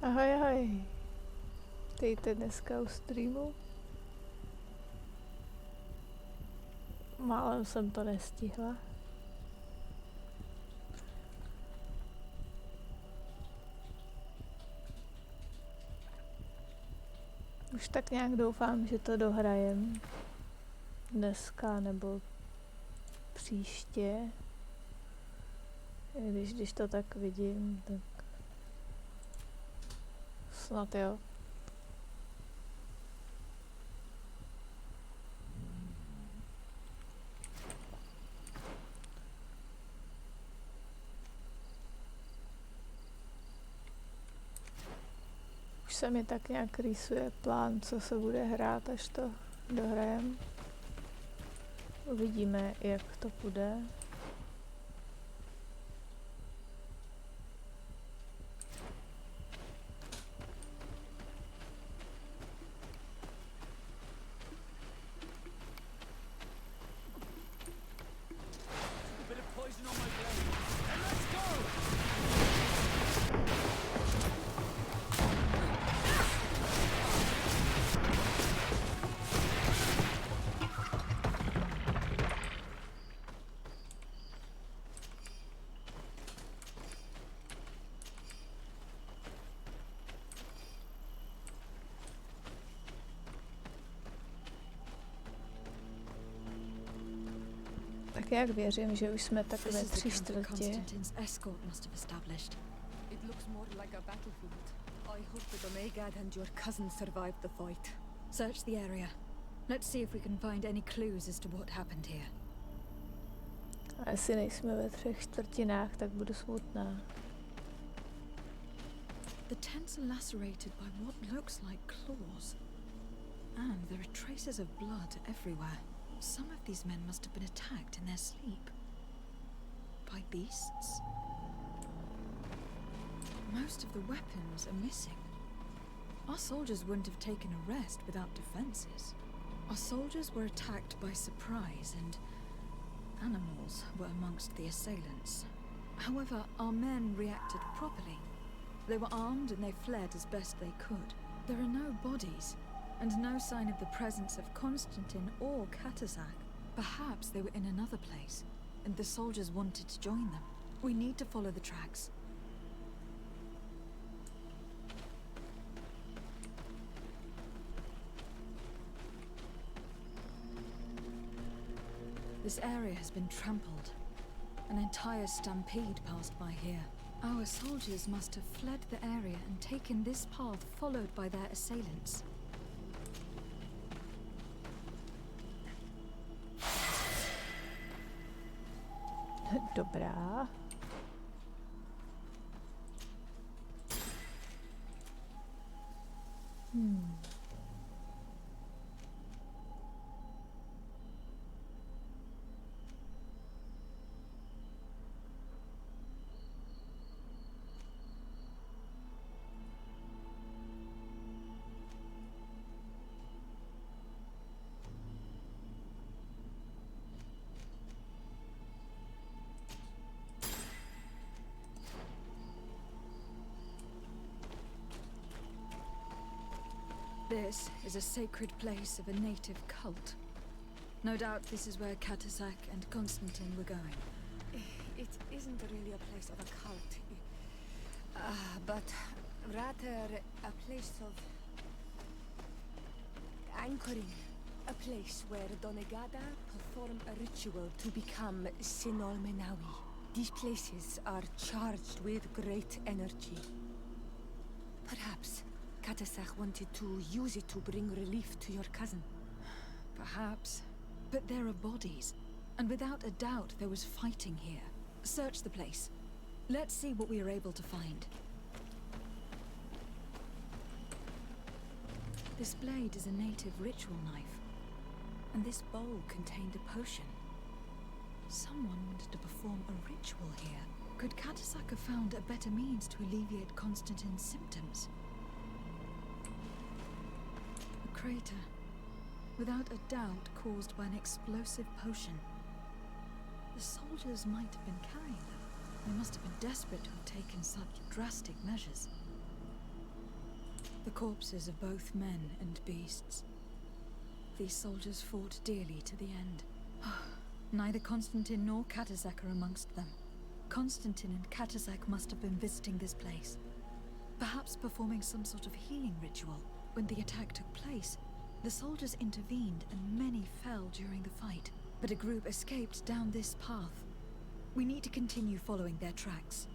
Ahoj, ahoj. Dejte dneska u streamu. Málem jsem to nestihla. Už tak nějak doufám, že to dohrajem. Dneska nebo příště. I když to tak vidím, tak snad jo. Už se mi tak nějak rýsuje plán, co se bude hrát, až to dohrajem. Uvidíme, jak to půjde. Tak jak věřím, že už jsme tak ve 3/4. It looks more like a battlefield. I hope that Omegad and your cousin survived the fight. Search the area. Let's see if we can find any clues as to what happened here. A jestli nejsme ve 3/4, tak budu smutná. The tents are lacerated by what looks like claws. And there are traces of blood everywhere. Some of these men must have been attacked in their sleep. By beasts? Most of the weapons are missing. Our soldiers wouldn't have taken a rest without defenses. Our soldiers were attacked by surprise and animals were amongst the assailants. However, our men reacted properly. They were armed and they fled as best they could. There are no bodies and no sign of the presence of Constantin or Katasak. Perhaps they were in another place and the soldiers wanted to join them. We need to follow the tracks. This area has been trampled. An entire stampede passed by here. Our soldiers must have fled the area and taken this path followed by their assailants. Dobrá. This is a sacred place of a native cult. No doubt this is where Katasak and Constantin were going. It isn't really a place of a cult, but rather a place of anchoring. A place where Dneska perform a ritual to become Sinol Menawi. These places are charged with great energy. Perhaps Katasak wanted to use it to bring relief to your cousin. Perhaps. But there are bodies, and without a doubt there was fighting here. Search the place. Let's see what we are able to find. This blade is a native ritual knife, and this bowl contained a potion. Someone wanted to perform a ritual here. Could Katasak have found a better means to alleviate Constantin's symptoms? Crater, without a doubt caused by an explosive potion. The soldiers might have been carrying them. They must have been desperate to have taken such drastic measures. The corpses of both men and beasts. These soldiers fought dearly to the end. Neither Constantin nor Katasak are amongst them. Constantin and Katasak must have been visiting this place, perhaps performing some sort of healing ritual. When the attack took place, the soldiers intervened and many fell during the fight, but a group escaped down this path. We need to continue following their tracks.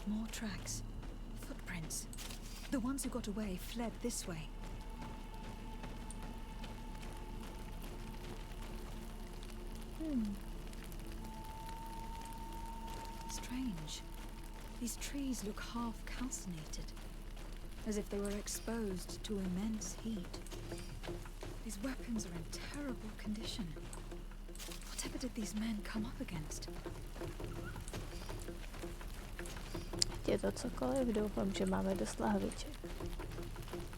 More tracks. Footprints. The ones who got away fled this way. Strange. These trees look half calcinated, as if they were exposed to immense heat. These weapons are in terrible condition. Whatever did these men come up against? Je to cokoliv, doufám, že máme dost lahviček.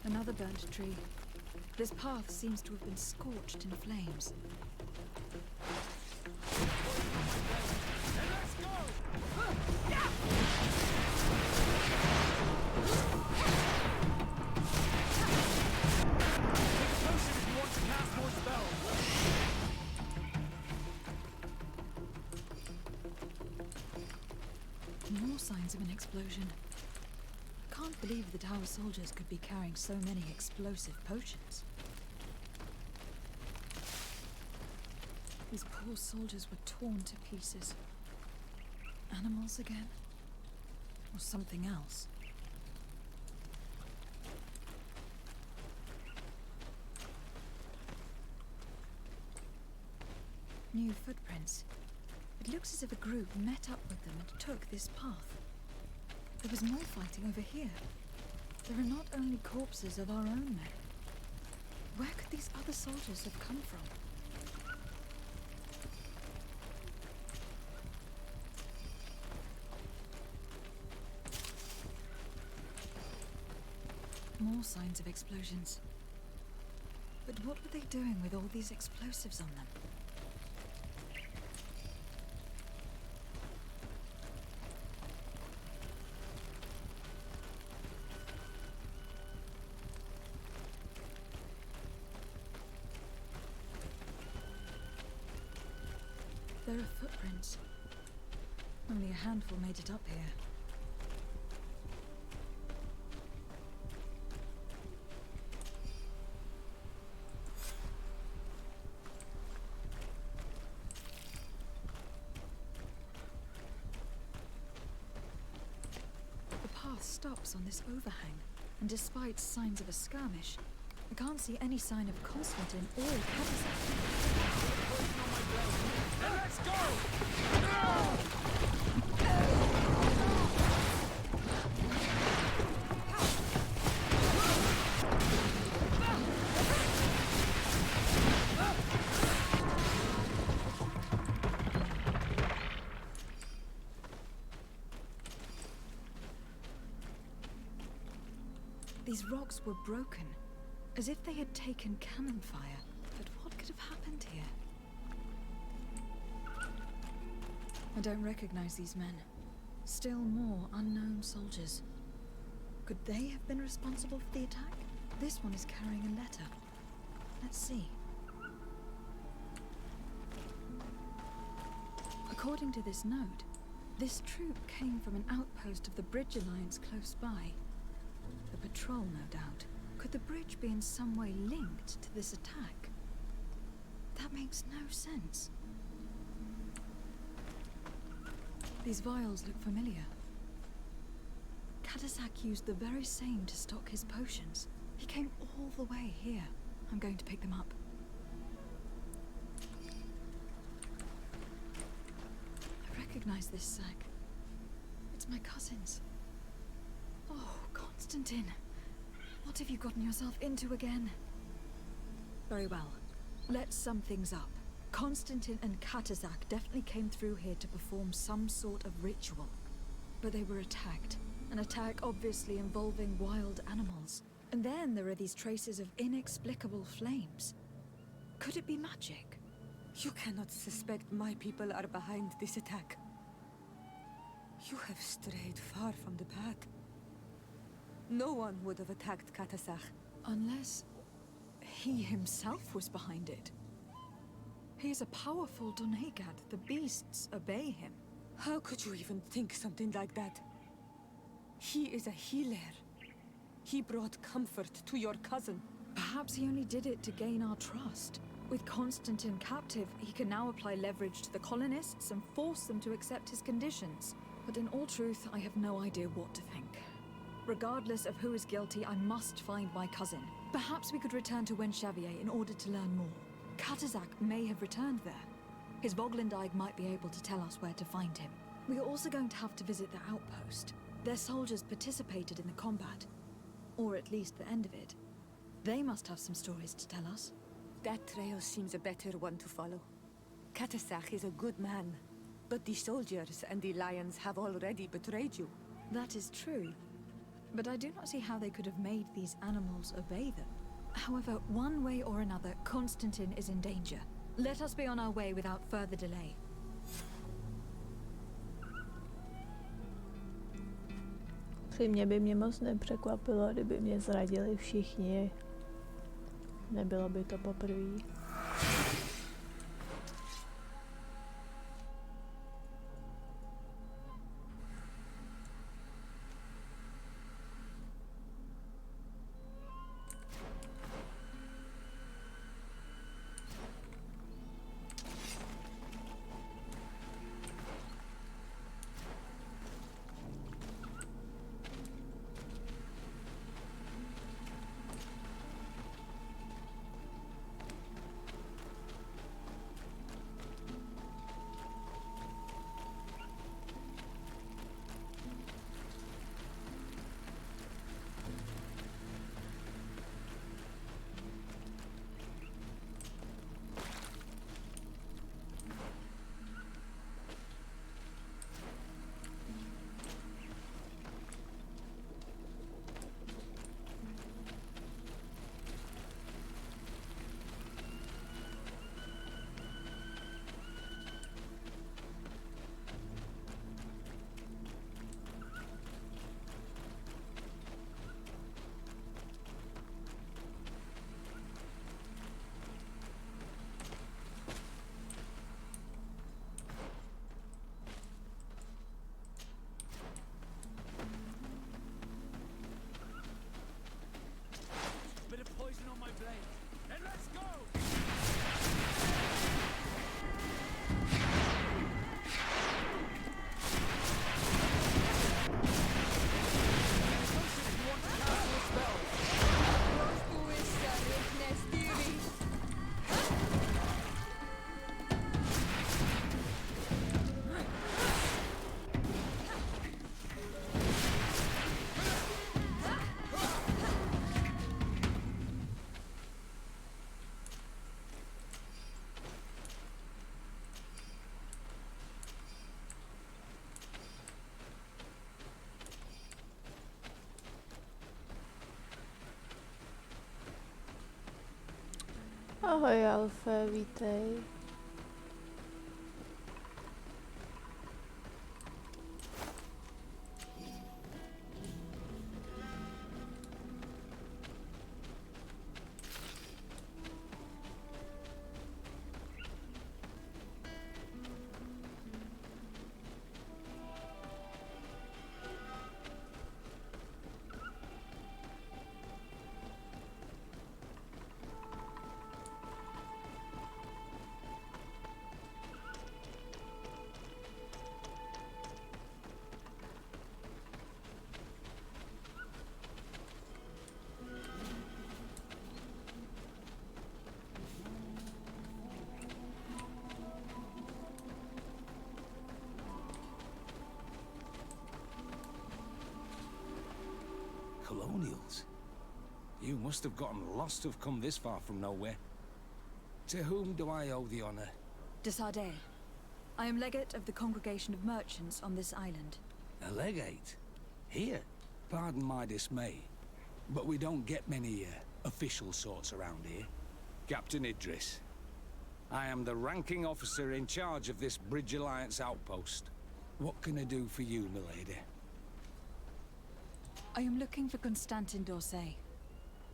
Another burnt tree. This path seems to have been scorched in flames. More signs of an explosion. Can't believe that our soldiers could be carrying so many explosive potions. These poor soldiers were torn to pieces. Animals again? Or something else? New footprints. It looks as if a group met up with them and took this path. There was more fighting over here. There are not only corpses of our own men. Where could these other soldiers have come from? More signs of explosions. But what were they doing with all these explosives on them? There are footprints. Only a handful made it up here. The path stops on this overhang, and despite signs of a skirmish, I can't see any sign of Constantin or Katasak. Let's go! These rocks were broken, as if they had taken cannon fire. But what could have happened here? I don't recognize these men. Still more unknown soldiers. Could they have been responsible for the attack? This one is carrying a letter. Let's see. According to this note, this troop came from an outpost of the Bridge Alliance close by. The patrol, no doubt. Could the bridge be in some way linked to this attack? That makes no sense. These vials look familiar. Katasak used the very same to stock his potions. He came all the way here. I'm going to pick them up. I recognize this sack. It's my cousin's. Oh, Constantin. What have you gotten yourself into again? Very well. Let's sum things up. Constantin and Katazak definitely came through here to perform some sort of ritual. But they were attacked. An attack obviously involving wild animals. And then there are these traces of inexplicable flames. Could it be magic? You cannot suspect my people are behind this attack. You have strayed far from the path. No one would have attacked Katazak. Unless he himself was behind it. He is a powerful Dneska. The beasts obey him. How could you even think something like that? He is a healer. He brought comfort to your cousin. Perhaps he only did it to gain our trust. With Constantin captive, he can now apply leverage to the colonists and force them to accept his conditions. But in all truth, I have no idea what to think. Regardless of who is guilty, I must find my cousin. Perhaps we could return to Wenxavier in order to learn more. Katazak may have returned there. His Voglendijk might be able to tell us where to find him. We are also going to have to visit the outpost. Their soldiers participated in the combat. Or at least the end of it. They must have some stories to tell us. That trail seems a better one to follow. Katazak is a good man, but the soldiers and the lions have already betrayed you. That is true. But I do not see how they could have made these animals obey them. However, one way or another, Constantin is in danger. Let us be on our way without further delay. Mě by mě moc nepřekvapilo, kdyby mě zradili všichni. Nebylo by to poprvé. Ahoj Alfe, vítej. Colonials? You must have gotten lost to have come this far from nowhere. To whom do I owe the honor? De Sardet. I am legate of the Congregation of Merchants on this island. A legate? Here? Pardon my dismay, but we don't get many official sorts around here. Captain Idris. I am the ranking officer in charge of this Bridge Alliance outpost. What can I do for you, milady? I am looking for Constantin d'Orsay,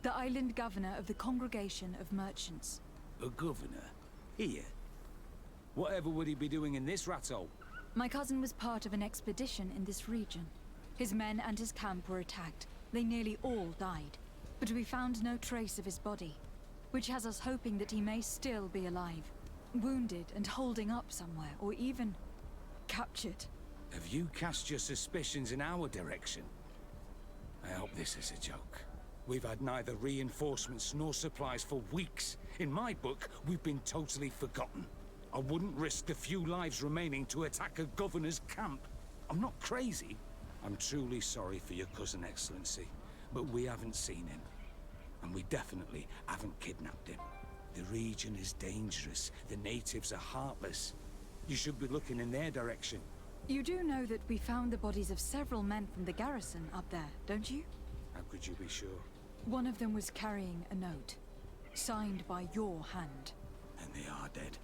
the island governor of the Congregation of Merchants. A governor? Here? Whatever would he be doing in this rattle? My cousin was part of an expedition in this region. His men and his camp were attacked. They nearly all died. But we found no trace of his body, which has us hoping that he may still be alive, wounded and holding up somewhere, or even captured. Have you cast your suspicions in our direction? I hope this is a joke. We've had neither reinforcements nor supplies for weeks. In my book, we've been totally forgotten. I wouldn't risk the few lives remaining to attack a governor's camp. I'm not crazy. I'm truly sorry for your cousin, Excellency, but we haven't seen him. And we definitely haven't kidnapped him. The region is dangerous. The natives are heartless. You should be looking in their direction. You do know that we found the bodies of several men from the garrison up there, don't you? How could you be sure? One of them was carrying a note, signed by your hand. And they are dead.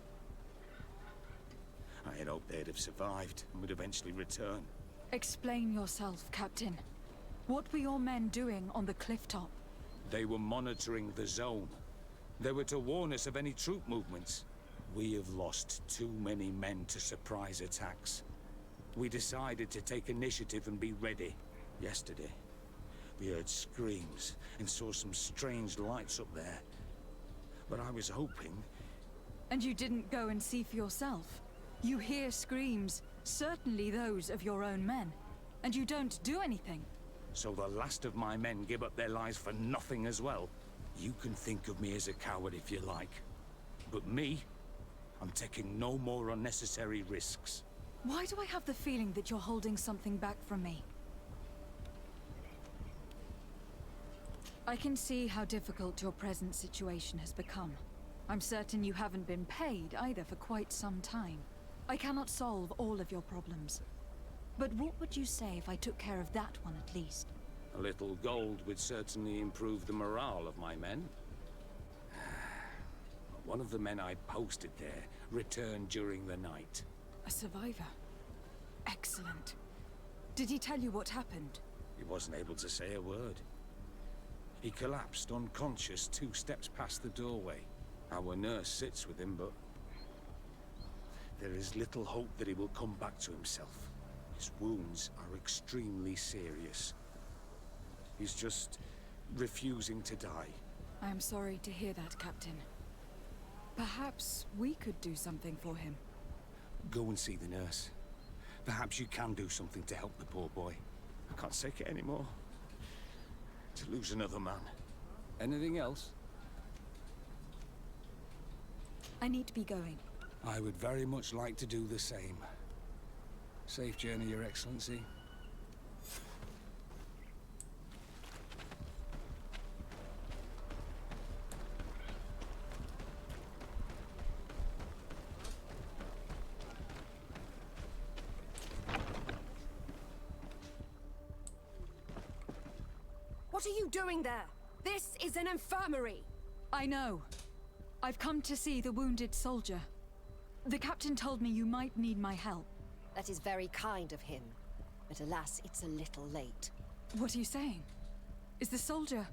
I had hoped they'd have survived and would eventually return. Explain yourself, Captain. What were your men doing on the cliff top? They were monitoring the zone. They were to warn us of any troop movements. We have lost too many men to surprise attacks. We decided to take initiative and be ready. Yesterday, we heard screams and saw some strange lights up there. But I was hoping... And you didn't go and see for yourself? You hear screams, certainly those of your own men, and you don't do anything. So the last of my men give up their lives for nothing as well? You can think of me as a coward if you like. But me, I'm taking no more unnecessary risks. Why do I have the feeling that you're holding something back from me? I can see how difficult your present situation has become. I'm certain you haven't been paid either for quite some time. I cannot solve all of your problems. But what would you say if I took care of that one at least? A little gold would certainly improve the morale of my men. One of the men I posted there returned during the night. A survivor? Excellent. Did he tell you what happened? He wasn't able to say a word. He collapsed unconscious 2 steps past the doorway. Our nurse sits with him, but there is little hope that he will come back to himself. His wounds are extremely serious. He's just refusing to die. I am sorry to hear that, Captain. Perhaps we could do something for him. Go and see the nurse. Perhaps you can do something to help the poor boy. I can't take it anymore. To lose another man. Anything else? I need to be going. I would very much like to do the same. Safe journey, Your Excellency. What are you doing there? This is an infirmary! I know. I've come to see the wounded soldier. The captain told me you might need my help. That is very kind of him. But alas, it's a little late. What are you saying? Is the soldier...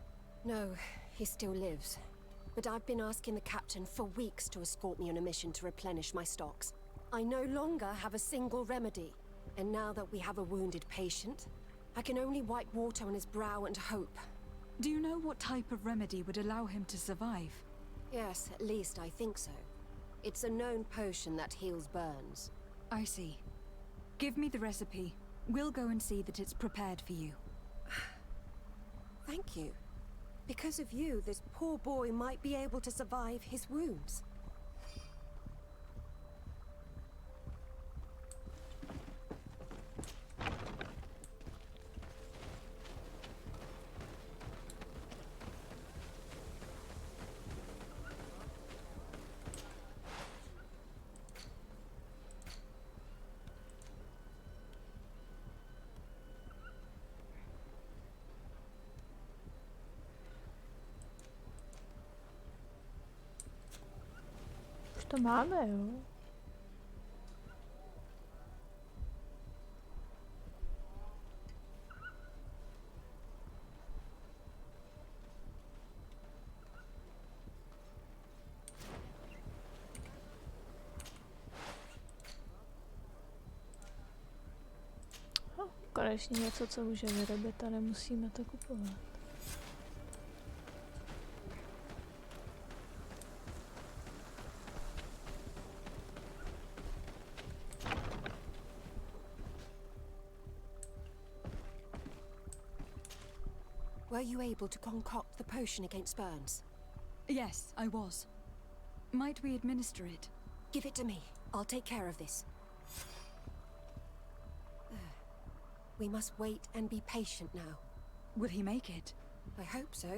No, he still lives. But I've been asking the captain for weeks to escort me on a mission to replenish my stocks. I no longer have a single remedy. And now that we have a wounded patient, I can only wipe water on his brow and hope. Do you know what type of remedy would allow him to survive? Yes, at least I think so. It's a known potion that heals burns. I see. Give me the recipe. We'll go and see that it's prepared for you. Thank you. Because of you, this poor boy might be able to survive his wounds. To máme, jo? Konečně něco, co může vyrobit a nemusíme to kupovat. Were you able to concoct the potion against burns? Yes, I was. Might we administer it? Give it to me. I'll take care of this. We must wait and be patient now. Will he make it? I hope so.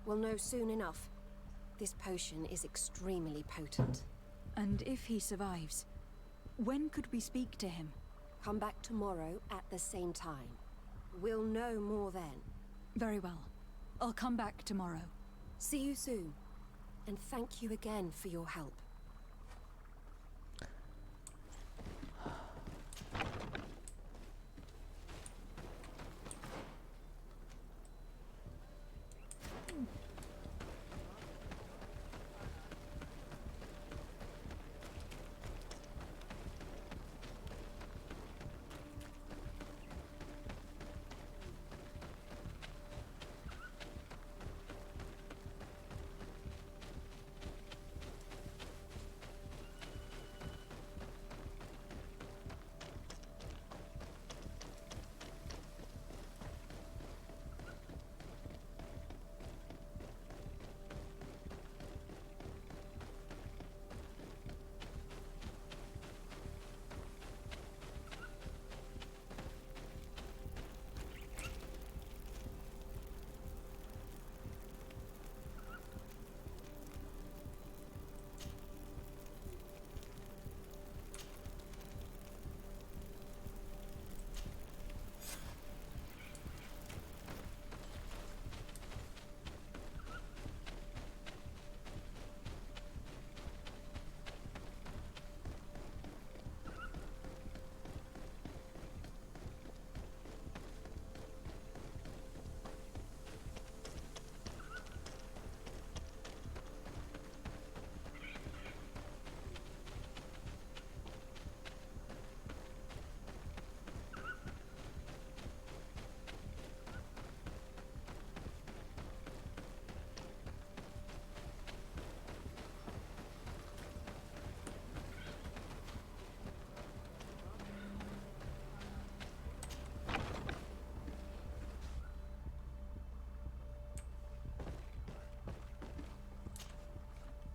We'll know soon enough. This potion is extremely potent. And if he survives, when could we speak to him? Come back tomorrow at the same time. We'll know more then. Very well. I'll come back tomorrow. See you soon. And thank you again for your help.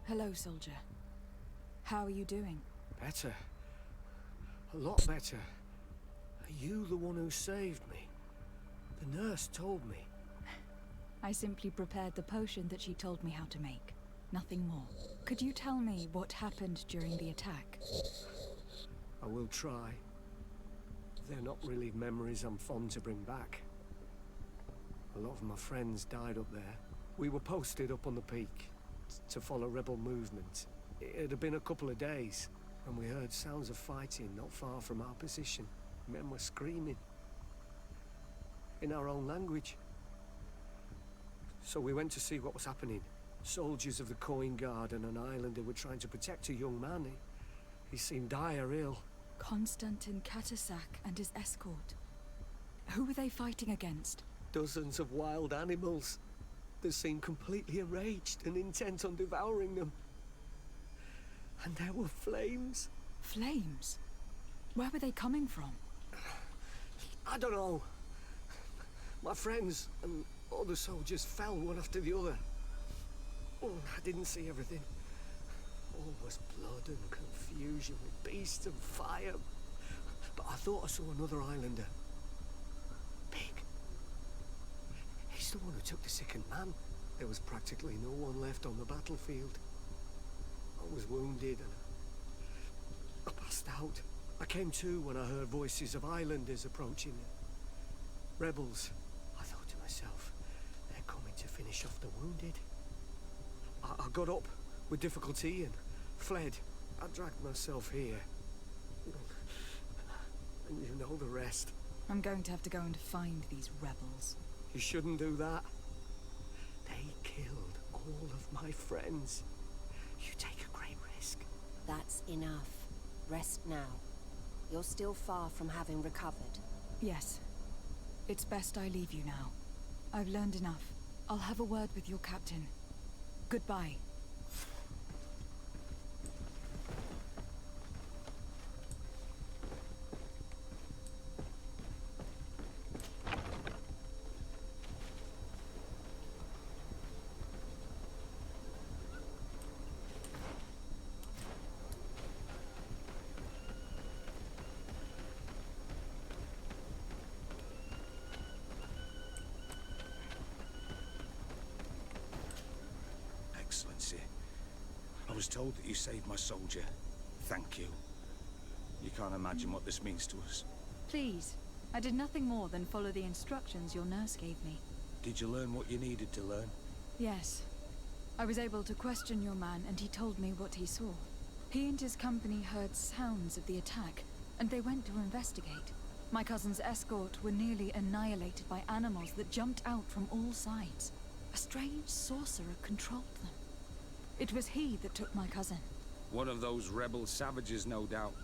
Hello, soldier. How are you doing? Better. A lot better. Are you the one who saved me? The nurse told me. I simply prepared the potion that she told me how to make. Nothing more. Could you tell me what happened during the attack? I will try. They're not really memories I'm fond to bring back. A lot of my friends died up there. We were posted up on the peak to follow rebel movement. It had been a couple of days, and we heard sounds of fighting not far from our position. Men were screaming in our own language. So we went to see what was happening. Soldiers of the Coin Guard and an islander were trying to protect a young man. He seemed dire ill. Constantin and his escort. Who were they fighting against? Dozens of wild animals. They seemed completely enraged and intent on devouring them. And there were flames. Flames? Where were they coming from? I don't know. My friends and other soldiers fell one after the other. Oh, I didn't see everything. All was blood and confusion with beasts and fire. But I thought I saw another islander. Big. He's the one who took the sickened man. There was practically no one left on the battlefield. I was wounded and I passed out. I came to when I heard voices of islanders approaching. Rebels. I thought to myself, they're coming to finish off the wounded. I got up with difficulty and fled. I dragged myself here. And you know the rest. I'm going to have to go and find these rebels. You shouldn't do that. They killed all of my friends. You take a great risk. That's enough. Rest now. You're still far from having recovered. Yes. It's best I leave you now. I've learned enough. I'll have a word with your captain. Goodbye. Excellency, I was told that you saved my soldier. Thank you. You can't imagine what this means to us. Please. I did nothing more than follow the instructions your nurse gave me. Did you learn what you needed to learn? Yes. I was able to question your man, and he told me what he saw. He and his company heard sounds of the attack, and they went to investigate. My cousin's escort were nearly annihilated by animals that jumped out from all sides. A strange sorcerer controlled them. It was he that took my cousin. One of those rebel savages, no doubt.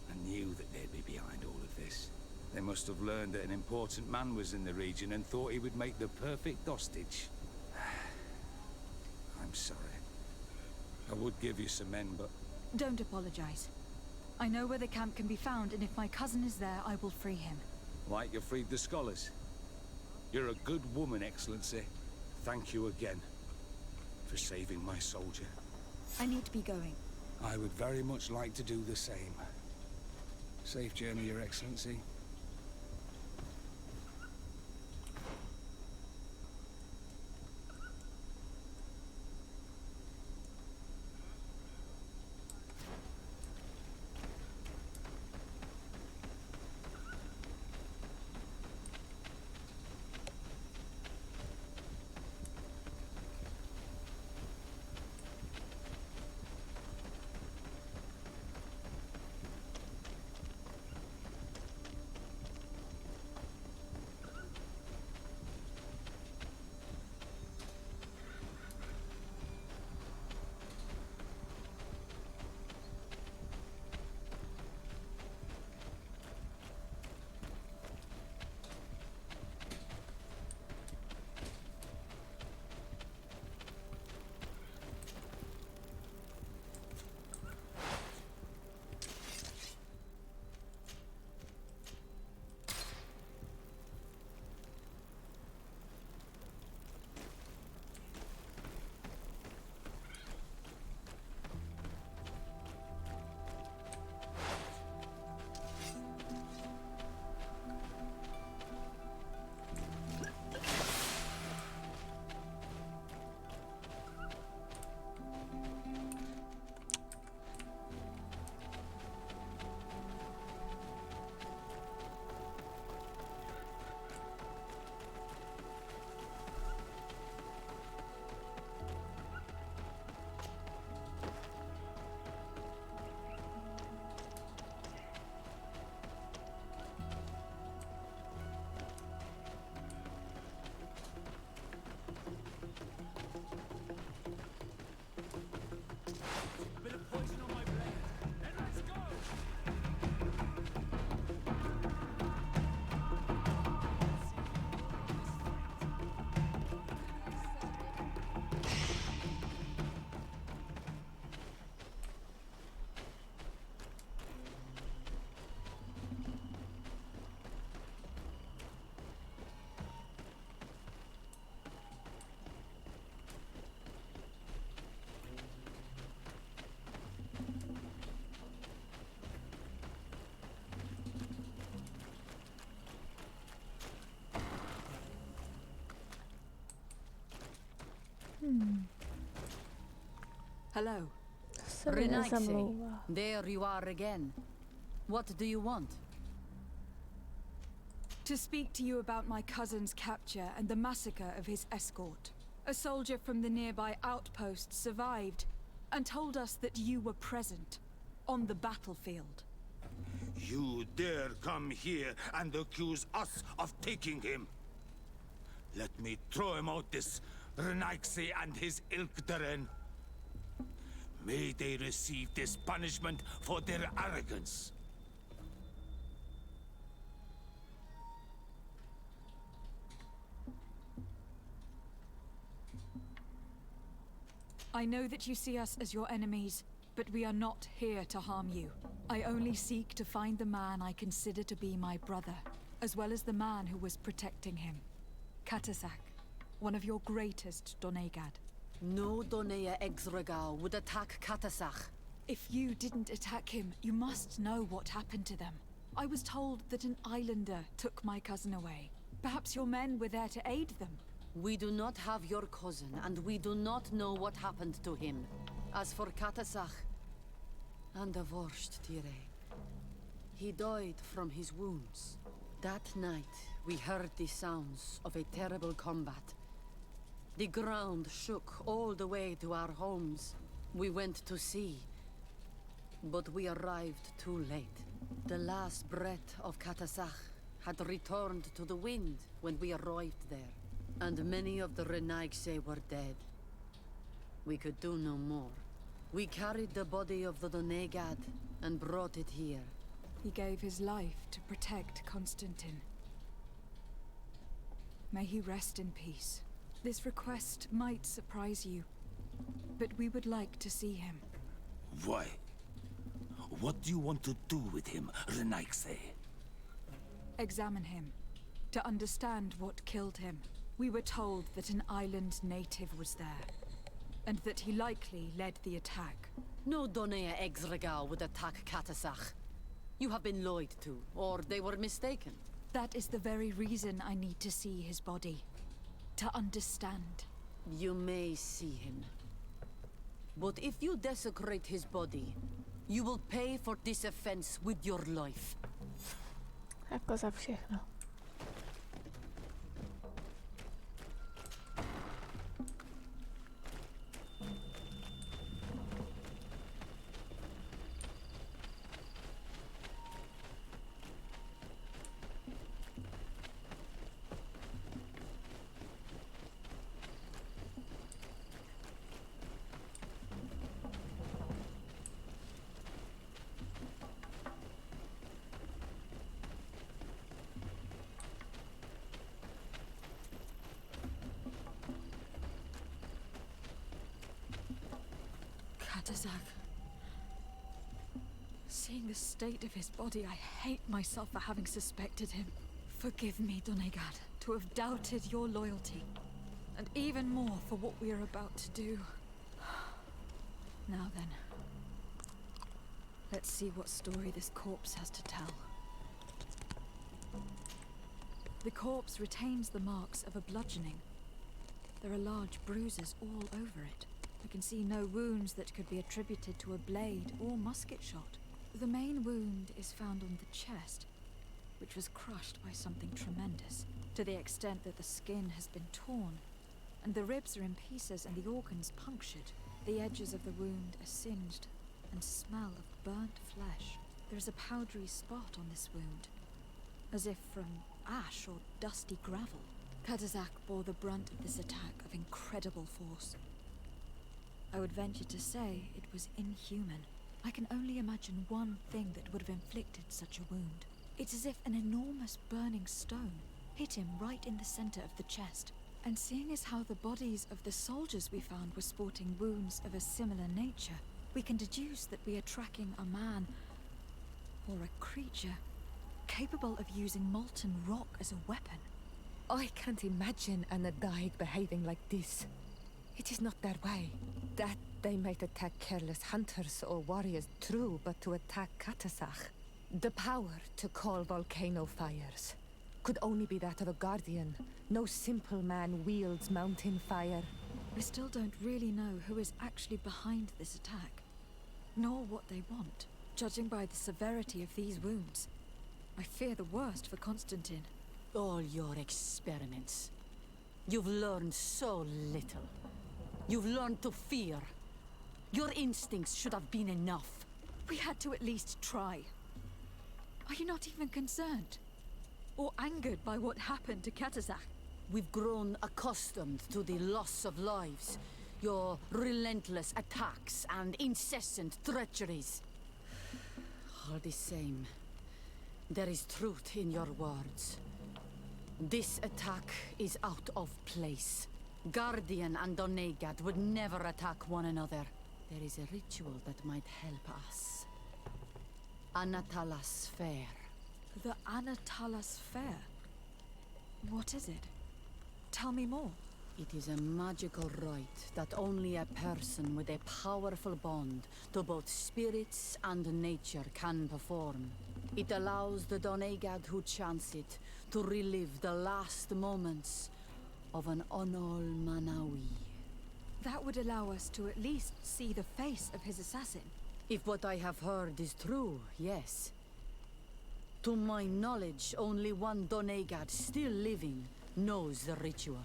I knew that they'd be behind all of this. They must have learned that an important man was in the region and thought he would make the perfect hostage. I'm sorry. I would give you some men, but... Don't apologize. I know where the camp can be found, and if my cousin is there, I will free him. Like you freed the scholars. You're a good woman, Excellency. Thank you again for saving my soldier. I need to be going. I would very much like to do the same. Safe journey, Your Excellency. Hello. Se mi nezamlouvá. There you are again. What do you want? To speak to you about my cousin's capture and the massacre of his escort. A soldier from the nearby outpost survived, and told us that you were present on the battlefield. You dare come here and accuse us of taking him? Let me throw him out this Renaigse and his Ilkdaren. May they receive this punishment for their arrogance. I know that you see us as your enemies, but we are not here to harm you. I only seek to find the man I consider to be my brother, as well as the man who was protecting him. Katasak, one of your greatest Dneska. No Donea Exregal would attack Katasak. If you didn't attack him, you must know what happened to them. I was told that an islander took my cousin away. Perhaps your men were there to aid them. We do not have your cousin, and we do not know what happened to him. As for Katasak, and the worst, Tire, he died from his wounds. That night, we heard the sounds of a terrible combat. The ground shook all the way to our homes. We went to see, but we arrived too late. The last breath of Katasak had returned to the wind when we arrived there, and many of the Renaigse were dead. We could do no more. We carried the body of the Dneska and brought it here. He gave his life to protect Constantin. May he rest in peace. This request might surprise you, but we would like to see him. Why? What do you want to do with him, Renaigse? Examine him, to understand what killed him. We were told that an island native was there, and that he likely led the attack. No Donea Exregal would attack Katasak. You have been lied to, or they were mistaken. That is the very reason I need to see his body. To understand. You may see him. But if you desecrate his body, you will pay for this offense with your life. Jako za všechno. Katasak. Seeing the state of his body, I hate myself for having suspected him. Forgive me, Dneska, to have doubted your loyalty. And even more for what we are about to do. Now then. Let's see what story this corpse has to tell. The corpse retains the marks of a bludgeoning. There are large bruises all over it. I can see no wounds that could be attributed to a blade or musket shot. The main wound is found on the chest, which was crushed by something tremendous, to the extent that the skin has been torn, and the ribs are in pieces and the organs punctured. The edges of the wound are singed and smell of burnt flesh. There is a powdery spot on this wound, as if from ash or dusty gravel. Katasak bore the brunt of this attack of incredible force. I would venture to say it was inhuman. I can only imagine one thing that would have inflicted such a wound. It's as if an enormous burning stone hit him right in the center of the chest. And seeing as how the bodies of the soldiers we found were sporting wounds of a similar nature, we can deduce that we are tracking a man or a creature capable of using molten rock as a weapon. I can't imagine an Adaig behaving like this. It is not their way. That they might attack careless hunters or warriors, true, but to attack Katasak, the power to call volcano fires, could only be that of a guardian. No simple man wields mountain fire. We still don't really know who is actually behind this attack, nor what they want. Judging by the severity of these wounds, I fear the worst for Constantin. All your experiments. You've learned so little. You've learned to fear. Your instincts should have been enough. We had to at least try. Are you not even concerned? Or angered by what happened to Katazak? We've grown accustomed to the loss of lives, your relentless attacks and incessant treacheries. All the same, there is truth in your words. This attack is out of place. Guardian and Dneska would never attack one another. There is a ritual that might help us. Anatalas Fair. The Anatalas Fair? What is it? Tell me more. It is a magical rite that only a person with a powerful bond to both spirits and nature can perform. It allows the Dneska who chants it to relive the last moments of an Onol Manawi. That would allow us to at least see the face of his assassin. If what I have heard is true, yes. To my knowledge, only one Dneska still living knows the ritual.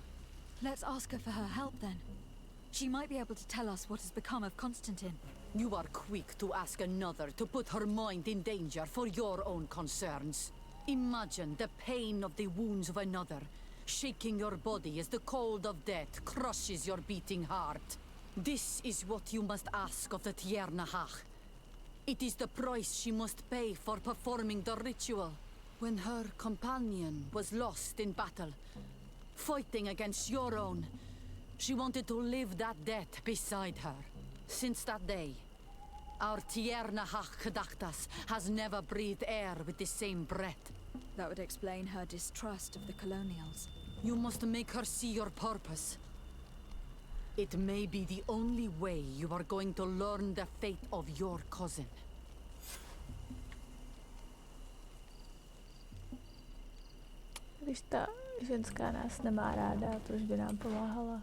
Let's ask her for her help then. She might be able to tell us what has become of Constantin. You are quick to ask another to put her mind in danger for your own concerns. Imagine the pain of the wounds of another, shaking your body as the cold of death crushes your beating heart. This is what you must ask of the Tiernahach. It is the price she must pay for performing the ritual. When her companion was lost in battle, fighting against your own, she wanted to live that death beside her. Since that day, our Tiernahach Kadachtas has never breathed air with the same breath. That would explain her distrust of the colonials. You must make her see your purpose. It may be the only way you are going to learn the fate of your cousin. Když ta ženská nás nemá ráda, proč by nám pomáhala?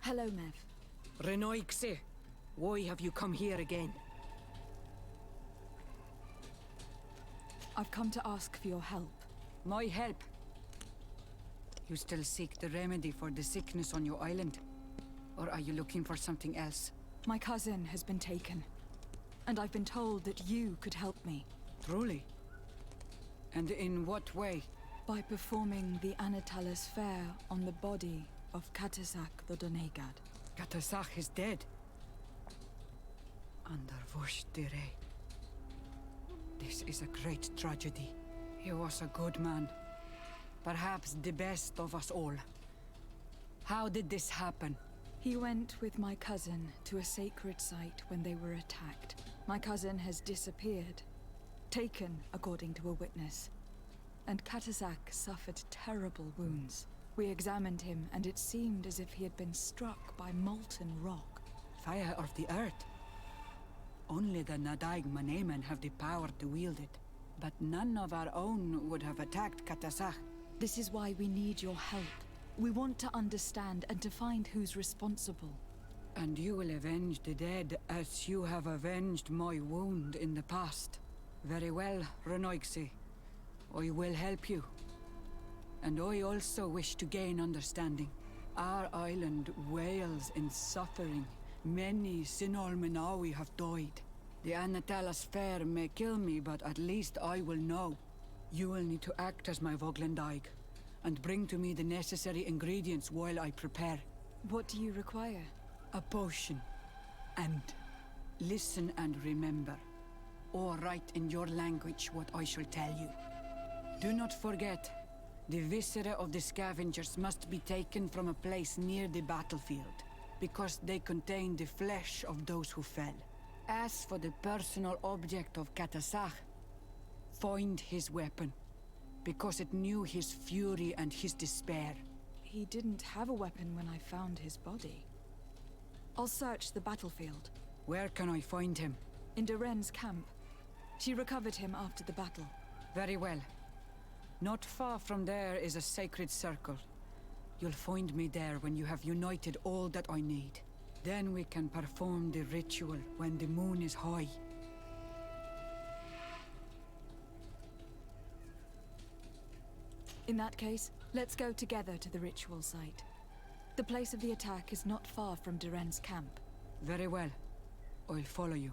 Hello, Mev. Renoixe, why have you come here again? I've come to ask for your help. My help? You still seek the remedy for the sickness on your island? Or are you looking for something else? My cousin has been taken, and I've been told that you could help me. Truly? And in what way? By performing the Anatalas Fair on the body of Katazak the Dneska. Katazak is dead. This is a great tragedy. He was a good man. Perhaps the best of us all. How did this happen? He went with my cousin to a sacred site when they were attacked. My cousin has disappeared. Taken, according to a witness. And Katasak suffered terrible wounds. We examined him, and it seemed as if he had been struck by molten rock. Fire of the earth. Only the Nadaig Manemen have the power to wield it. But none of our own would have attacked Katasak. This is why we need your help. We want to understand and to find who's responsible. And you will avenge the dead as you have avenged my wound in the past. Very well, Renoixi. I will help you. And I also wish to gain understanding. Our island wails in suffering. Many Sinolmenawi have died. The Anatalas Fair may kill me, but at least I will know. You will need to act as my Voglendaig, and bring to me the necessary ingredients while I prepare. What do you require? A potion. And listen and remember, or write in your language what I shall tell you. Do not forget, the viscera of the scavengers must be taken from a place near the battlefield, because they contain the flesh of those who fell. As for the personal object of Katasak, find his weapon, because it knew his fury and his despair. He didn't have a weapon when I found his body. I'll search the battlefield. Where can I find him? In Duren's camp. She recovered him after the battle. Very well. Not far from there is a sacred circle. You'll find me there when you have united all that I need. Then we can perform the ritual when the moon is high. In that case, let's go together to the ritual site. The place of the attack is not far from Duren's camp. Very well. I'll follow you.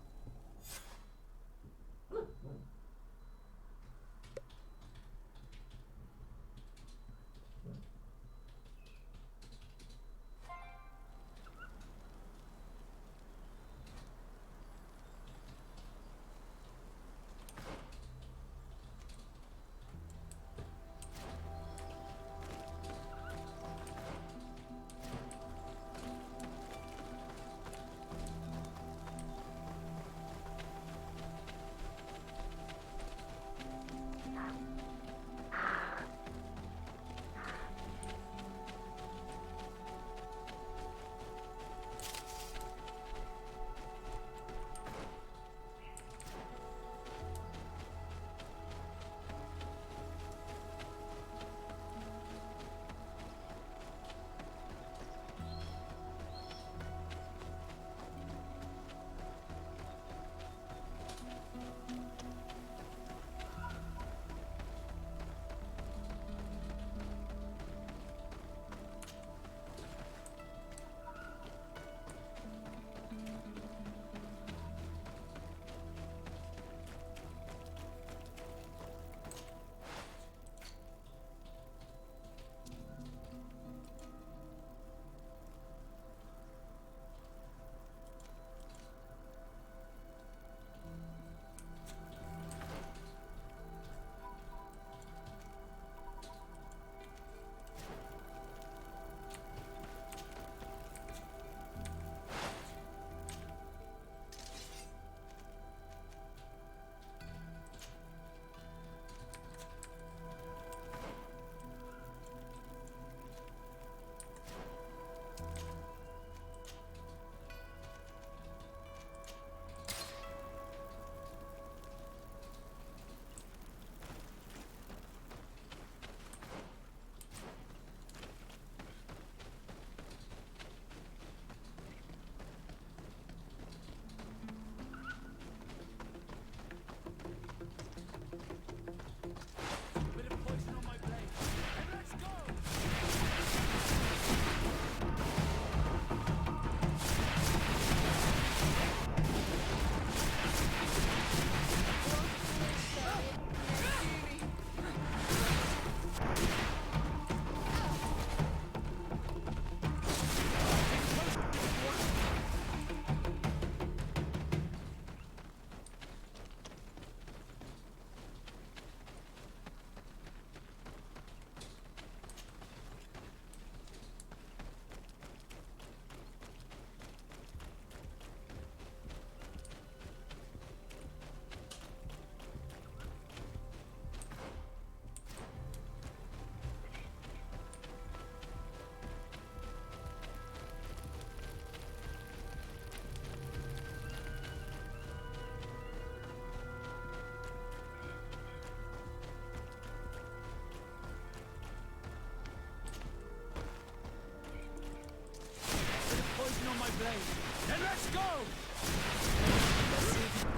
poison on my blade. Then let's go!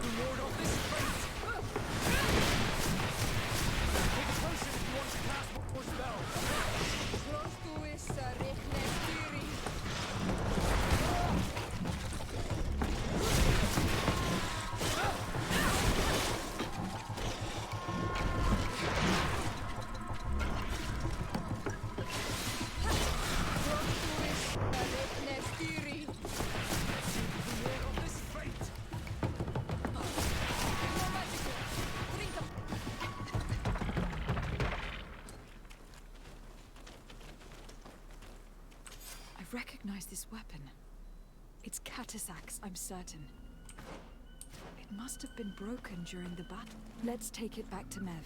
The lord of this fate! Take a potion if you want to cast more spells. I recognize this weapon. It's Catasac's, I'm certain. It must have been broken during the battle. Let's take it back to Mev.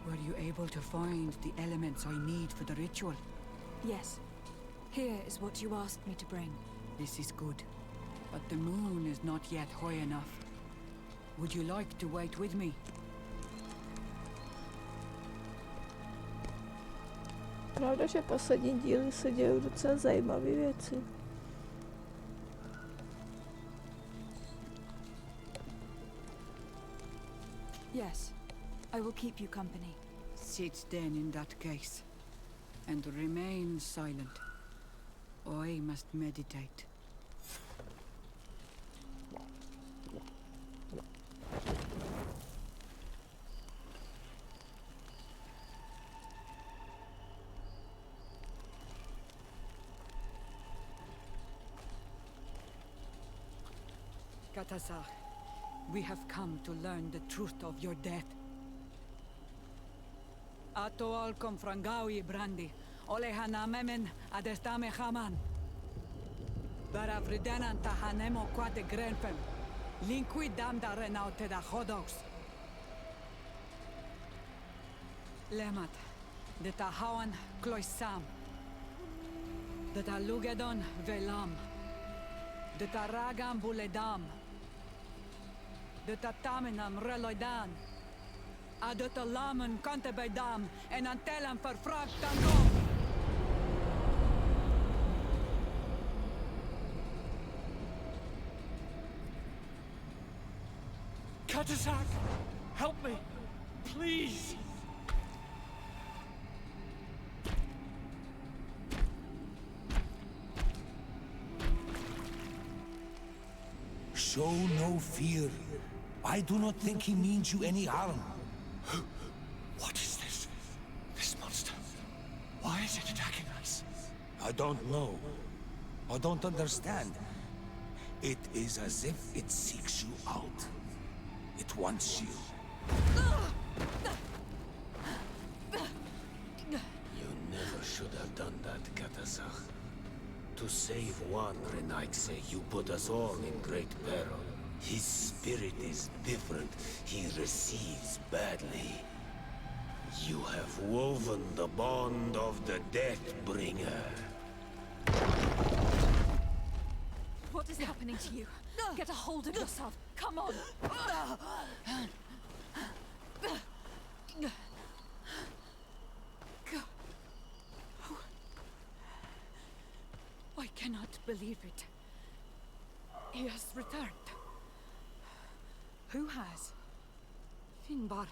Were you able to find the elements I need for the ritual? Yes. Here is what you asked me to bring. This is good. But the moon is not yet high enough. Would you like to wait with me? Pravda, že poslední díly se dějou docela zajímavé věci. Yes. I will keep you company. Sit then in that case. And remain silent. I must meditate. Katasar, we have come to learn the truth of your death. Ato al confrangaui brandi, olehana memen adestame haman. Baravridenan tahanemo quate grenfem, linqui damda renaute da hodos. Lemat, de tahawan cloisam, de talugedon velam, de taragam buledam, de tatamenam reloidan. Adat alamen kante bij dam en antelem vervraagd dan nog. Katasak! Help me! Please! Show no fear. I do not think he means you any harm. What is this? This monster? Why is it attacking us? I don't know. I don't understand. It is as if it seeks you out. It wants you. You never should have done that, Katasach. To save one Renaikse, you put us all in great peril. His spirit is different. He receives badly. You have woven the bond of the Deathbringer. What is happening to you? Get a hold of yourself. Come on. I cannot believe it. He has returned. Who has? Finbar.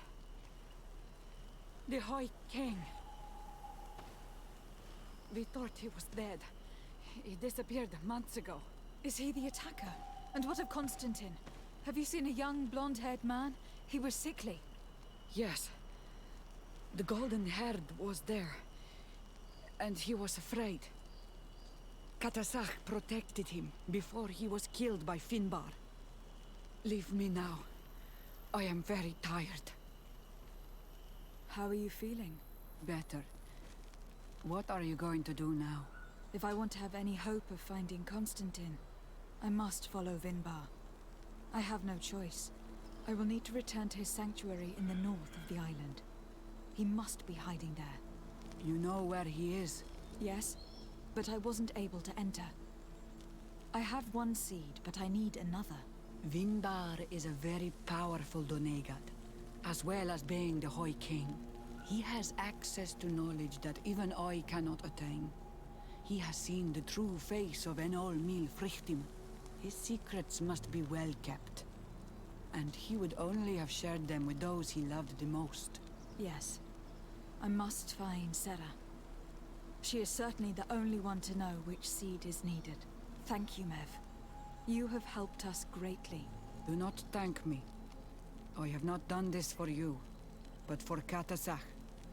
The High King. We thought he was dead. He disappeared months ago. Is he the attacker? And what of Constantin? Have you seen a young, blonde-haired man? He was sickly. Yes. The golden-haired was there. And he was afraid. Katasach protected him before he was killed by Finbar. Leave me now. I am very tired. How are you feeling? Better. What are you going to do now? If I want to have any hope of finding Constantin, I must follow Vinbar. I have no choice. I will need to return to his sanctuary in the north of the island. He must be hiding there. You know where he is? Yes, but I wasn't able to enter. I have one seed, but I need another. Vinbar is a very powerful Dneska, as well as being the High King. He has access to knowledge that even I cannot attain. He has seen the true face of Enol Mil Frichtim. His secrets must be well kept. And he would only have shared them with those he loved the most. Yes. I must find Sarah. She is certainly the only one to know which seed is needed. Thank you, Mev. You have helped us greatly. Do not thank me. I have not done this for you, but for Katasach.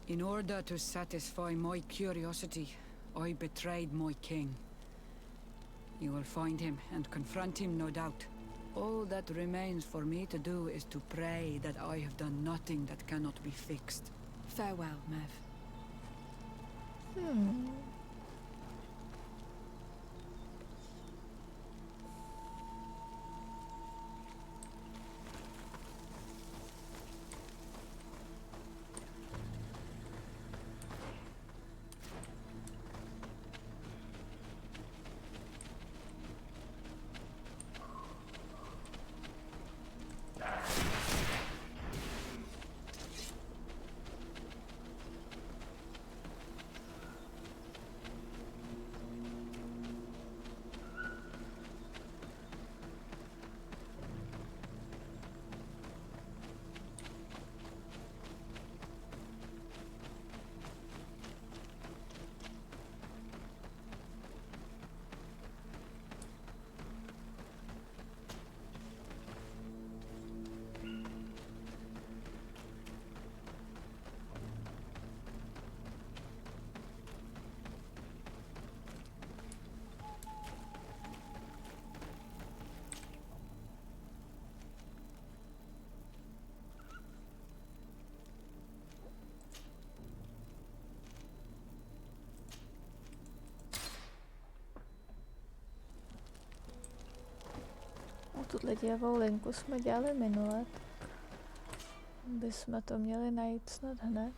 In order to satisfy my curiosity, I betrayed my king. You will find him and confront him, no doubt. All that remains for me to do is to pray that I have done nothing that cannot be fixed. Farewell, Mev. Tuhle dějovou linku jsme dělali minule, bychom to měli najít snad hned.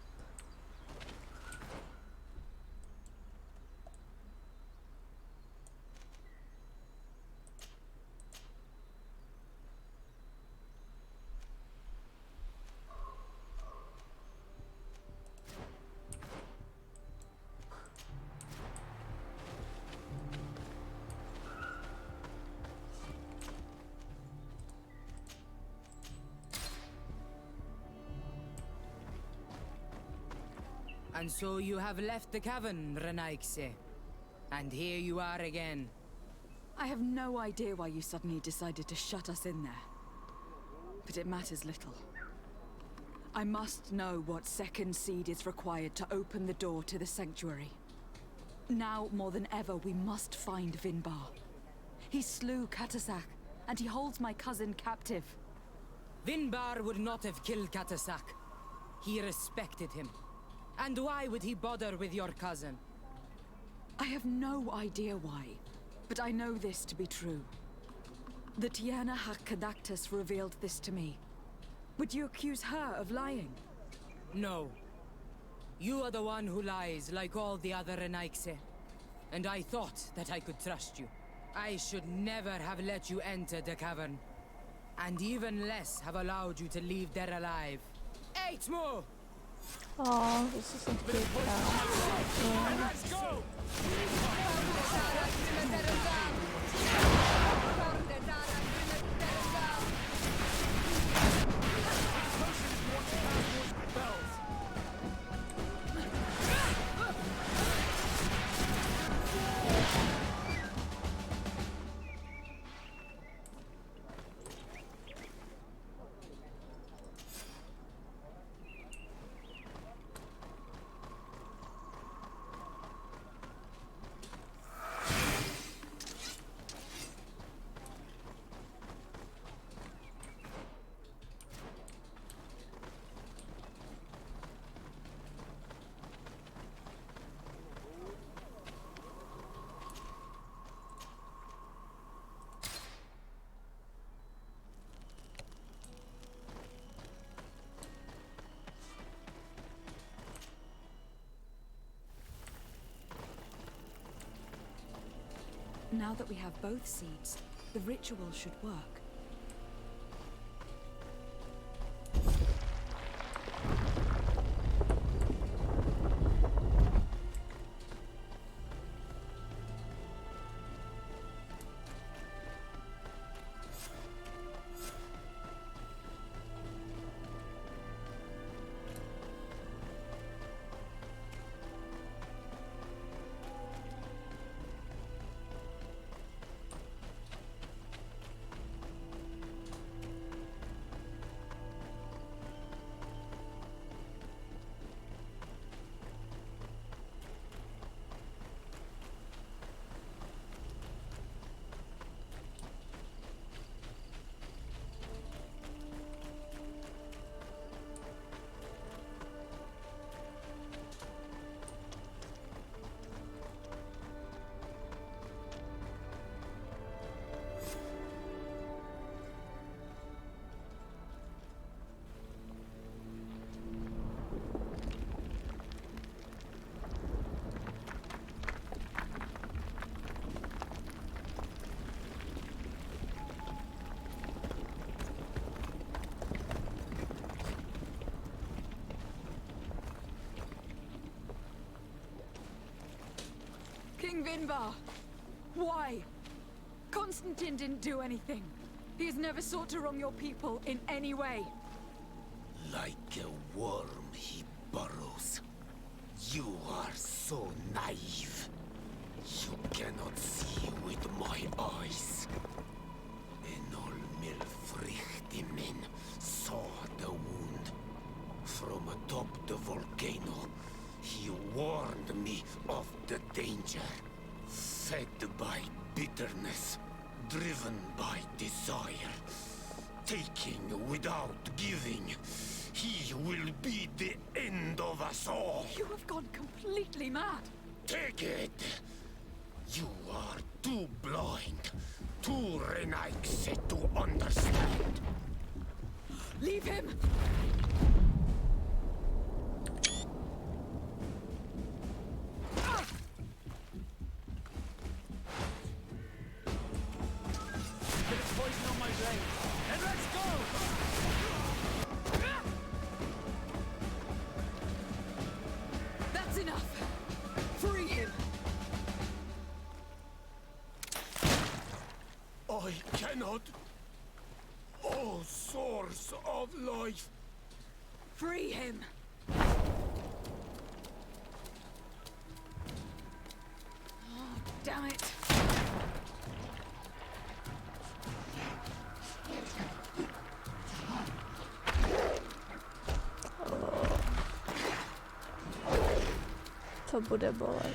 And so you have left the cavern, Renaikse. And here you are again. I have no idea why you suddenly decided to shut us in there. But it matters little. I must know what second seed is required to open the door to the sanctuary. Now, more than ever, we must find Vinbar. He slew Katasak, and he holds my cousin captive. Vinbar would not have killed Katasak. He respected him. And why would he bother with your cousin? I have no idea why, but I know this to be true. The Tiana Hakadactus revealed this to me. Would you accuse her of lying? No. You are the one who lies like all the other Renaikse. And I thought that I could trust you. I should never have let you enter the cavern. And even less have allowed you to leave there alive. 8 more! Oh, this is a good guy. Let's go! Now that we have both seeds, the ritual should work. King Vinbar! Why? Constantine didn't do anything. He has never sought to wrong your people in any way. Like a worm he burrows. You are so naive. You cannot see with my eyes. Enol Milfrichtimin saw the wound. From atop the volcano, he warned me of the danger. Fed by bitterness, driven by desire, taking without giving, he will be the end of us all. You have gone completely mad. Take it! You are too blind, too Renaikse to understand. Leave him! I cannot. Oh, source of life. Free him! Oh, damn it! To bude bolet.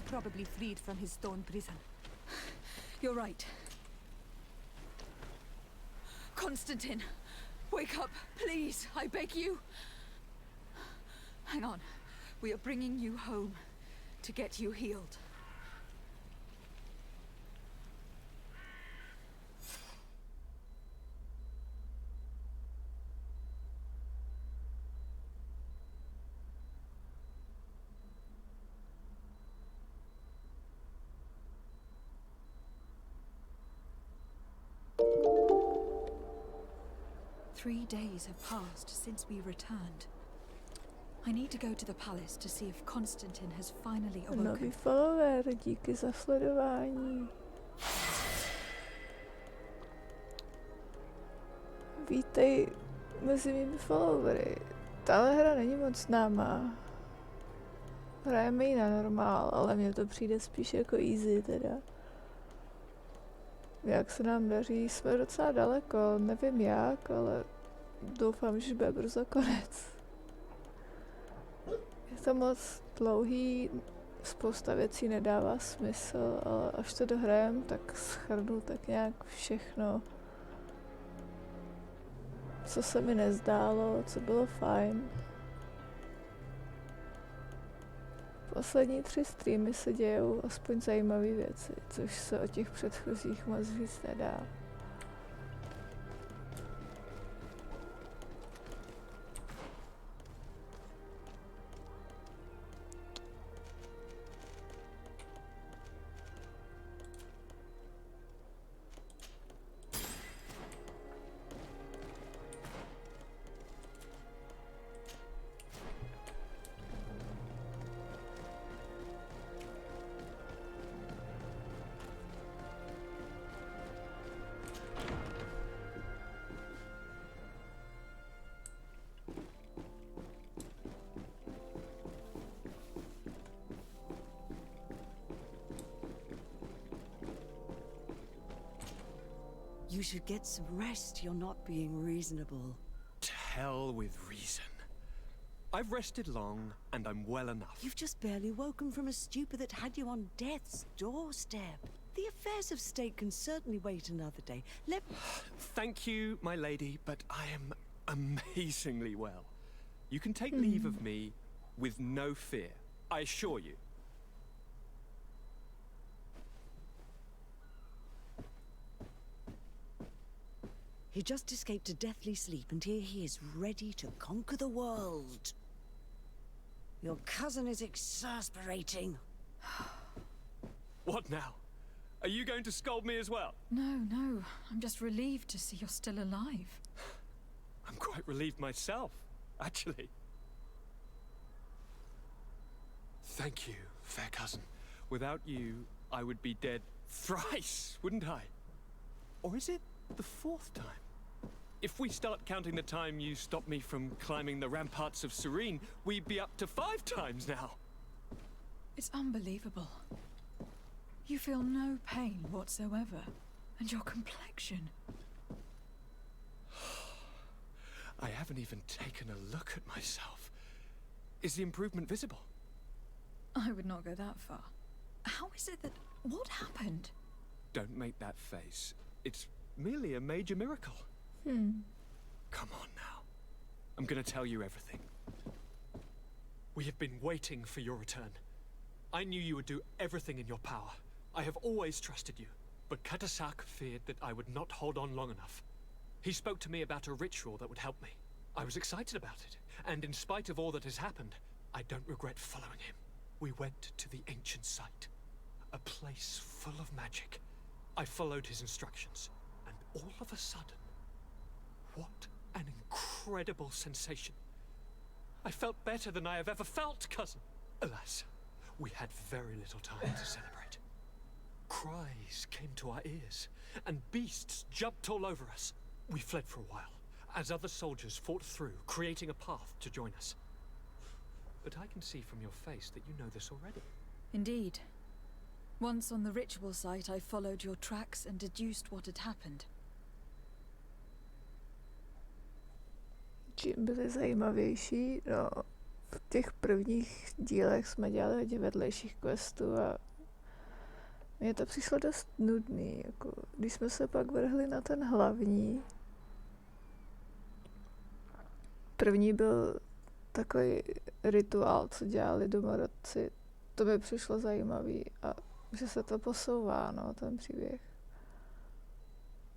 probably freed from his stone prison. You're right. Constantine, wake up, please, I beg you. Hang on. We are bringing you home to get you healed. Three days have passed since we returned. I need to go to the palace to see if Constantine has finally awoken. Nový follower, díky za sledování. Vítej mezi mými followery. Tahle hra není moc známá. Hrajeme ji na normál, ale mně to přijde spíš jako easy teda. Jak se nám daří, jsme docela daleko, nevím jak, ale doufám, že bude brzo konec. Je to moc dlouhý, spousta věcí nedává smysl, ale až to dohrajem, tak shrnu tak nějak všechno, co se mi nezdálo, co bylo fajn. Poslední 3 streamy se dějou aspoň zajímavé věci, což se o těch předchozích moc říct nedá. You should get some rest. You're not being reasonable. To hell with reason. I've rested long, and I'm well enough. You've just barely woken from a stupor that had you on death's doorstep. The affairs of state can certainly wait another day. Thank you, my lady, but I am amazingly well. You can take leave of me with no fear, I assure you. He just escaped a deathly sleep, and here he is ready to conquer the world. Your cousin is exasperating. What now? Are you going to scold me as well? No. I'm just relieved to see you're still alive. I'm quite relieved myself, actually. Thank you, fair cousin. Without you, I would be dead thrice, wouldn't I? Or is it the 4th time? If we start counting the time you stopped me from climbing the ramparts of Serene, we'd be up to 5 times now. It's unbelievable. You feel no pain whatsoever, and your complexion. I haven't even taken a look at myself. Is the improvement visible? I would not go that far. How is it that... What happened? Don't make that face. It's merely a major miracle. Come on now. I'm gonna tell you everything. We have been waiting for your return. I knew you would do everything in your power. I have always trusted you. But Katasak feared that I would not hold on long enough. He spoke to me about a ritual that would help me. I was excited about it, and in spite of all that has happened, I don't regret following him. We went to the ancient site, a place full of magic. I followed his instructions, and all of a sudden, what an incredible sensation. I felt better than I have ever felt, cousin. Alas, we had very little time to celebrate. Cries came to our ears, and beasts jumped all over us. We fled for a while, as other soldiers fought through, creating a path to join us. But I can see from your face that you know this already. Indeed. Once on the ritual site, I followed your tracks and deduced what had happened. Čím byly zajímavější? No, v těch prvních dílech jsme dělali hodně vedlejších questů a mně to přišlo dost nudný, jako když jsme se pak vrhli na ten hlavní. První byl takový rituál, co dělali domorodci. To mi přišlo zajímavý a že se to posouvá, no, ten příběh.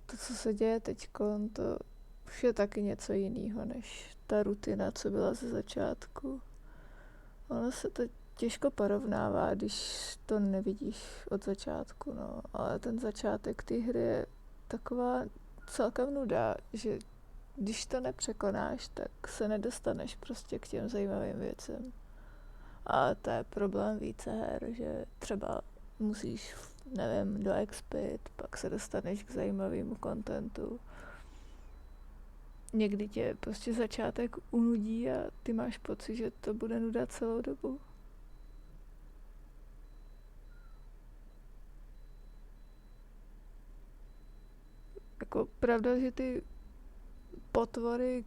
To, co se děje teďkon, to už je taky něco jiného, než ta rutina, co byla ze začátku. Ono se to těžko porovnává, když to nevidíš od začátku, no. Ale ten začátek té hry je taková celkem nuda, že když to nepřekonáš, tak se nedostaneš prostě k těm zajímavým věcem. A to je problém více her, že třeba musíš, nevím, doexpit, pak se dostaneš k zajímavému kontentu. Někdy tě prostě začátek unudí a ty máš pocit, že to bude nuda celou dobu. Jako pravda, že ty potvory,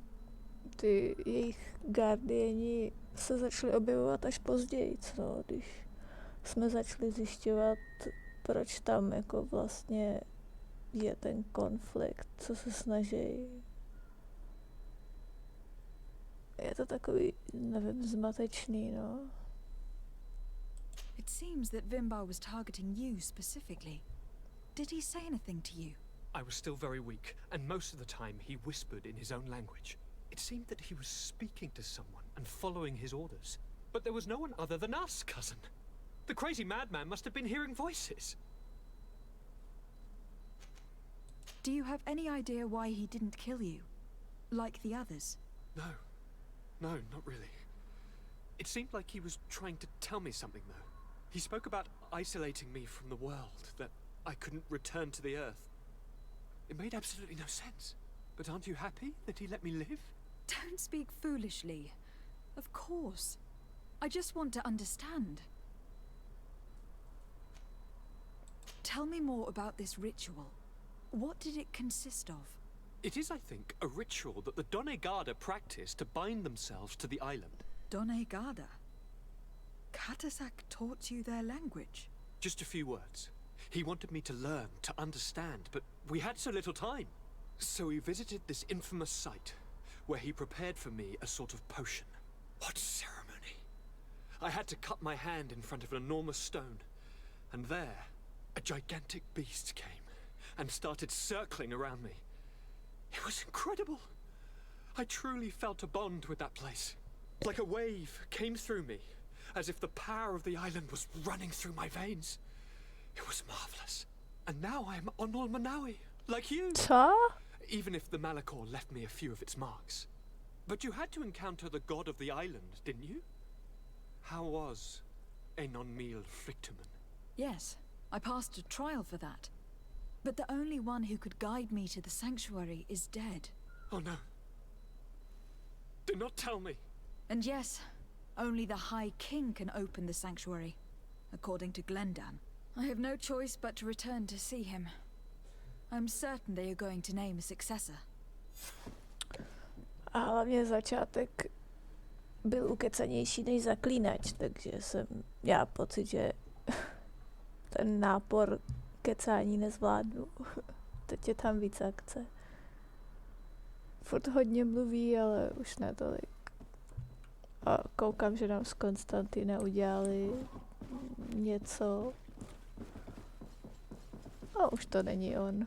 ty jejich guardiani se začaly objevovat až později, no, když jsme začali zjišťovat, proč tam jako vlastně je ten konflikt, co se snaží. Je to takový, nevím, zmatečný, no. It seems that Vimbar was targeting you specifically. Did he say anything to you? I was still very weak, and most of the time he whispered in his own language. It seemed that he was speaking to someone and following his orders. But there was no one other than us, cousin. The crazy madman must have been hearing voices. Do you have any idea why he didn't kill you? Like the others? No, not really. It seemed like he was trying to tell me something, though. He spoke about isolating me from the world, that I couldn't return to the Earth. It made absolutely no sense. But aren't you happy that he let me live? Don't speak foolishly. Of course. I just want to understand. Tell me more about this ritual. What did it consist of? It is, I think, a ritual that the Dneska practice to bind themselves to the island. Dneska? Katasak taught you their language? Just a few words. He wanted me to learn, to understand, but we had so little time. So we visited this infamous site, where he prepared for me a sort of potion. What ceremony! I had to cut my hand in front of an enormous stone, and there, a gigantic beast came, and started circling around me. It was incredible! I truly felt a bond with that place. Like a wave came through me, as if the power of the island was running through my veins. It was marvelous. And now I am Onol Manawi, like you. Co? Even if the Malachor left me a few of its marks. But you had to encounter the god of the island, didn't you? How was Enon Mil Frictumen? Yes, I passed a trial for that. But the only one who could guide me to the sanctuary is dead. Oh no. Do not tell me. And yes, only the High King can open the sanctuary, according to Glendan. I have no choice but to return to see him. I'm certain they are going to name a successor. A hlavně začátek byl ukecanější než Zaklínač, takže jsem měla pocit, že ten nápor kecání nezvládnu. Teď je tam víc akce. Furt hodně mluví, ale už ne tolik. A koukám, že nám z Constantina udělali něco. A už to není on.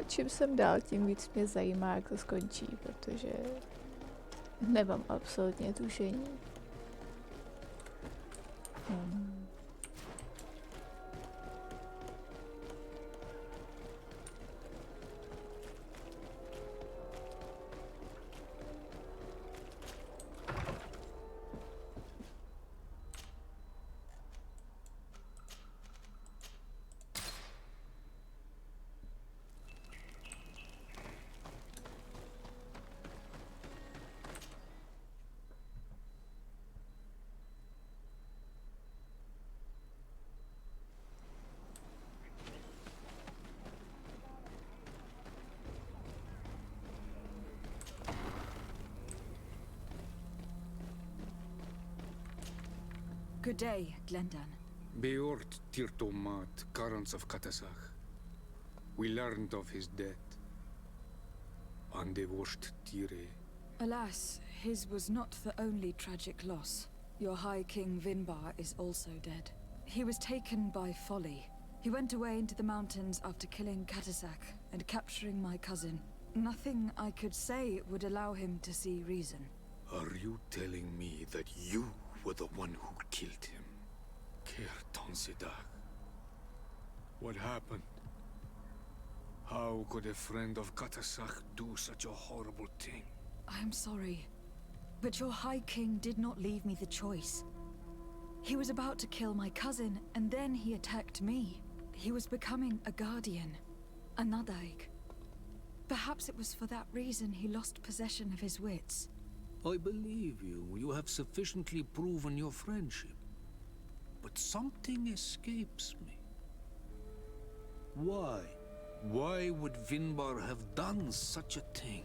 Čím jsem dál, tím víc mě zajímá, jak to skončí, protože nemám absolutně tušení. Good day, Glendan. Beort Tirtomat, Karans of Katasach. We learned of his death. Andevorst Tire. Alas, his was not the only tragic loss. Your High King Vinbar is also dead. He was taken by folly. He went away into the mountains after killing Katasak and capturing my cousin. Nothing I could say would allow him to see reason. Are you telling me that you were the one who killed him? Kertonsidag. What happened? How could a friend of Katasak do such a horrible thing? I am sorry, but your High King did not leave me the choice. He was about to kill my cousin, and then he attacked me. He was becoming a guardian, a Nadaig. Perhaps it was for that reason he lost possession of his wits. I believe you. You have sufficiently proven your friendship. But something escapes me. Why? Why would Vinbar have done such a thing?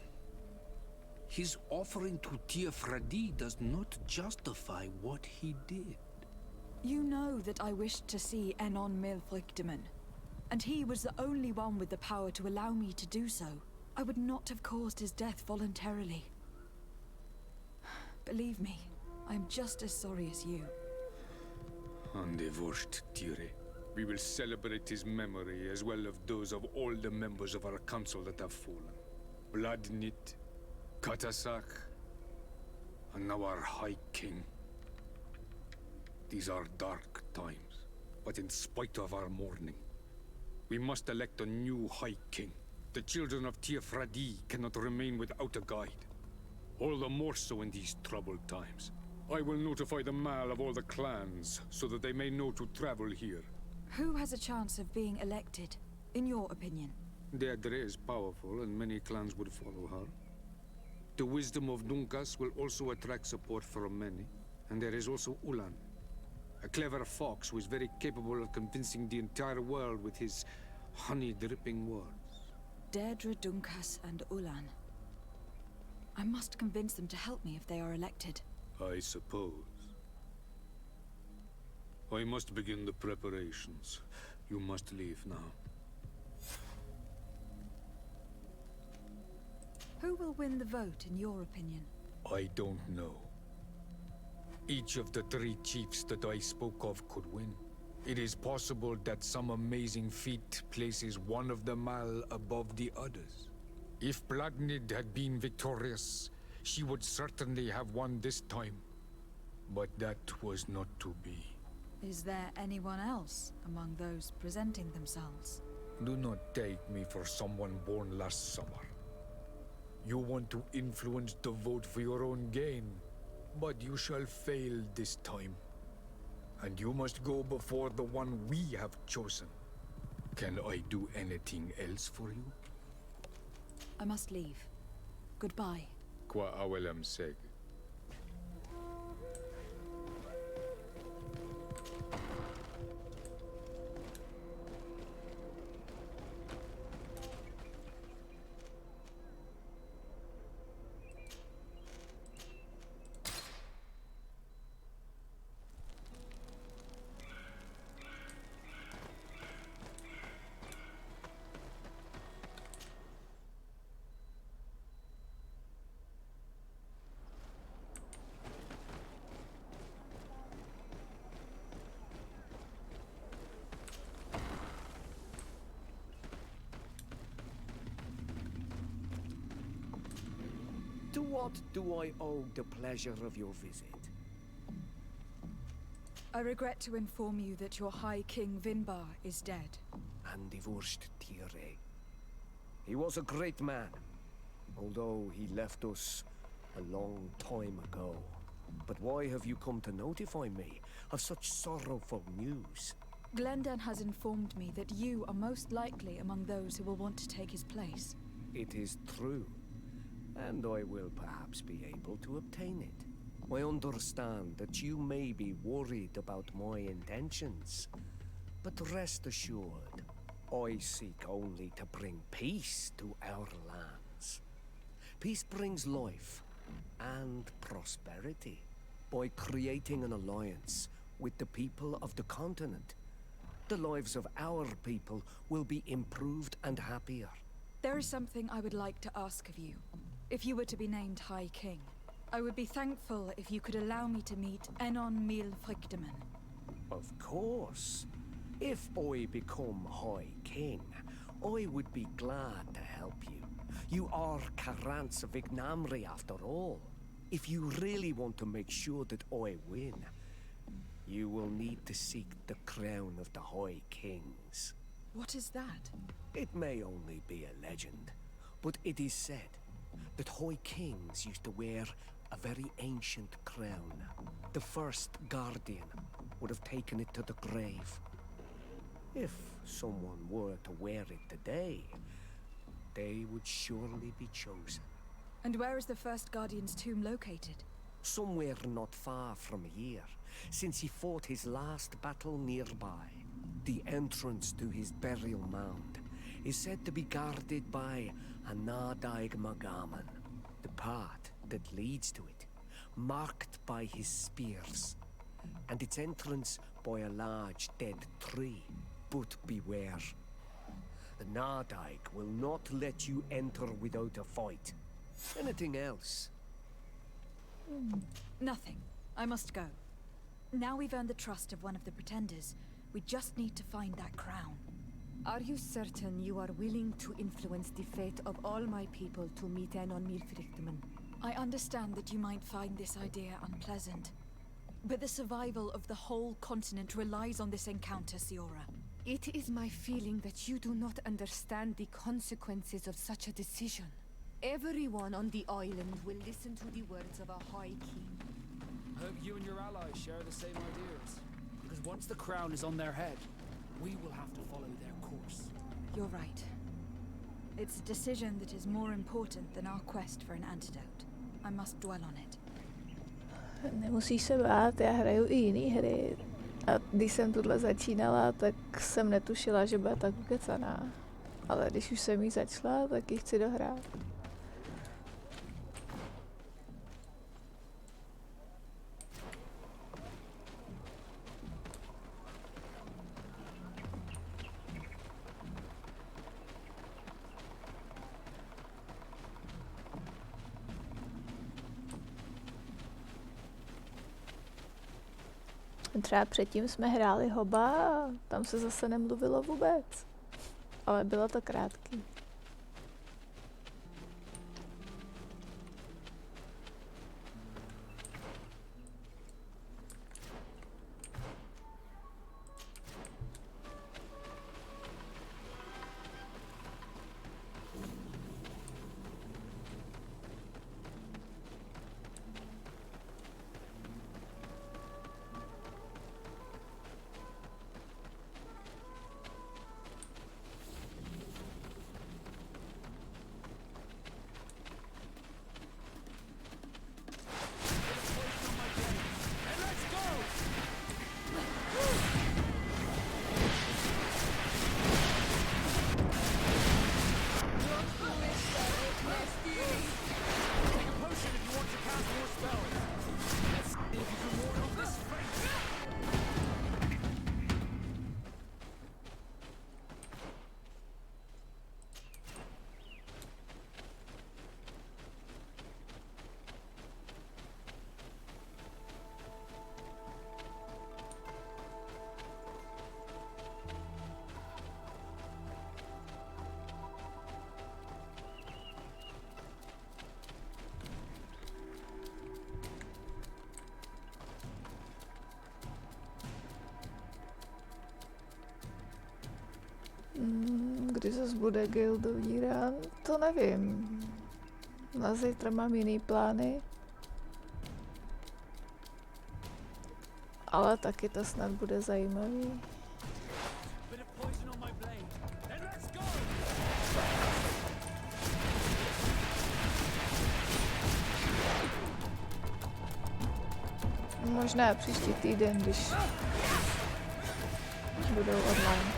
His offering to Tiafradi does not justify what he did. You know that I wished to see Enon Milfrichteman, and he was the only one with the power to allow me to do so. I would not have caused his death voluntarily. Believe me, I am just as sorry as you. Andevorst Tire. We will celebrate his memory as well as those of all the members of our council that have fallen. Bladnit, Katasak, and now our High King. These are dark times, but in spite of our mourning, we must elect a new High King. The children of Tiafradi cannot remain without a guide. All the more so in these troubled times. I will notify the Mal of all the clans, so that they may know to travel here. Who has a chance of being elected, in your opinion? Deirdre is powerful, and many clans would follow her. The wisdom of Dunkas will also attract support from many. And there is also Ulan, a clever fox who is very capable of convincing the entire world with his honey-dripping words. Deirdre, Dunkas, and Ulan. I must convince them to help me if they are elected. I suppose. I must begin the preparations. You must leave now. Who will win the vote, in your opinion? I don't know. Each of the three chiefs that I spoke of could win. It is possible that some amazing feat places one of the Mal above the others. If Bladnid had been victorious, she would certainly have won this time. But that was not to be. Is there anyone else among those presenting themselves? Do not take me for someone born last summer. You want to influence the vote for your own gain, but you shall fail this time. And you must go before the one we have chosen. Can I do anything else for you? I must leave. Goodbye. Qua awelem seg. To what do I owe the pleasure of your visit? I regret to inform you that your High King Vinbar is dead. And divorced Tire. He was a great man, although he left us a long time ago. But why have you come to notify me of such sorrowful news? Glendan has informed me that you are most likely among those who will want to take his place. It is true, and I will perhaps be able to obtain it. I understand that you may be worried about my intentions, but rest assured, I seek only to bring peace to our lands. Peace brings life and prosperity. By creating an alliance with the people of the continent. The lives of our people will be improved and happier. There is something I would like to ask of you. If you were to be named High King, I would be thankful if you could allow me to meet Enon Mil Frichtemann. Of course. If I become High King, I would be glad to help you. You are Carant's Vignamri after all. If you really want to make sure that I win, you will need to seek the crown of the High Kings. What is that? It may only be a legend, but it is said that High Kings used to wear a very ancient crown. The first guardian would have taken it to the grave. If someone were to wear it today, they would surely be chosen. And where is the first guardian's tomb located? Somewhere not far from here, since he fought his last battle nearby. The entrance to his burial mound is said to be guarded by a Nadaig Magaman, the path that leads to it, marked by his spears, and its entrance by a large dead tree. But beware. The Nadaig will not let you enter without a fight. Anything else? Nothing. I must go. Now we've earned the trust of one of the pretenders. We just need to find that crown. Are you certain you are willing to influence the fate of all my people to meet Enon Mil Frichtemann? I understand that you might find this idea unpleasant, but the survival of the whole continent relies on this encounter, Siora. It is my feeling that you do not understand the consequences of such a decision. Everyone on the island will listen to the words of a High King. I hope you and your allies share the same ideas. Because once the crown is on their head, we will have to follow their course. You're right. It's a decision that is more important than our quest for an antidote. I must dwell on it. Nemusíš se bát, já hraju i jiný hry. A když jsem tuhle začínala, tak jsem netušila, že bude tak ukecaná. Ale když už jsem jí začala, tak ji chci dohrát. Třeba předtím jsme hráli Hoba a tam se zase nemluvilo vůbec. Ale bylo to krátký. Kdy zase bude guildový run, to nevím. Na zítra mám jiný plány. Ale taky to snad bude zajímavý. Možná příští týden, když budou online.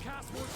Cast more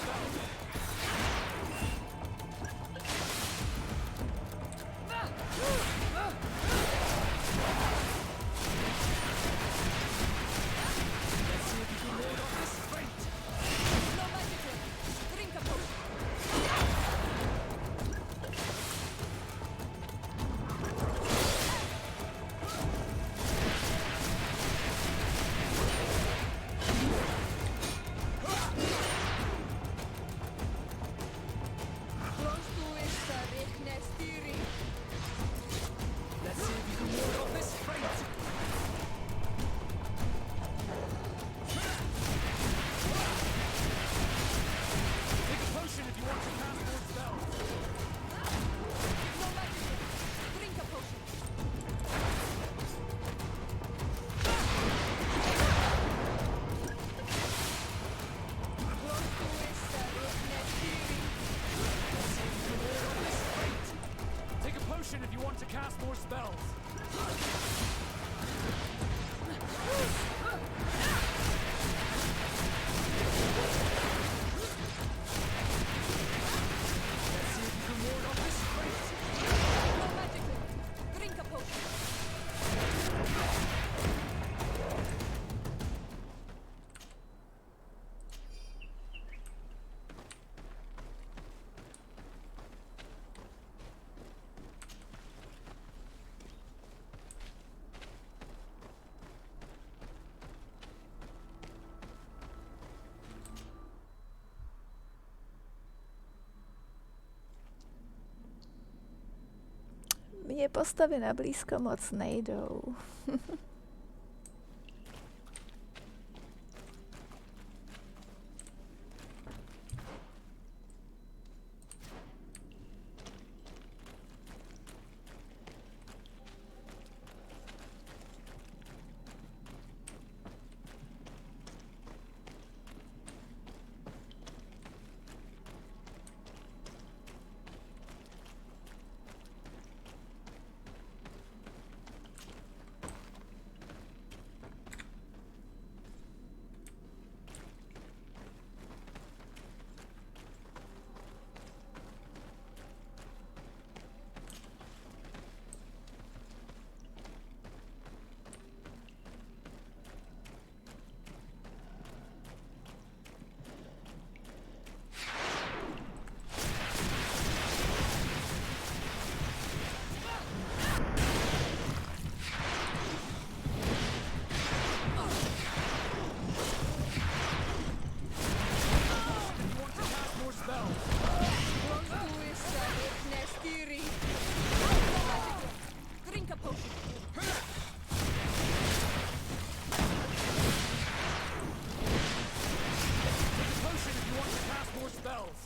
cast more spells. Let's see if you can ward off this strength. Go magically. Drink a potion. Mně postavy na blízko moc nejdou. Drink a potion. Potion if you want to cast more spells.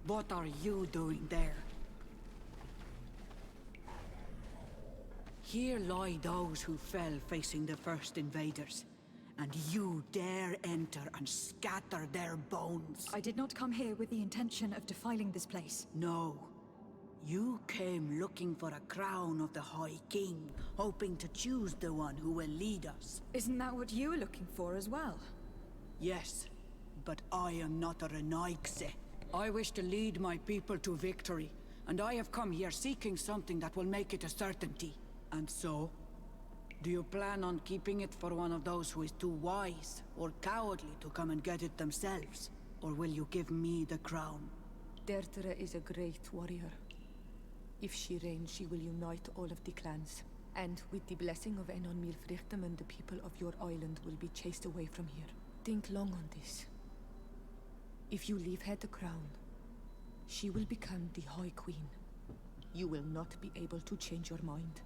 What are you doing there? Here lie those who fell facing the first invaders, and you dare enter and scatter their bones. I did not come here with the intention of defiling this place. No. You came looking for a crown of the High King, hoping to choose the one who will lead us. Isn't that what you were looking for as well? Yes, but I am not a Renaigse. I wish to lead my people to victory, and I have come here seeking something that will make it a certainty. And so, do you plan on keeping it for one of those who is too wise or cowardly to come and get it themselves? Or will you give me the crown? Dertere is a great warrior. If she reigns, she will unite all of the clans. And with the blessing of Enon Milfrichtem, the people of your island will be chased away from here. Think long on this. If you leave her the crown, she will become the High Queen. You will not be able to change your mind.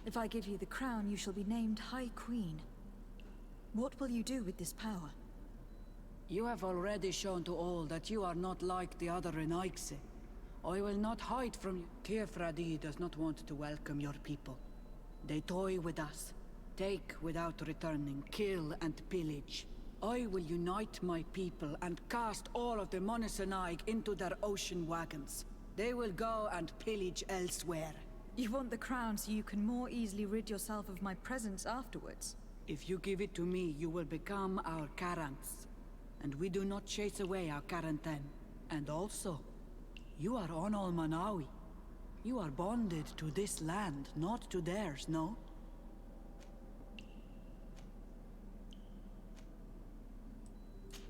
If I give you the crown, you shall be named High Queen. What will you do with this power? You have already shown to all that you are not like the other Renaigse. I will not hide from you. Kefradi does not want to welcome your people. They toy with us. Take without returning, kill and pillage. I will unite my people and cast all of the Monisanaig into their ocean wagons. They will go and pillage elsewhere. You want the crown so you can more easily rid yourself of my presence afterwards? If you give it to me, you will become our Karants. And we do not chase away our Karanten. And also, you are on Manawi. You are bonded to this land, not to theirs, no?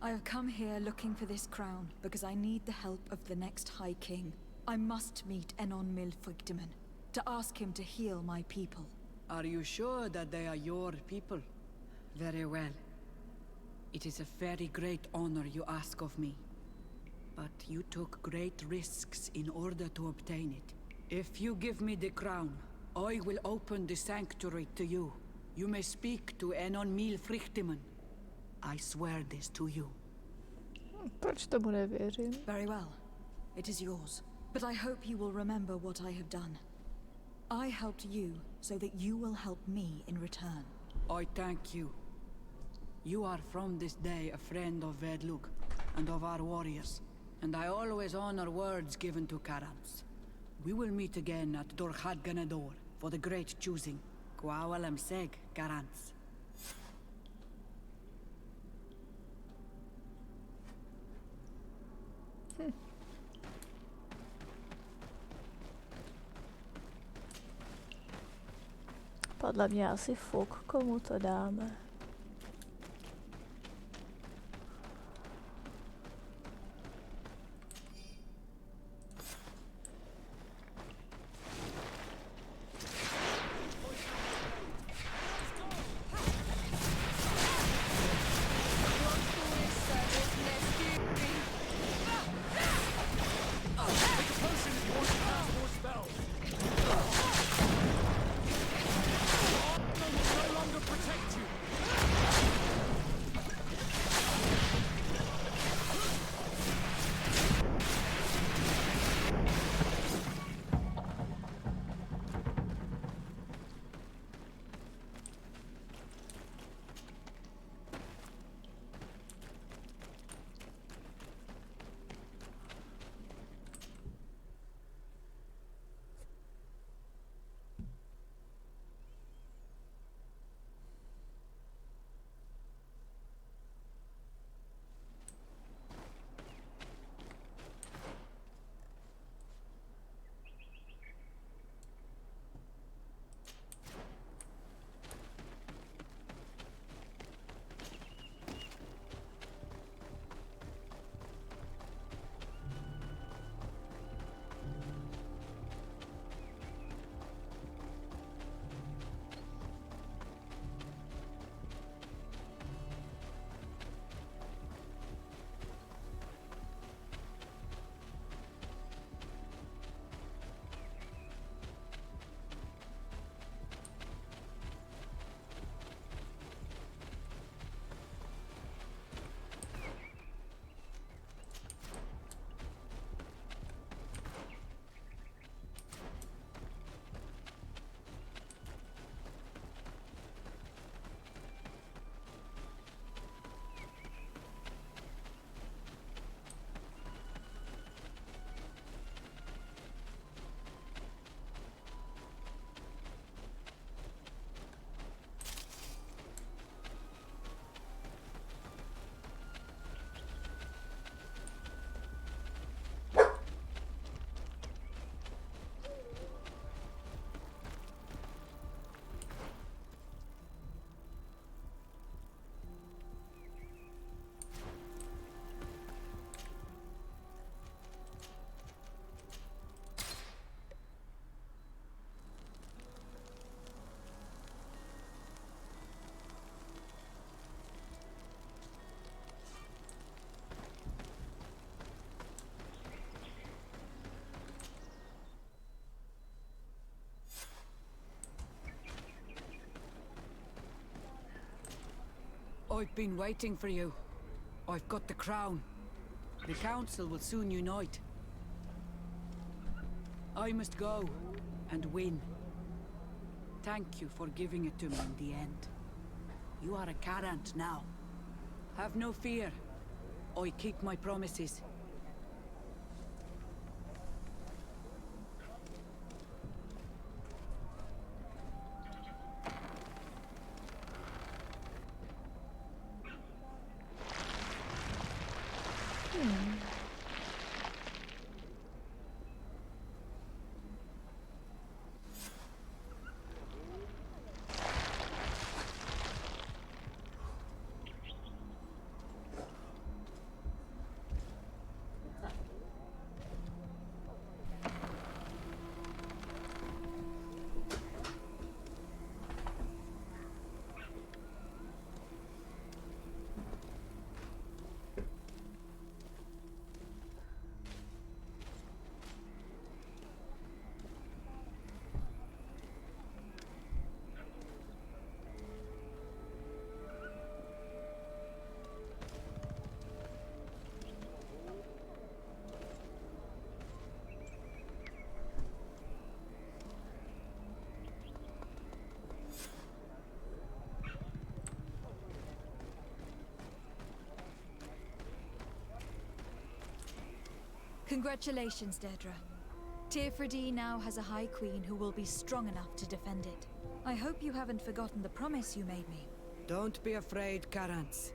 I have come here looking for this crown because I need the help of the next High King. I must meet Enon Milfrictiman to ask him to heal my people. Are you sure that they are your people? Very well. It is a very great honor you ask of me. But you took great risks in order to obtain it. If you give me the crown, I will open the sanctuary to you. You may speak to Enon Milfrictiman. I swear this to you. Proč tomu nevěřím? Very well. It is yours. But I hope you will remember what I have done. I helped you so that you will help me in return. I thank you. You are from this day a friend of Vedlug and of our warriors. And I always honor words given to Karants. We will meet again at Dorchad Ganador for the great choosing. Kwawalam Seg, Karants. Podle mě asi fuk, komu to dáme. I've been waiting for you. I've got the crown. The council will soon unite. I must go and win. thank you for giving it to me in the end. You are a Carant now. Have no fear. I keep my promises. Congratulations, Dedra. Tearfredi now has a High Queen who will be strong enough to defend it. I hope you haven't forgotten the promise you made me. Don't be afraid, Carants.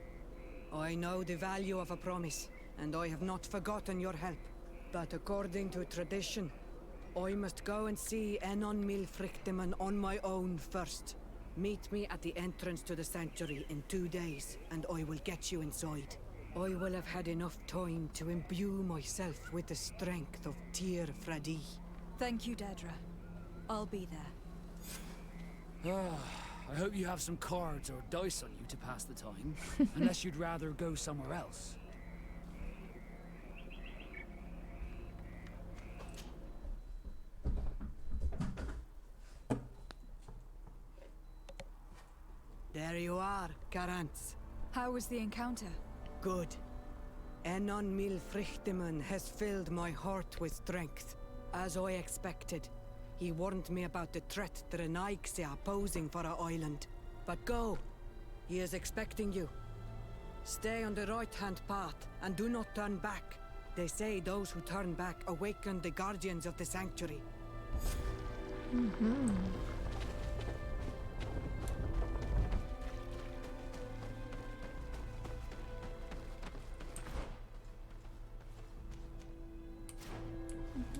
I know the value of a promise, and I have not forgotten your help. But according to tradition, I must go and see Enon Milfrichteman on my own first. Meet me at the entrance to the sanctuary in 2 days, and I will get you inside. I will have had enough time to imbue myself with the strength of Tearfredi. Thank you, Dedra. I'll be there. I hope you have some cards or dice on you to pass the time, unless you'd rather go somewhere else. There you are, Carants. How was the encounter? Good. Enon Milfrichteman has filled my heart with strength. As I expected, he warned me about the threat the Renaigse are posing for our island. But go! He is expecting you. Stay on the right-hand path, and do not turn back. They say those who turn back awaken the guardians of the sanctuary.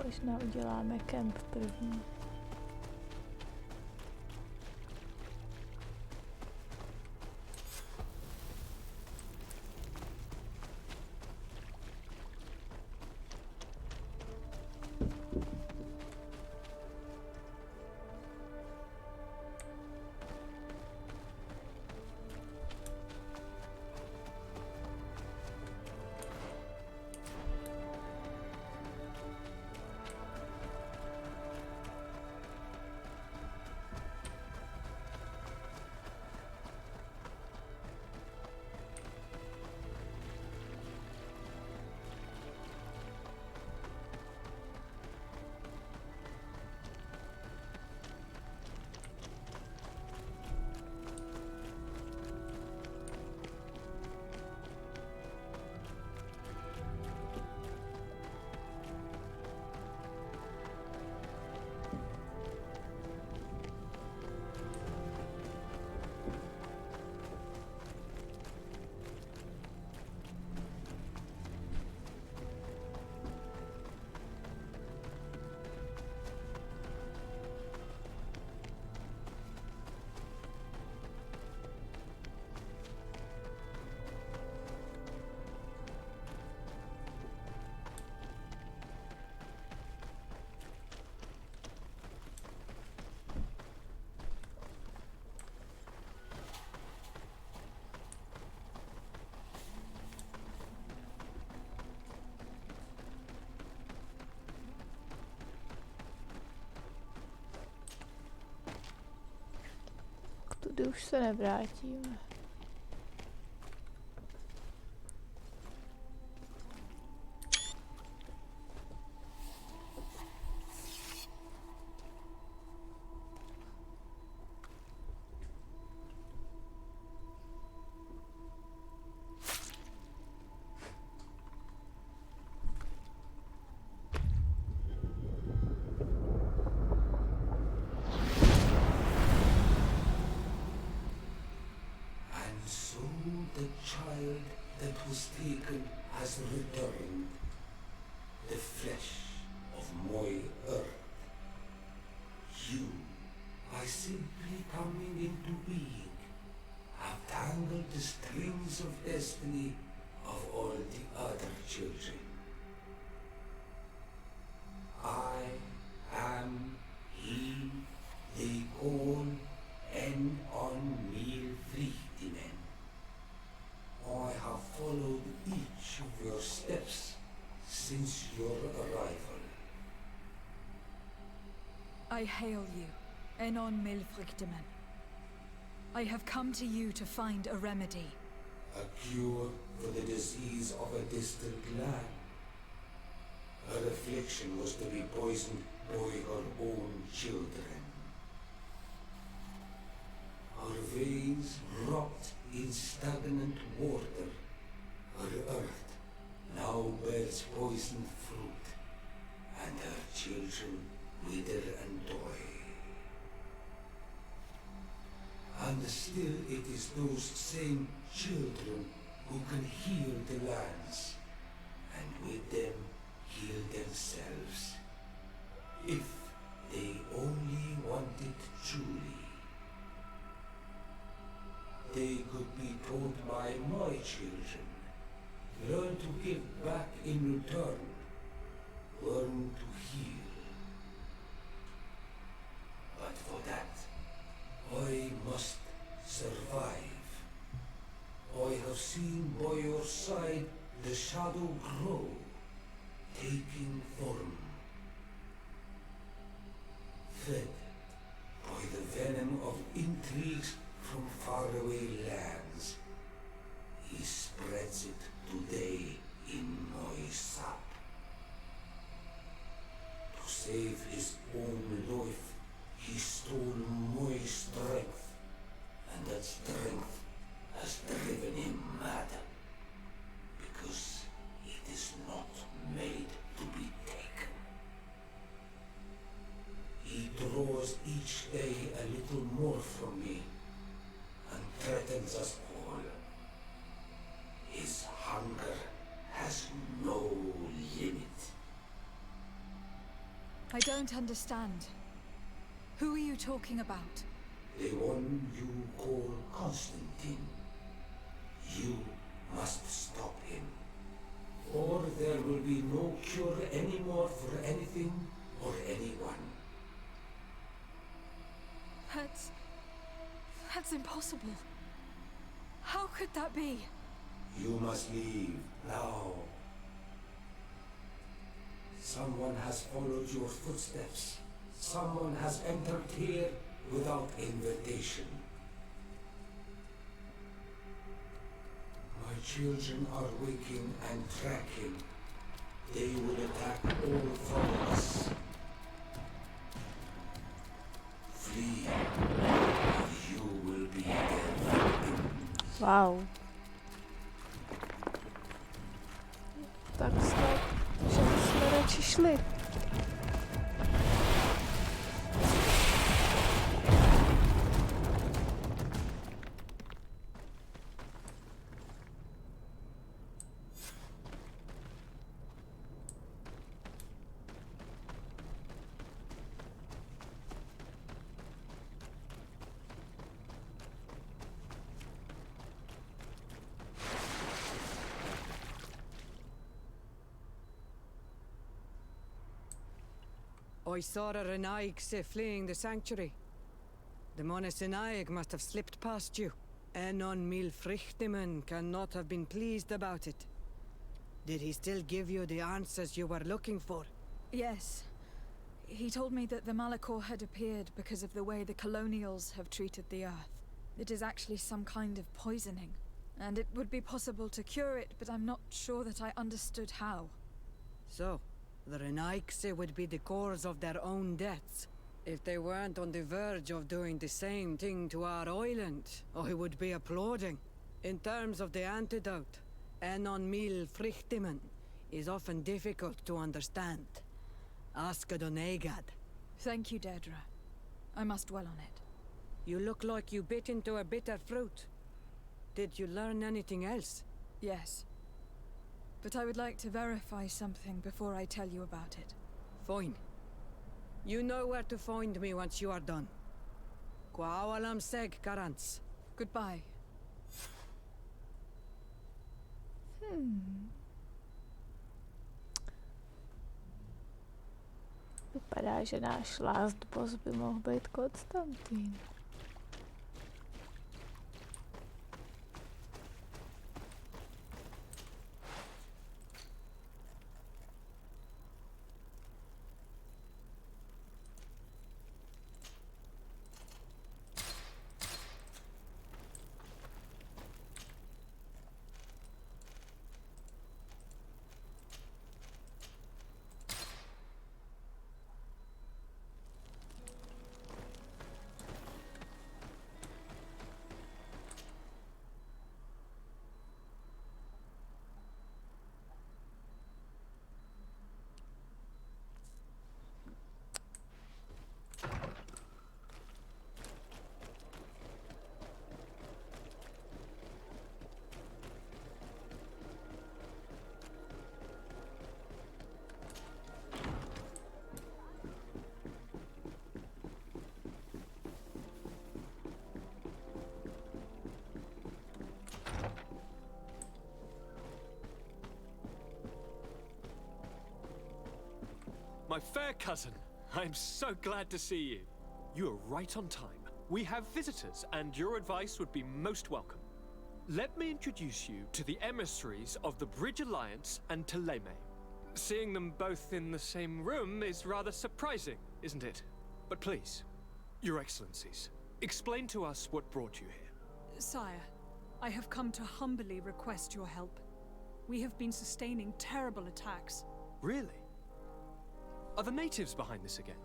Možná uděláme kemp první. Tudy už se nevrátíme. The child that was taken has returned. The flesh of my earth. You, by simply coming into being, have tangled the strings of destiny of all the other children. I am he they call en on mil Frichtinen. I have followed each of your steps since your arrival. I hail you, Enon Milfrichtemen. I have come to you to find a remedy. A cure for the disease of a distant land. Her affliction was to be poisoned by her own children. Her veins rot in stagnant water. Her earth now bears poisoned fruit, and her children wither and die. And still it is those same children who can heal the lands, and with them heal themselves, if they only want it truly. They could be taught by my children, learn to give back in return, learn to heal. But for that, I must survive. I have seen by your side the shadow grow, taking form. Fed by the venom of intrigues from faraway lands, he spreads it today in my sap. To save his own life, he stole my strength, and that strength has driven him mad, because it is not made to be taken. He draws each day a little more from me, and threatens us all. His hunger has no limit. I don't understand. Who are you talking about? The one you call Constantin. You must stop him, or there will be no cure anymore for anything or anyone. That's impossible. How could that be? You must leave now. Someone has followed your footsteps. Someone has entered here without invitation. My children are waking and tracking. They will attack all from us. Flee, or you will be their victims. Wow. Tak snad, že jsme radši šli. I saw a Renaigse fleeing the sanctuary. The Monesenaig must have slipped past you. Enon Milfrichtemen cannot have been pleased about it. Did he still give you the answers you were looking for? Yes. He told me that the Malachor had appeared because of the way the colonials have treated the earth. It is actually some kind of poisoning, and it would be possible to cure it, but I'm not sure that I understood how. So, the Renaigse would be the cause of their own deaths. If they weren't on the verge of doing the same thing to our island, I would be applauding. In terms of the antidote, Enon Milfrichtemen is often difficult to understand. Ask Dneska. Thank you, Deirdre. I must dwell on it. You look like you bit into a bitter fruit. Did you learn anything else? Yes. But I would like to verify something before I tell you about it. Fine. You know where to find me once you are done. Gwawalam seg garants. Goodbye. Vypadá, že náš last boss by mohl být Constantin. My fair cousin, I'm so glad to see you. You are right on time. We have visitors, and your advice would be most welcome. Let me introduce you to the emissaries of the Bridge Alliance and Teleme. Seeing them both in the same room is rather surprising, isn't it? But please, Your Excellencies, explain to us what brought you here. Sire, I have come to humbly request your help. We have been sustaining terrible attacks. Really? Are the natives behind this again?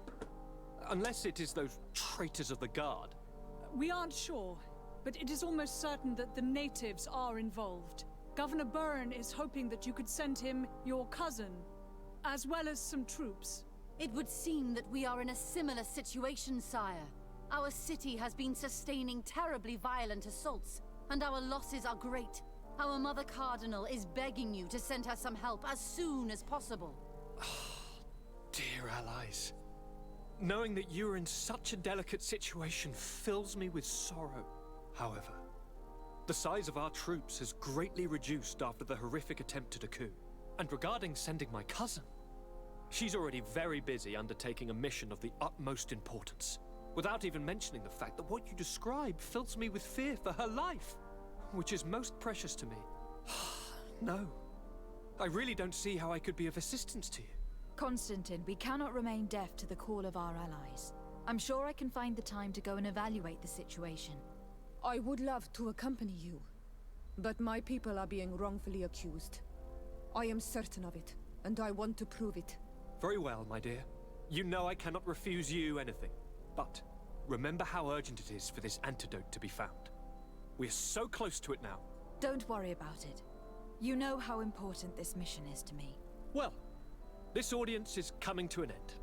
Unless it is those traitors of the Guard. We aren't sure, but it is almost certain that the natives are involved. Governor Byrne is hoping that you could send him your cousin, as well as some troops. It would seem that we are in a similar situation, sire. Our city has been sustaining terribly violent assaults, and our losses are great. Our Mother Cardinal is begging you to send her some help as soon as possible. Dear allies, knowing that you are in such a delicate situation fills me with sorrow. However, the size of our troops has greatly reduced after the horrific attempt at a coup. And regarding sending my cousin, she's already very busy undertaking a mission of the utmost importance, without even mentioning the fact that what you describe fills me with fear for her life, which is most precious to me. No, I really don't see how I could be of assistance to you. Constantin, we cannot remain deaf to the call of our allies. I'm sure I can find the time to go and evaluate the situation. I would love to accompany you, but my people are being wrongfully accused. I am certain of it, and I want to prove it. Very well, my dear. You know I cannot refuse you anything. But remember how urgent it is for this antidote to be found. We're so close to it now. Don't worry about it. You know how important this mission is to me. Well, this audience is coming to an end.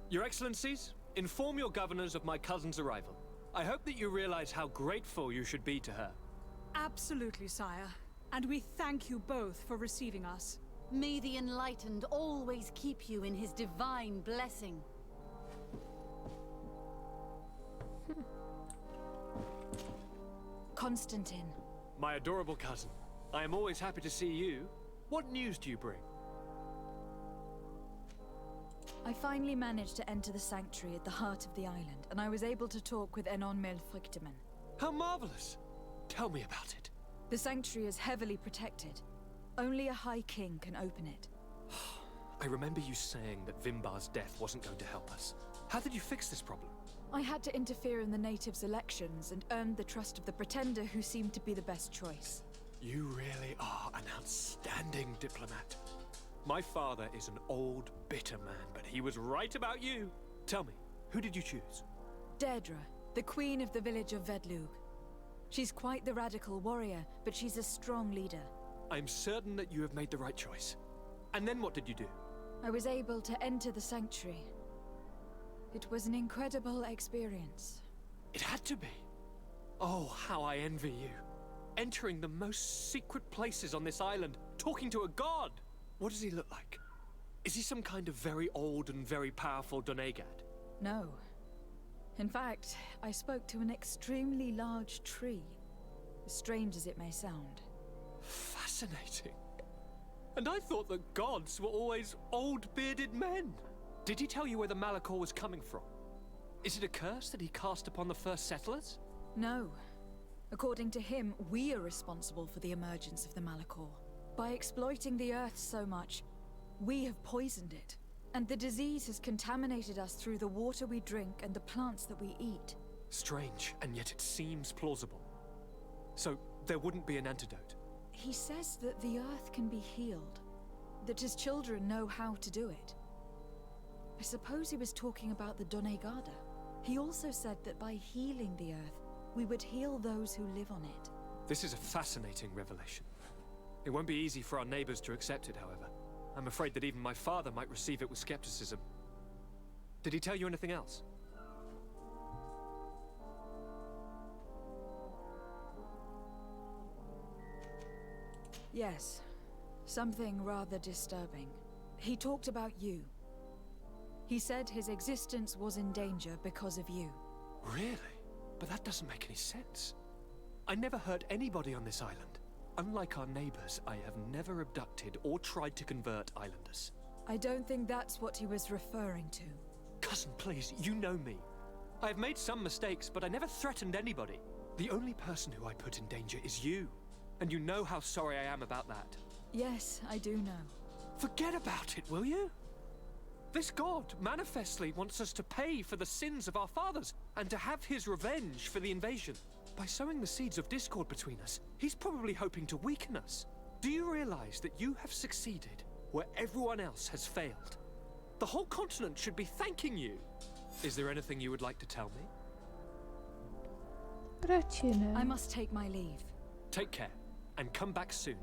Your Excellencies, inform your governors of my cousin's arrival. I hope that you realize how grateful you should be to her. Absolutely, sire. And we thank you both for receiving us. May the Enlightened always keep you in his divine blessing. Constantin. My adorable cousin, I am always happy to see you. What news do you bring? I finally managed to enter the sanctuary at the heart of the island, and I was able to talk with Enon Melfrichteman. How marvelous! Tell me about it. The sanctuary is heavily protected. Only a High King can open it. I remember you saying that Vimbar's death wasn't going to help us. How did you fix this problem? I had to interfere in the natives' elections and earned the trust of the Pretender, who seemed to be the best choice. You really are an outstanding diplomat. My father is an old, bitter man, but he was right about you. Tell me, who did you choose? Deirdre, the queen of the village of Vedlug. She's quite the radical warrior, but she's a strong leader. I'm certain that you have made the right choice. And then what did you do? I was able to enter the sanctuary. It was an incredible experience. It had to be. Oh, how I envy you. entering the most secret places on this island, talking to a god. What does he look like? Is he some kind of very old and very powerful Dneska? No. In fact, I spoke to an extremely large tree. As strange as it may sound. Fascinating. And I thought that gods were always old bearded men. Did he tell you where the Malachor was coming from? Is it a curse that he cast upon the first settlers? No. According to him, we are responsible for the emergence of the Malachor. By exploiting the earth so much, we have poisoned it. And the disease has contaminated us through the water we drink and the plants that we eat. Strange, and yet it seems plausible. So, there wouldn't be an antidote? He says that the earth can be healed. That his children know how to do it. I suppose he was talking about the Dneska. He also said that by healing the earth, we would heal those who live on it. This is a fascinating revelation. It won't be easy for our neighbors to accept it, however. I'm afraid that even my father might receive it with skepticism. Did he tell you anything else? Yes. Something rather disturbing. He talked about you. He said his existence was in danger because of you. Really? But that doesn't make any sense. I never hurt anybody on this island. Unlike our neighbors, I have never abducted or tried to convert islanders. I don't think that's what he was referring to. Cousin, please, you know me. I have made some mistakes, but I never threatened anybody. The only person who I put in danger is you. And you know how sorry I am about that. Yes, I do know. Forget about it, will you? This god manifestly wants us to pay for the sins of our fathers and to have his revenge for the invasion. By sowing the seeds of discord between us, he's probably hoping to weaken us. Do you realize that you have succeeded where everyone else has failed? The whole continent should be thanking you. Is there anything you would like to tell me? I must take my leave. Take care, and come back soon.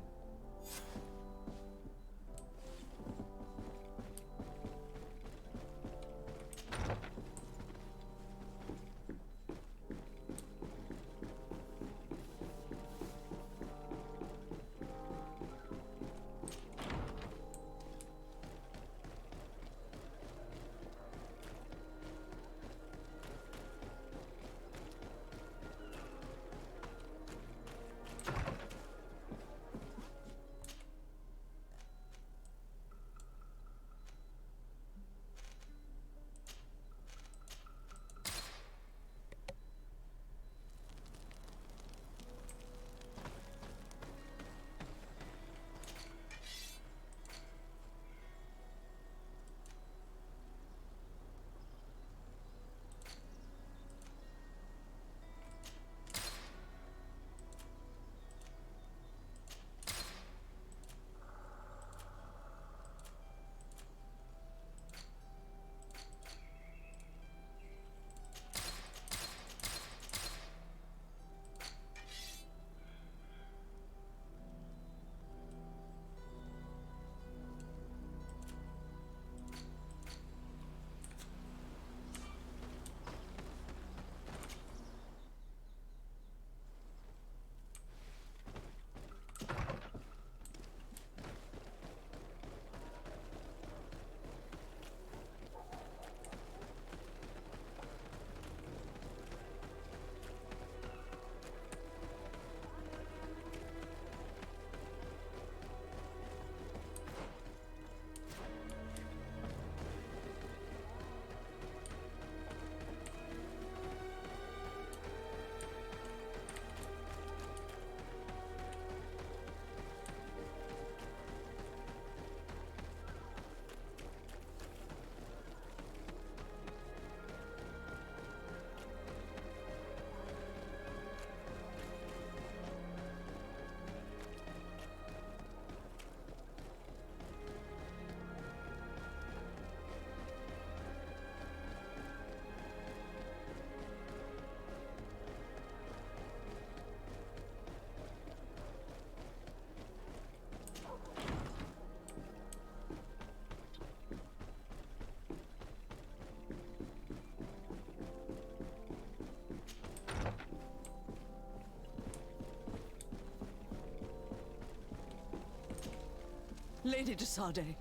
Lady de Sade,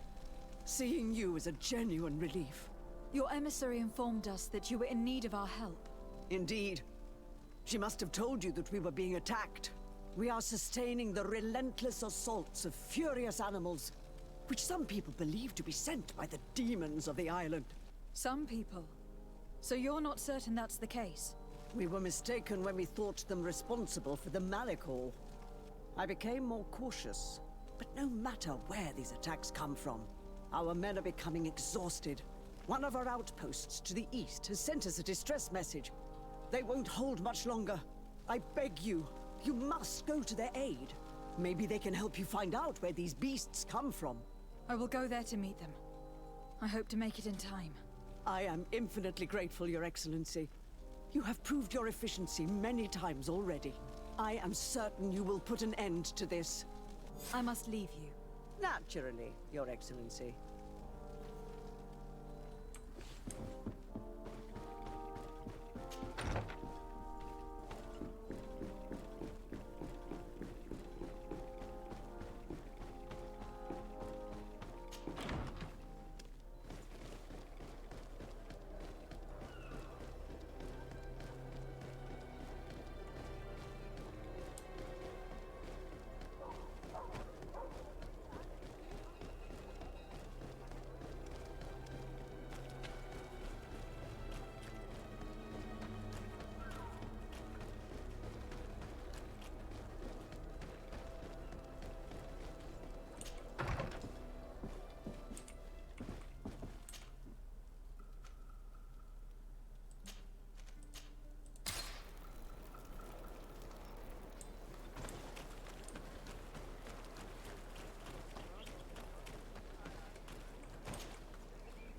seeing you is a genuine relief. Your emissary informed us that you were in need of our help. Indeed. She must have told you that we were being attacked. We are sustaining the relentless assaults of furious animals, which some people believe to be sent by the demons of the island. Some people? So you're not certain that's the case? We were mistaken when we thought them responsible for the Malachor. I became more cautious, but no matter where these attacks come from, our men are becoming exhausted. One of our outposts to the east has sent us a distress message. They won't hold much longer. I beg you, you must go to their aid. Maybe they can help you find out where these beasts come from. I will go there to meet them. I hope to make it in time. I am infinitely grateful, Your Excellency. You have proved your efficiency many times already. I am certain you will put an end to this. I must leave you. Naturally, Your Excellency.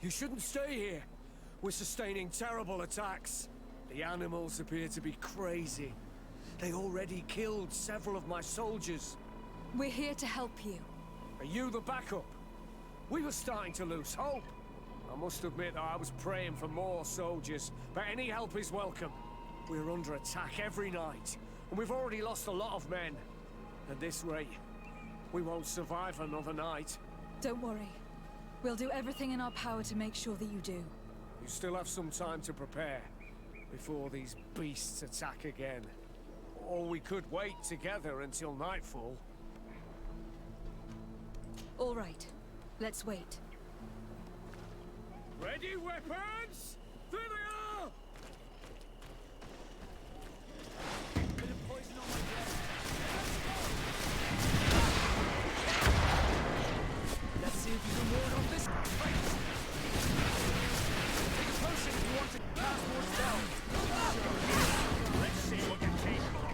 You shouldn't stay here. We're sustaining terrible attacks. The animals appear to be crazy. They already killed several of my soldiers. We're here to help you. Are you the backup? We were starting to lose hope. I must admit that I was praying for more soldiers, but any help is welcome. We're under attack every night, and we've already lost a lot of men. At this rate, we won't survive another night. Don't worry. We'll do everything in our power to make sure that you do. You still have some time to prepare, before these beasts attack again. Or we could wait together until nightfall. All right. Let's wait. Ready, weapons? There they are! Bit of poison on my breath. Let's see if you can ward off this fight. Take a potion if you want to cast more spells. Let's see what you're capable of.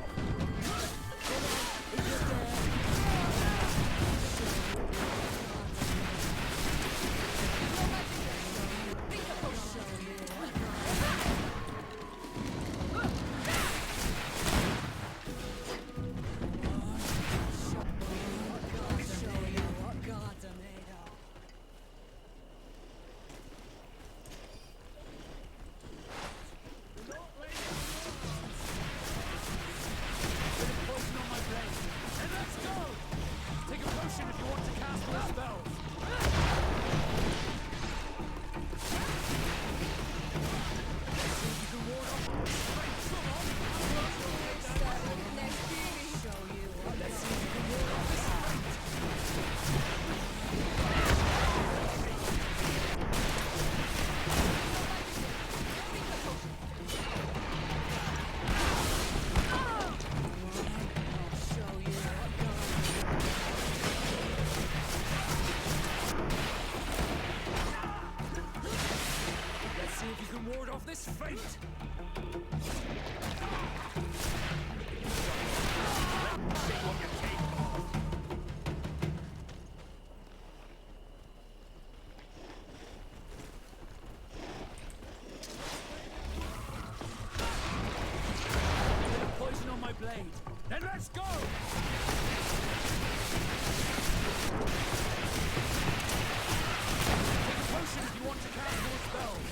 This fate! Poison on my blade. Then let's go! Take a potion if you want to cast more spells.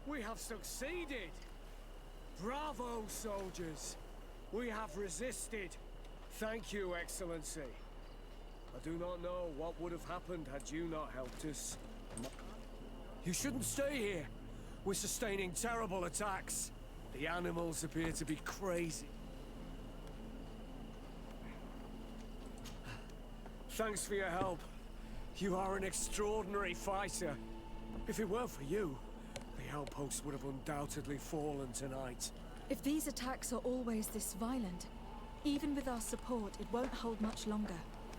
We have succeeded! Bravo, soldiers! We have resisted. Thank you, Excellency. I do not know what would have happened had you not helped us. You shouldn't stay here. We're sustaining terrible attacks. The animals appear to be crazy. Thanks for your help. You are an extraordinary fighter. If it weren't for you, the outpost would have undoubtedly fallen tonight. If these attacks are always this violent, even with our support, it won't hold much longer.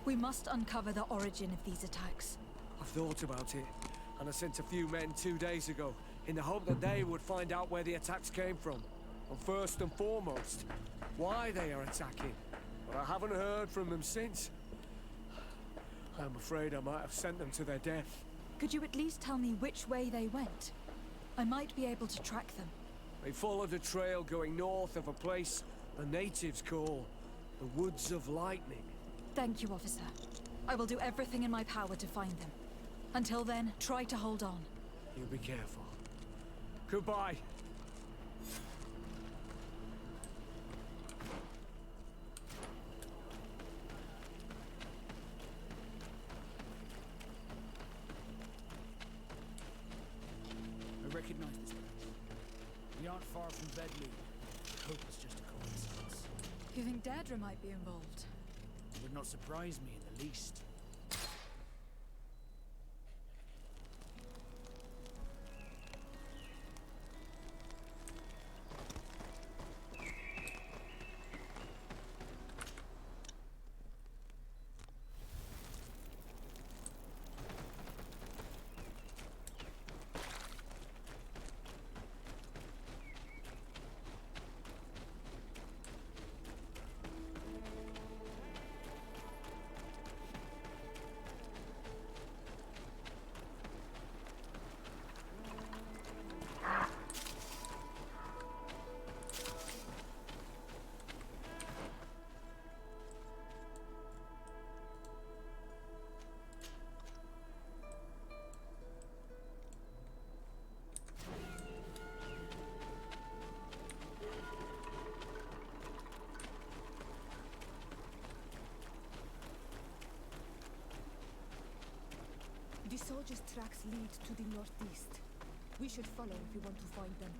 We must uncover the origin of these attacks. I've thought about it, and I sent a few men 2 days ago, in the hope that they would find out where the attacks came from. And first and foremost, why they are attacking. But I haven't heard from them since. I'm afraid I might have sent them to their death. Could you at least tell me which way they went? I might be able to track them. They followed a trail going north of a place the natives call the Woods of Lightning. Thank you, officer. I will do everything in my power to find them. Until then, try to hold on. You be careful. Goodbye. I recognize this place. We aren't far from Vedley. I hope it's just a coincidence. You think Deirdre might be involved? It would not surprise me in the least. The soldiers' tracks lead to the northeast. We should follow if we want to find them.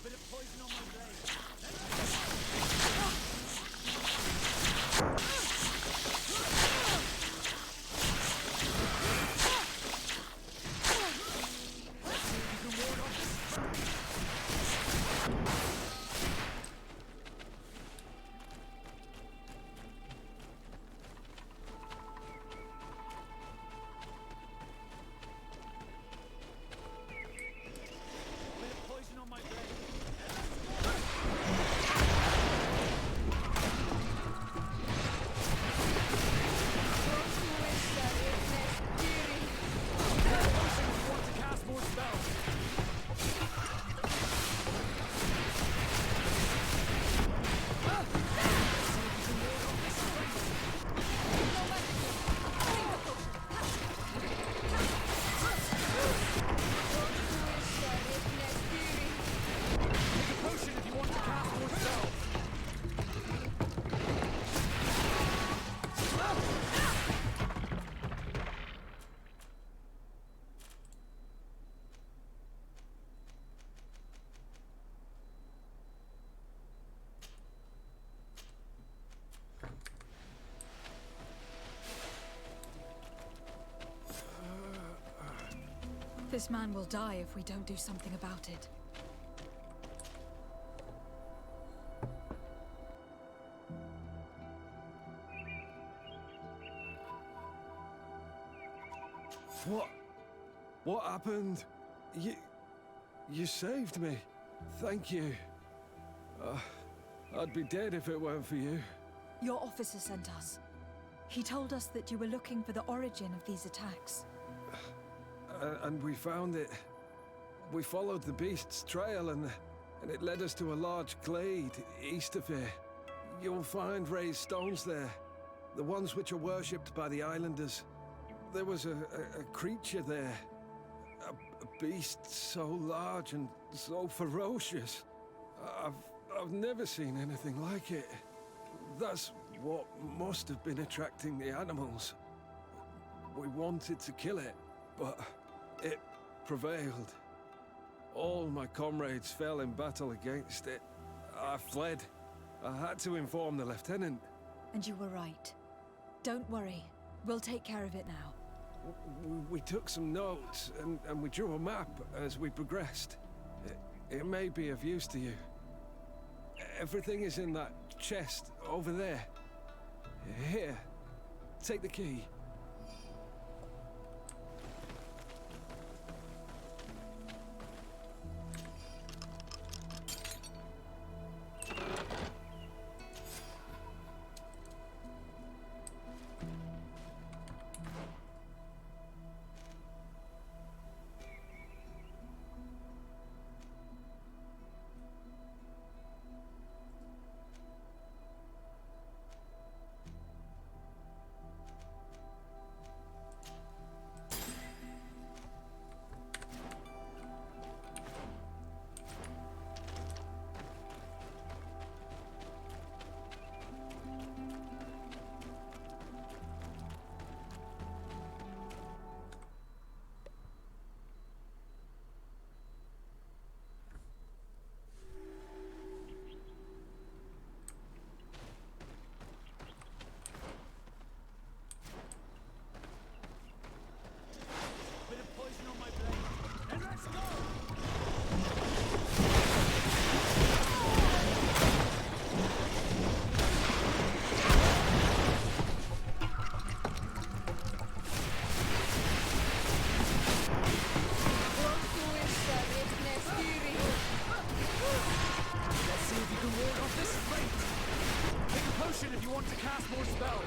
Bit of poison on my blade. This man will die if we don't do something about it. What happened? You saved me. Thank you. I'd be dead if it weren't for you. Your officer sent us. He told us that you were looking for the origin of these attacks. And we found it. We followed the beast's trail and it led us to a large glade east of here. You'll find raised stones there. The ones which are worshipped by the islanders. There was a creature there. A beast so large and so ferocious. I've never seen anything like it. That's what must have been attracting the animals. We wanted to kill it, but it prevailed. All my comrades fell in battle against it. I fled. I had to inform the lieutenant. And you were right. Don't worry. We'll take care of it now. We took some notes, and we drew a map as we progressed. It may be of use to you. Everything is in that chest over there. Here, take the key. If you want to cast more spells.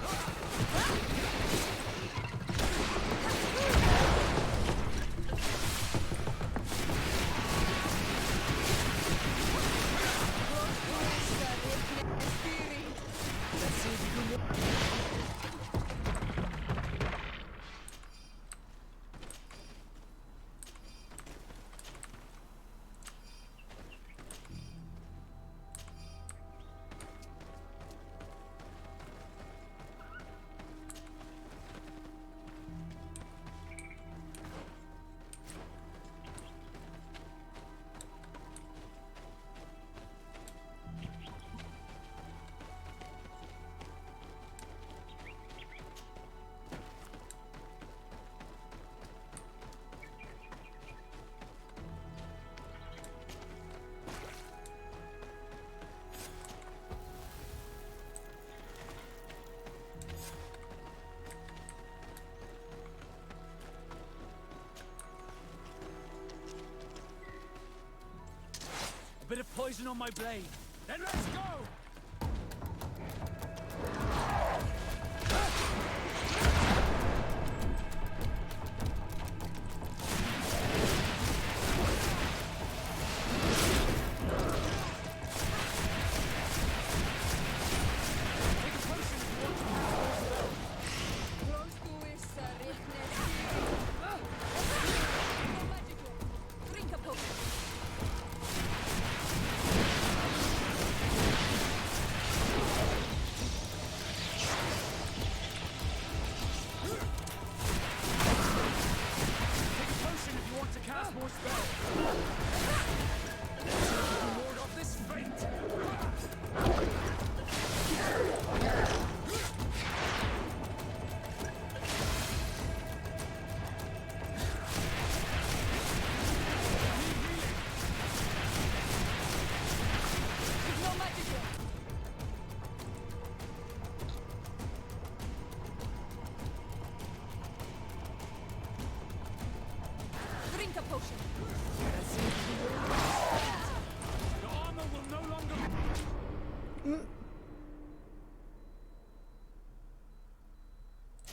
A bit of poison on my blade. Then let's go!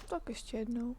Tak ještě jednou.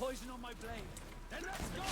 poison on my blade. Then let's go!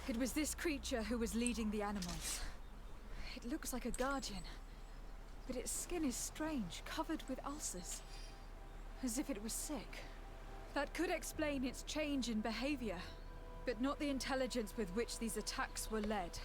It was this creature who was leading the animals. It looks like a guardian, but its skin is strange, covered with ulcers. As if it was sick. That could explain its change in behavior, but not the intelligence with which these attacks were led.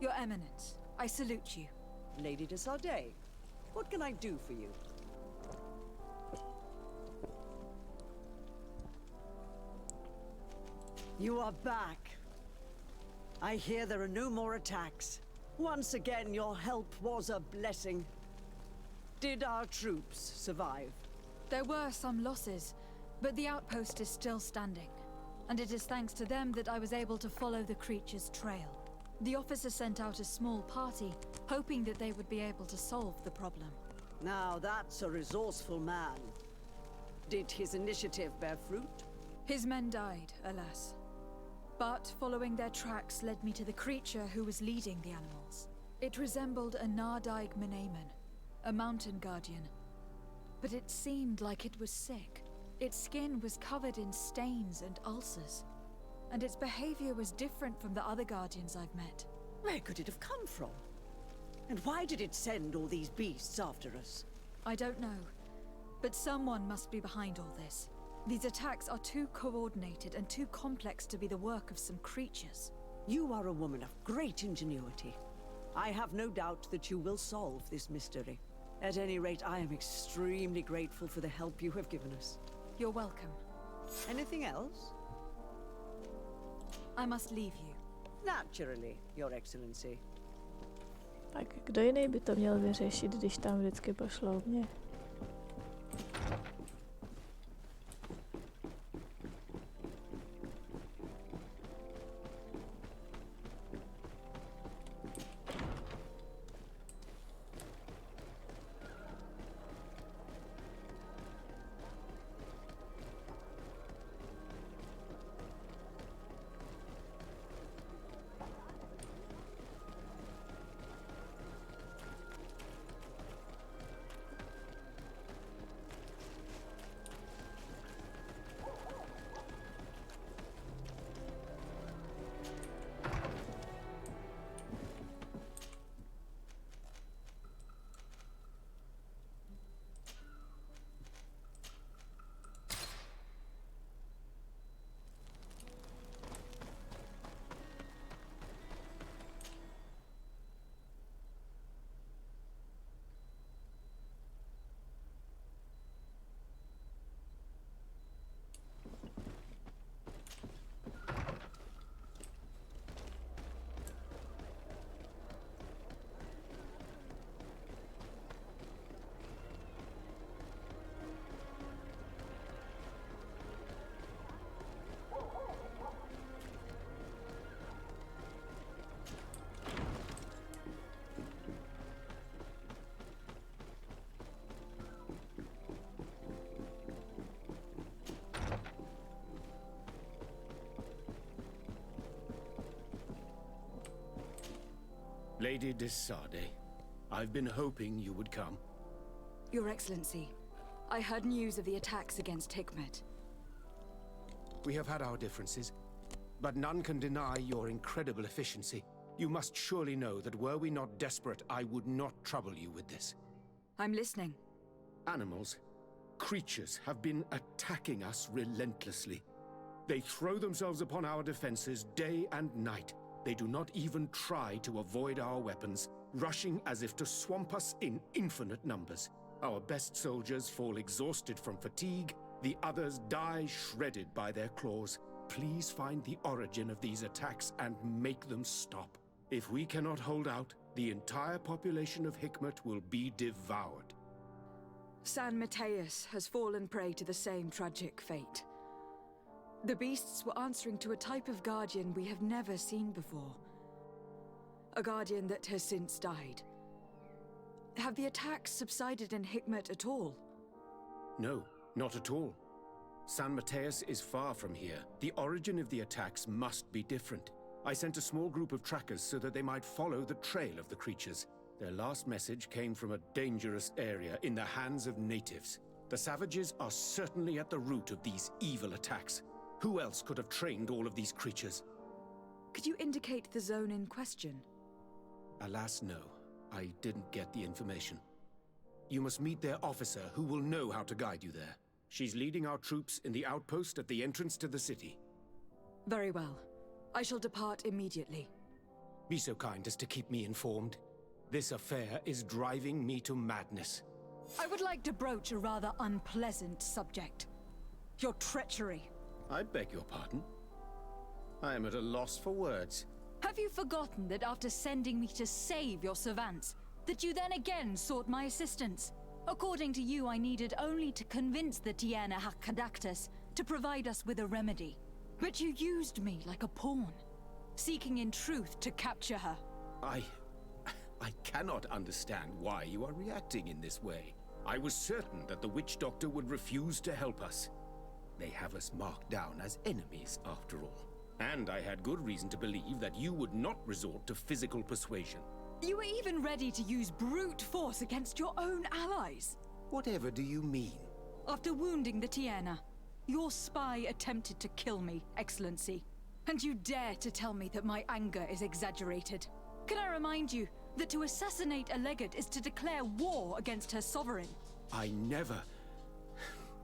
Your Eminence, I salute you. Lady de Sardet, what can I do for you? You are back. I hear there are no more attacks. Once again, your help was a blessing. Did our troops survive? There were some losses, but the outpost is still standing. and it is thanks to them that I was able to follow the creature's trail. The officer sent out a small party, hoping that they would be able to solve the problem. Now that's a resourceful man. Did his initiative bear fruit? His men died, alas. But following their tracks led me to the creature who was leading the animals. It resembled a Nardaig Menamen, a mountain guardian. But it seemed like it was sick. Its skin was covered in stains and ulcers. And its behavior was different from the other guardians I've met. Where could it have come from? And why did it send all these beasts after us? I don't know. But someone must be behind all this. These attacks are too coordinated and too complex to be the work of some creatures. You are a woman of great ingenuity. I have no doubt that you will solve this mystery. At any rate, I am extremely grateful for the help you have given us. You're welcome. Anything else? I must leave you. Naturally, Your Excellency. Tak kdo jiný by to měl vyřešit, když tam vždycky pošlou mě? Lady de Sade, I've been hoping you would come. Your Excellency, I heard news of the attacks against Hikmet. We have had our differences, but none can deny your incredible efficiency. You must surely know that were we not desperate, I would not trouble you with this. I'm listening. Animals, creatures have been attacking us relentlessly. They throw themselves upon our defenses day and night. They do not even try to avoid our weapons, rushing as if to swamp us in infinite numbers. Our best soldiers fall exhausted from fatigue, the others die shredded by their claws. Please find the origin of these attacks and make them stop. If we cannot hold out, the entire population of Hikmet will be devoured. San Mateus has fallen prey to the same tragic fate. The beasts were answering to a type of guardian we have never seen before. A guardian that has since died. Have the attacks subsided in Hikmet at all? No, not at all. San Mateus is far from here. The origin of the attacks must be different. I sent a small group of trackers so that they might follow the trail of the creatures. Their last message came from a dangerous area in the hands of natives. The savages are certainly at the root of these evil attacks. Who else could have trained all of these creatures? Could you indicate the zone in question? Alas, no. I didn't get the information. You must meet their officer, who will know how to guide you there. She's leading our troops in the outpost at the entrance to the city. Very well. I shall depart immediately. Be so kind as to keep me informed. This affair is driving me to madness. I would like to broach a rather unpleasant subject. Your treachery. I beg your pardon? I am at a loss for words. Have you forgotten that after sending me to save your servants, that you then again sought my assistance? According to you, I needed only to convince the Tiana Hakkadactus to provide us with a remedy. But you used me like a pawn, seeking in truth to capture her. I cannot understand why you are reacting in this way. I was certain that the witch doctor would refuse to help us. They have us marked down as enemies, after all. And I had good reason to believe that you would not resort to physical persuasion. You were even ready to use brute force against your own allies. Whatever do you mean? After wounding the Tiana, your spy attempted to kill me, Excellency. And you dare to tell me that my anger is exaggerated. Can I remind you that to assassinate a legate is to declare war against her sovereign? I never...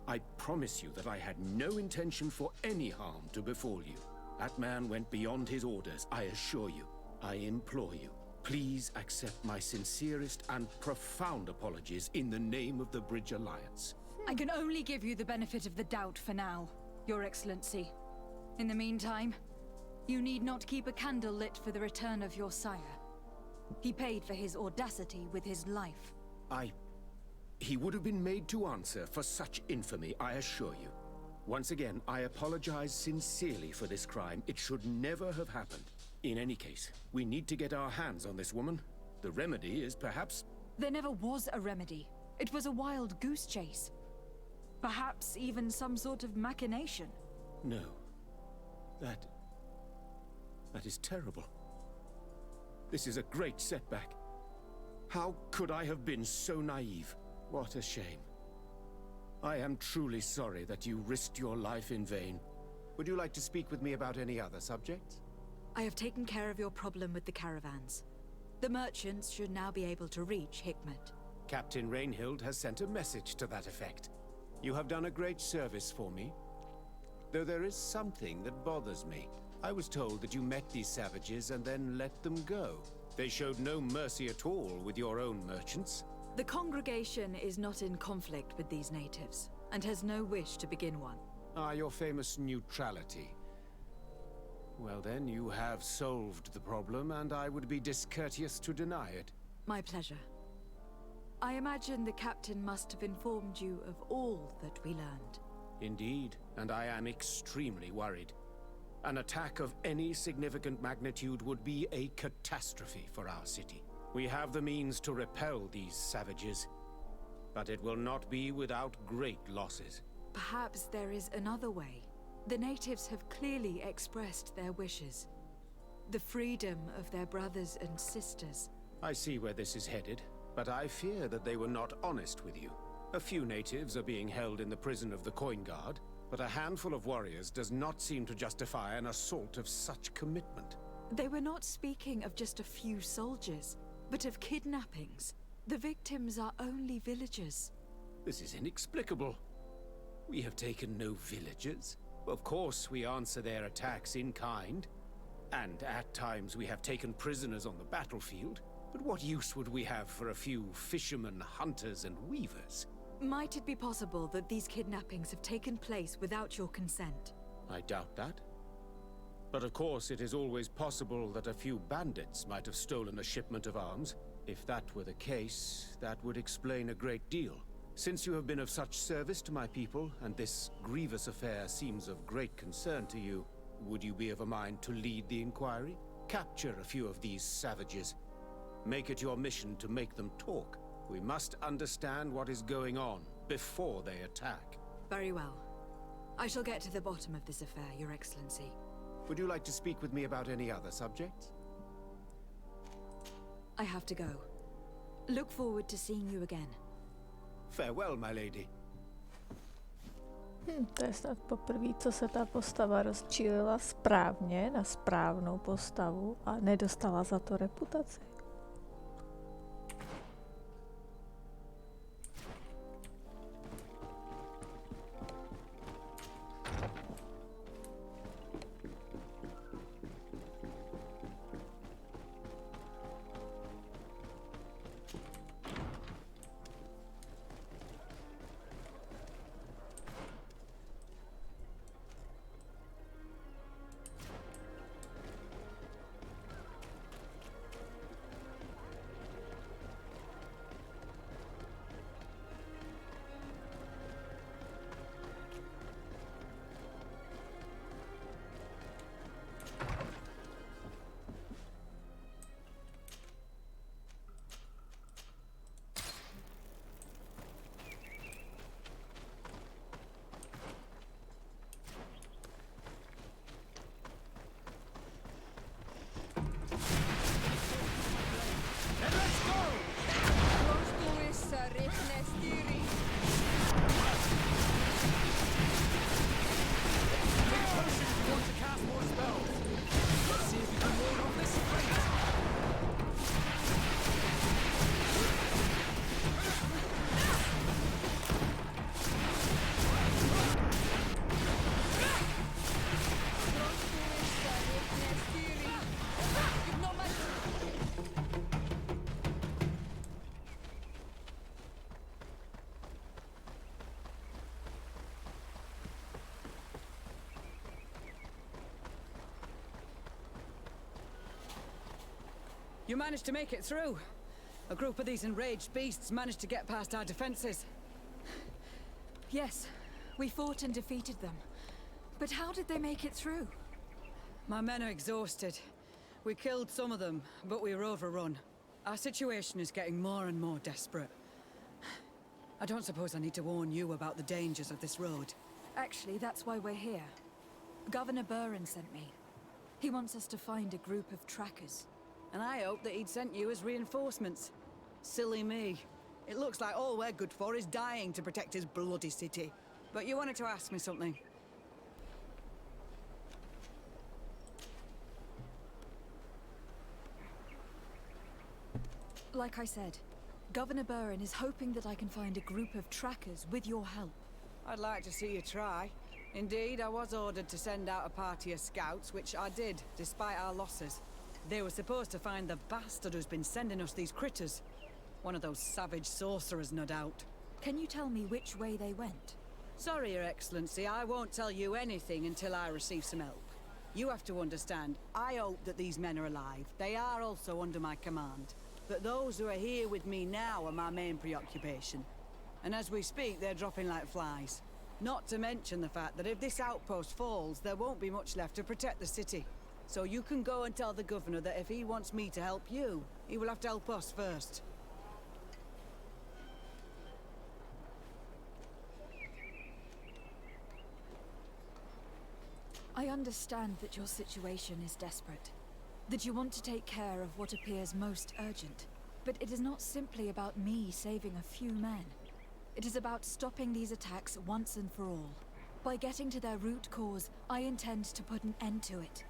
I promise you that I had no intention for any harm to befall you. That man went beyond his orders, I assure you. I implore you, please accept my sincerest and profound apologies in the name of the Bridge Alliance. I can only give you the benefit of the doubt for now, Your Excellency. In the meantime, you need not keep a candle lit for the return of your sire. He paid for his audacity with his life. He would have been made to answer for such infamy, I assure you. Once again, I apologize sincerely for this crime. It should never have happened. In any case, we need to get our hands on this woman. The remedy is perhaps... There never was a remedy. It was a wild goose chase. Perhaps even some sort of machination. No. That is terrible. This is a great setback. How could I have been so naive? What a shame. I am truly sorry that you risked your life in vain. Would you like to speak with me about any other subjects? I have taken care of your problem with the caravans. The merchants should now be able to reach Hikmet. Captain Rainhild has sent a message to that effect. You have done a great service for me. Though there is something that bothers me. I was told that you met these savages and then let them go. They showed no mercy at all with your own merchants. The congregation is not in conflict with these natives, and has no wish to begin one. Your famous neutrality. Well then, you have solved the problem, and I would be discourteous to deny it. My pleasure. I imagine the captain must have informed you of all that we learned. Indeed, and I am extremely worried. An attack of any significant magnitude would be a catastrophe for our city. We have the means to repel these savages, but it will not be without great losses. Perhaps there is another way. The natives have clearly expressed their wishes. The freedom of their brothers and sisters. I see where this is headed, but I fear that they were not honest with you. A few natives are being held in the prison of the Coin Guard, but a handful of warriors does not seem to justify an assault of such commitment. They were not speaking of just a few soldiers, but of kidnappings. The victims are only villagers. This is inexplicable. We have taken no villagers. Of course, we answer their attacks in kind. And at times we have taken prisoners on the battlefield. But what use would we have for a few fishermen, hunters, and weavers? Might it be possible that these kidnappings have taken place without your consent? I doubt that. But of course, it is always possible that a few bandits might have stolen a shipment of arms. If that were the case, that would explain a great deal. Since you have been of such service to my people, and this grievous affair seems of great concern to you, would you be of a mind to lead the inquiry? Capture a few of these savages. Make it your mission to make them talk. We must understand what is going on before they attack. Very well. I shall get to the bottom of this affair, Your Excellency. Would you like to speak with me about any other subjects? I have to go. Look forward to seeing you again. Farewell, my lady. To je snad poprvé, co se ta postava rozčílila správně na správnou postavu a nedostala za to reputaci. You managed to make it through. A group of these enraged beasts managed to get past our defenses. Yes, we fought and defeated them. But how did they make it through? My men are exhausted. We killed some of them, but we were overrun. Our situation is getting more and more desperate. I don't suppose I need to warn you about the dangers of this road. Actually, that's why we're here. Governor Burren sent me. He wants us to find a group of trackers. And I hoped that he'd sent you as reinforcements. Silly me. It looks like all we're good for is dying to protect his bloody city. But you wanted to ask me something. Like I said, Governor Burren is hoping that I can find a group of trackers with your help. I'd like to see you try. Indeed, I was ordered to send out a party of scouts, which I did, despite our losses. They were supposed to find the bastard who's been sending us these critters. One of those savage sorcerers, no doubt. Can you tell me which way they went? Sorry, Your Excellency, I won't tell you anything until I receive some help. You have to understand, I hope that these men are alive. They are also under my command. But those who are here with me now are my main preoccupation. And as we speak, they're dropping like flies. Not to mention the fact that if this outpost falls, there won't be much left to protect the city. So you can go and tell the governor that if he wants me to help you, he will have to help us first. I understand that your situation is desperate. That you want to take care of what appears most urgent. But it is not simply about me saving a few men. It is about stopping these attacks once and for all. By getting to their root cause, I intend to put an end to it.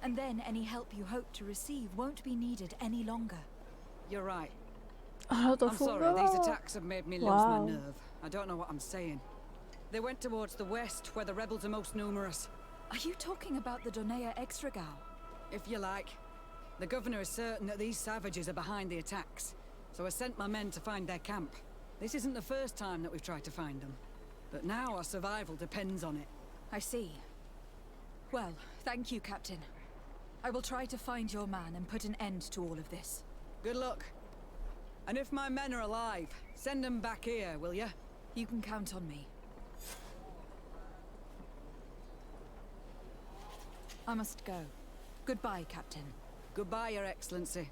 And then any help you hope to receive won't be needed any longer. You're right. I'm sorry, these attacks have made me lose my nerve. I don't know what I'm saying. They went towards the west, where the rebels are most numerous. Are you talking about the Donea Extragao? If you like. The governor is certain that these savages are behind the attacks, so I sent my men to find their camp. This isn't the first time that we've tried to find them, but now our survival depends on it. I see. Well, thank you, Captain. I will try to find your man and put an end to all of this. Good luck. And if my men are alive, send them back here, will you? You can count on me. I must go. Goodbye, Captain. Goodbye, Your Excellency.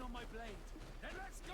On my blade. Then let's go!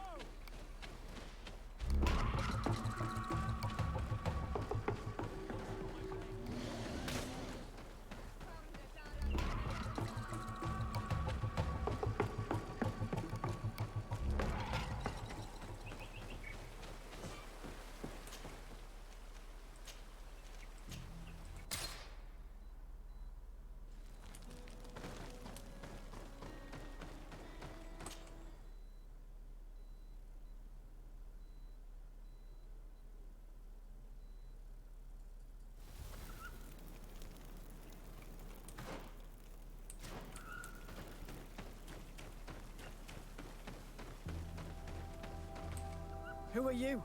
Who are you?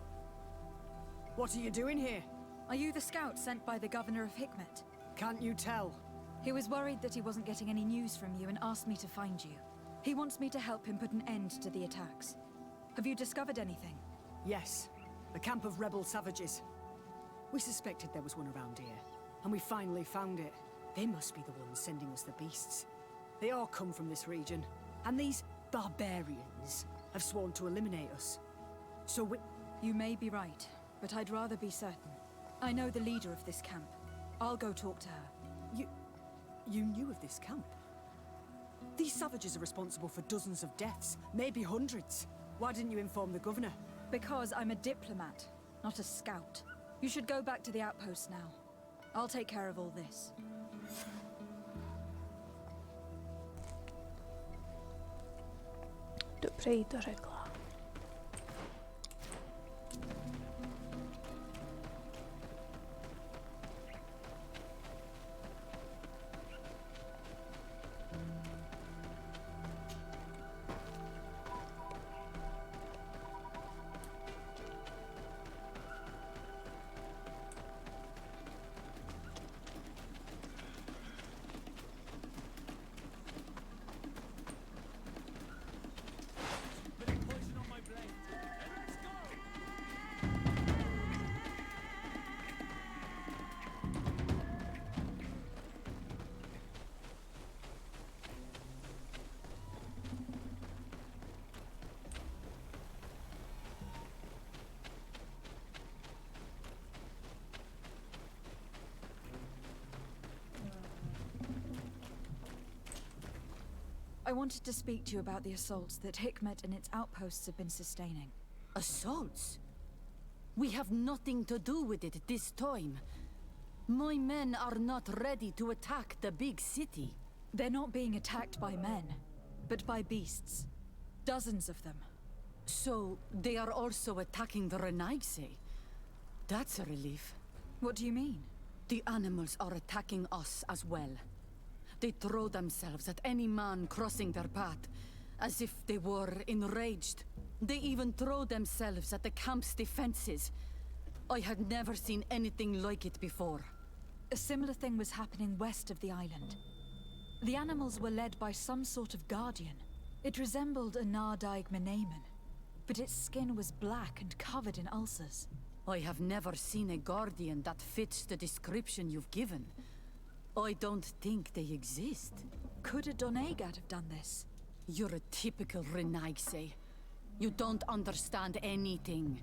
What are you doing here? Are you the scout sent by the governor of Hikmet? Can't you tell? He was worried that he wasn't getting any news from you and asked me to find you. He wants me to help him put an end to the attacks. Have you discovered anything? Yes. The camp of rebel savages. We suspected there was one around here, and we finally found it. They must be the ones sending us the beasts. They all come from this region, and these barbarians have sworn to eliminate us. So we... You may be right, but I'd rather be certain. I know the leader of this camp. I'll go talk to her. You knew of this camp? These savages are responsible for dozens of deaths, maybe hundreds. Why didn't you inform the governor? Because I'm a diplomat, not a scout. You should go back to the outpost now. I'll take care of all this. Přeji to řekla. I wanted to speak to you about the assaults that Hikmet and its outposts have been sustaining. Assaults? We have nothing to do with it this time. My men are not ready to attack the big city. They're not being attacked by men, but by beasts. Dozens of them. So, they are also attacking the Renaigse? That's a relief. What do you mean? The animals are attacking us as well. They throw themselves at any man crossing their path, as if they were enraged. They even throw themselves at the camp's defenses. I had never seen anything like it before. A similar thing was happening west of the island. The animals were led by some sort of guardian. It resembled a Nardaig Menemen, but its skin was black and covered in ulcers. I have never seen a guardian that fits the description you've given. I don't think they exist. Could a Dneska have done this? You're a typical Renaigse. You don't understand anything.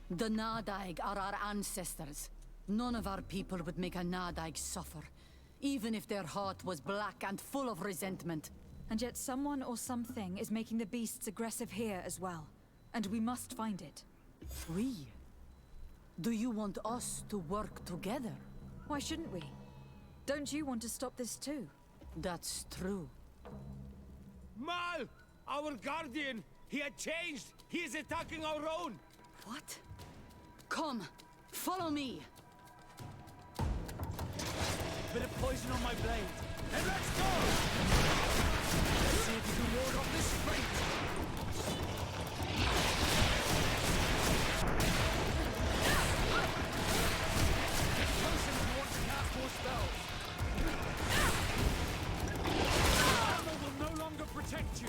The Nardaig are our ancestors. None of our people would make a Nardaig suffer, even if their heart was black and full of resentment. And yet someone or something is making the beasts aggressive here as well. And we must find it. We? Do you want us to work together? Why shouldn't we? Don't you want to stop this too? That's true. Mal! Our guardian! He had changed! He is attacking our own! What? Come, follow me! Bit of poison on my blade. And let's go! Let's see if you can ward off this fate! Potion if you want to cast more spells. Armor will no longer protect you.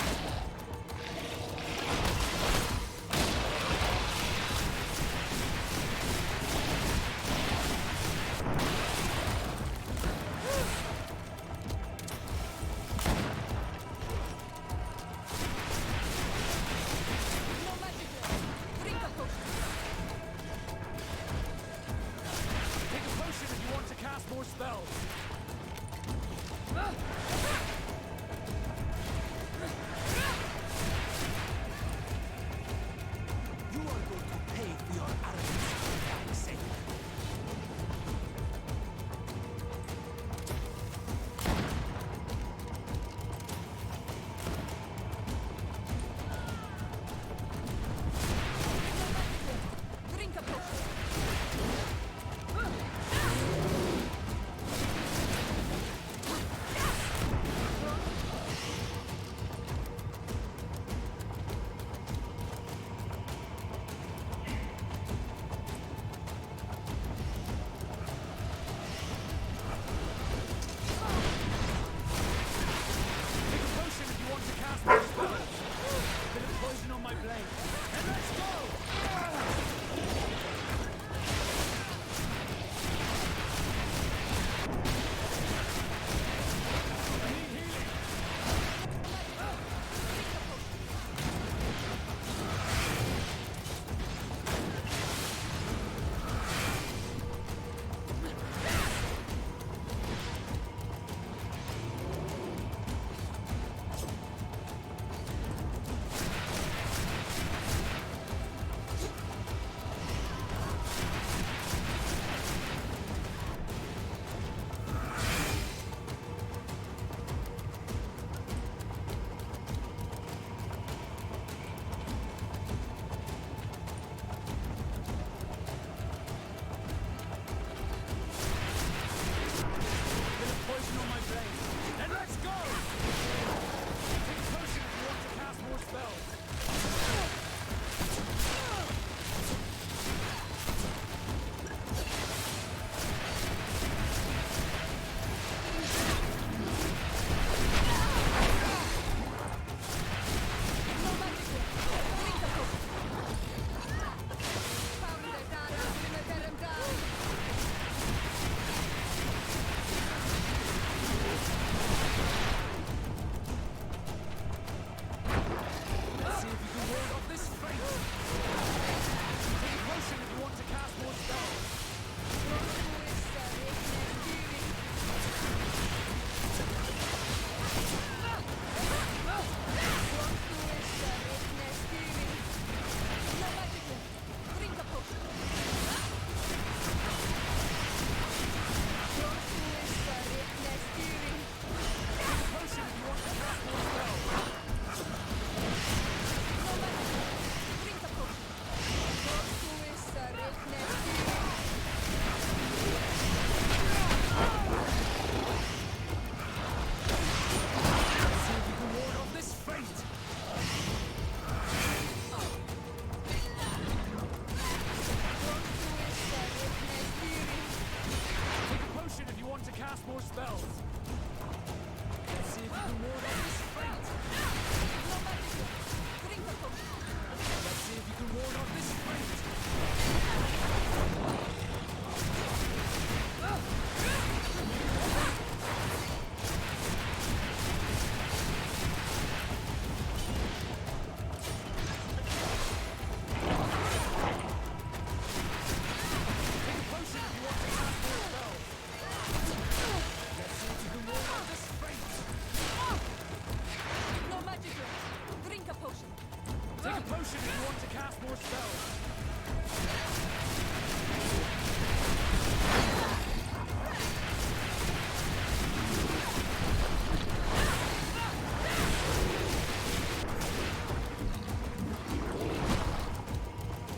yourself.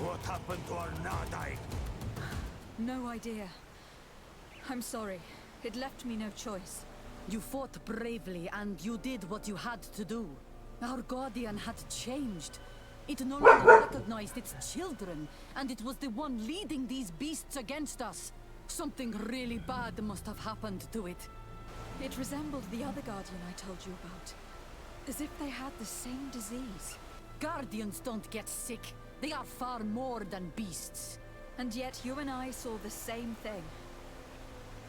What happened to our Nadai? No idea. I'm sorry. It left me no choice. You fought bravely, and you did what you had to do. Our guardian had changed. It no longer recognized its children, and it was the one leading these beasts against us. Something really bad must have happened to it. It resembled the other guardian I told you about. As if they had the same disease. Guardians don't get sick. They are far more than beasts. And yet you and I saw the same thing.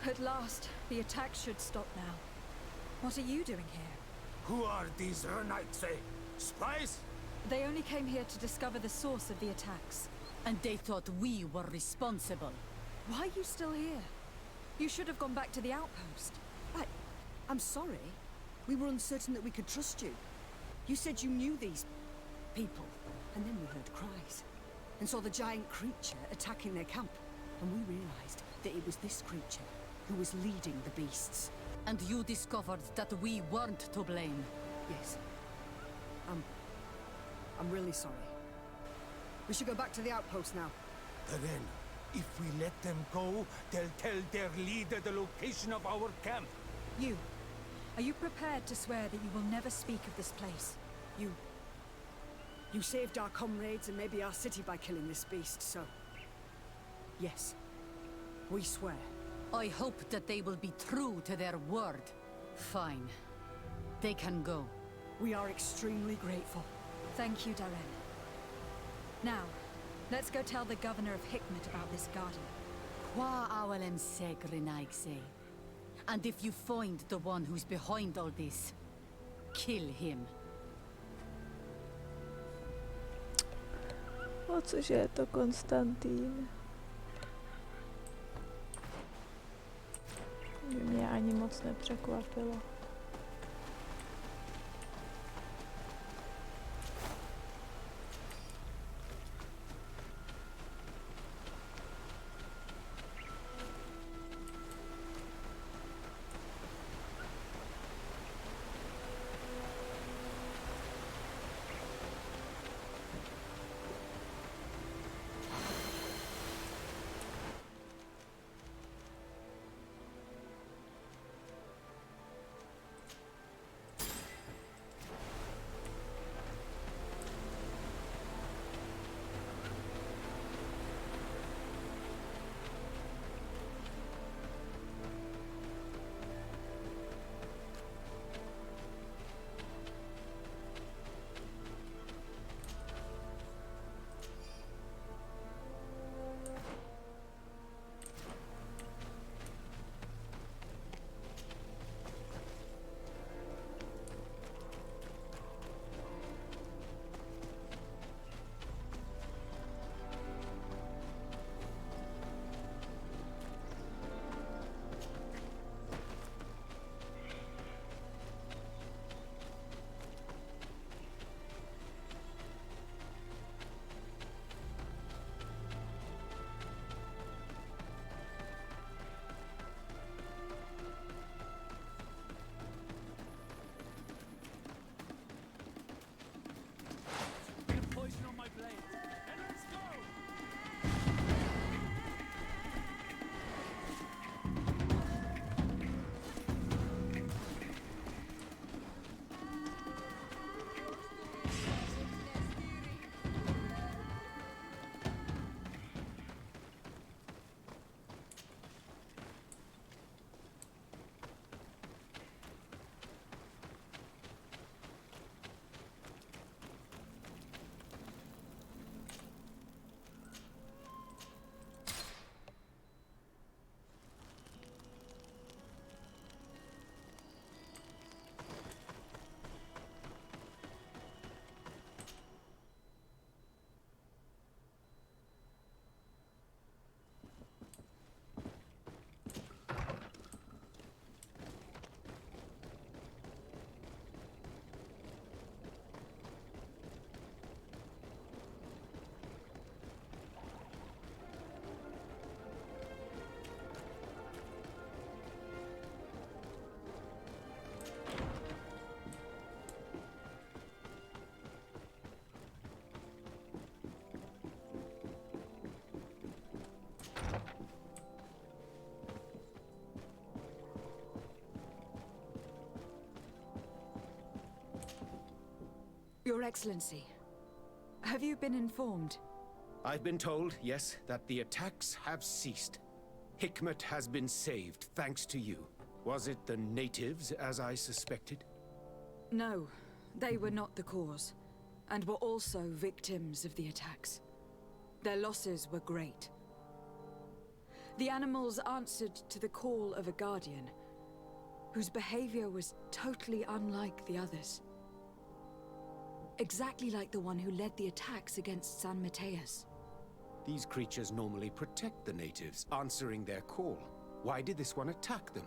At last, the attack should stop now. What are you doing here? Who are these Renaitse? Spies? They only came here to discover the source of the attacks. And they thought we were responsible. Why are you still here? You should have gone back to the outpost. I'm sorry. We were uncertain that we could trust you. You said you knew these people, and then we heard cries, and saw the giant creature attacking their camp, and we realized that it was this creature who was leading the beasts. And you discovered that we weren't to blame. Yes. I'm really sorry. We should go back to the outpost now. Then, if we let them go, they'll tell their leader the location of our camp. Are you prepared to swear that you will never speak of this place? You saved our comrades and maybe our city by killing this beast, so... Yes. We swear. I hope that they will be true to their word. Fine. They can go. We are extremely grateful. Thank you, Darren. Now, let's go tell the governor of Hikmet about this garden. Qua awalen segrenaigse. And if you find the one who's behind all this, kill him. O cože je to Konstantín? Mě ani moc nepřekvapilo. Your Excellency, have you been informed? I've been told, yes, that the attacks have ceased. Hikmet has been saved, thanks to you. Was it the natives, as I suspected? No, they were not the cause, and were also victims of the attacks. Their losses were great. The animals answered to the call of a guardian, whose behavior was totally unlike the others. Exactly like the one who led the attacks against San Mateus. These creatures normally protect the natives, answering their call. Why did this one attack them?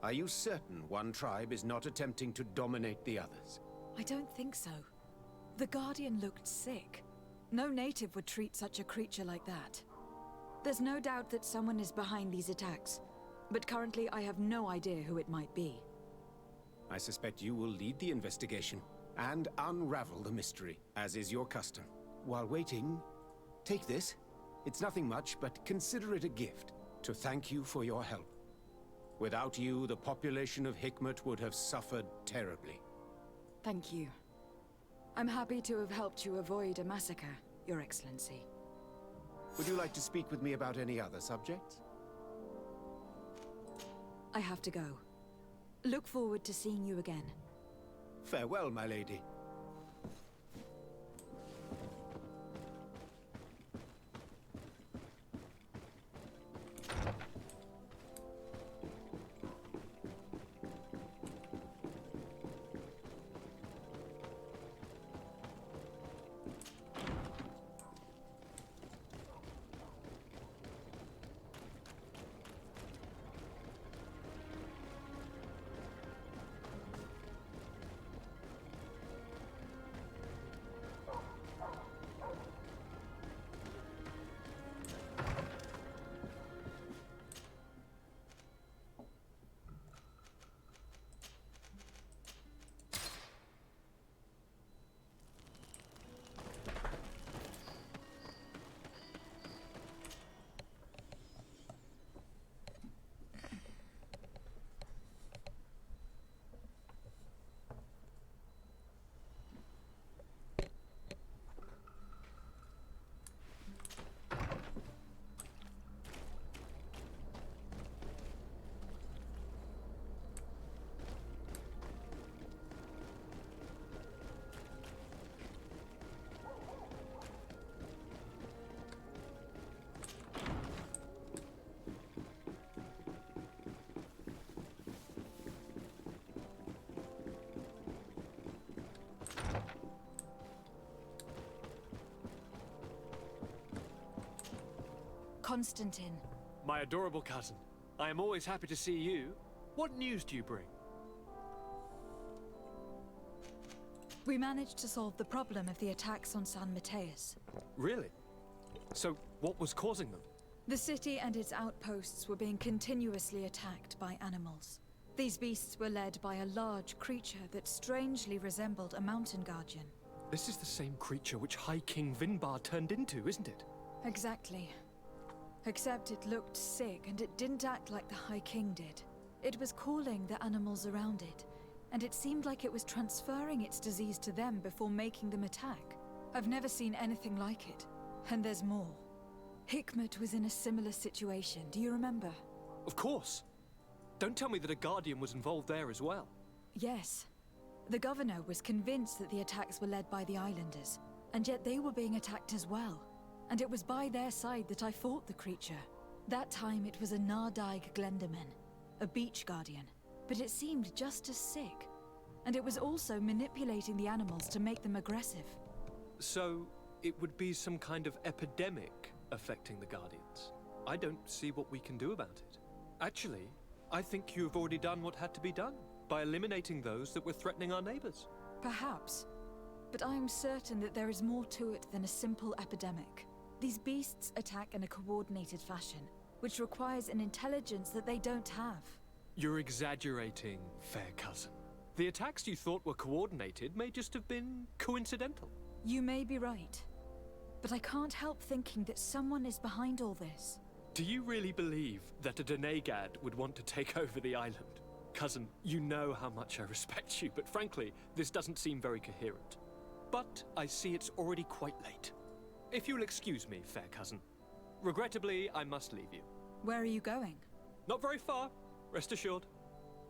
Are you certain one tribe is not attempting to dominate the others? I don't think so. The Guardian looked sick. No native would treat such a creature like that. There's no doubt that someone is behind these attacks, but currently I have no idea who it might be. I suspect you will lead the investigation and unravel the mystery, as is your custom. While waiting, take this. It's nothing much, but consider it a gift to thank you for your help. Without you, the population of Hikmet would have suffered terribly. Thank you. I'm happy to have helped you avoid a massacre, Your Excellency. Would you like to speak with me about any other subjects? I have to go. Look forward to seeing you again. Farewell, my lady. Constantin. My adorable cousin. I am always happy to see you. What news do you bring? We managed to solve the problem of the attacks on San Mateus. Really? So, what was causing them? The city and its outposts were being continuously attacked by animals. These beasts were led by a large creature that strangely resembled a mountain guardian. This is the same creature which High King Vinbar turned into, isn't it? Exactly. Except it looked sick and it didn't act like the High King did. It was calling the animals around it, and it seemed like it was transferring its disease to them before making them attack. I've never seen anything like it. And there's more. Hikmet was in a similar situation, do you remember? Of course. Don't tell me that a Guardian was involved there as well. Yes. The governor was convinced that the attacks were led by the islanders, and yet they were being attacked as well. And it was by their side that I fought the creature. That time it was a Nardaig Glenderman, a beach guardian, but it seemed just as sick. And it was also manipulating the animals to make them aggressive. So, it would be some kind of epidemic affecting the Guardians. I don't see what we can do about it. Actually, I think you have already done what had to be done, by eliminating those that were threatening our neighbors. Perhaps. But I am certain that there is more to it than a simple epidemic. These beasts attack in a coordinated fashion, which requires an intelligence that they don't have. You're exaggerating, fair cousin. The attacks you thought were coordinated may just have been coincidental. You may be right. But I can't help thinking that someone is behind all this. Do you really believe that a Dneska would want to take over the island? Cousin, you know how much I respect you, but frankly, this doesn't seem very coherent. But I see it's already quite late. If you'll excuse me, fair cousin. Regrettably, I must leave you. Where are you going? Not very far, rest assured.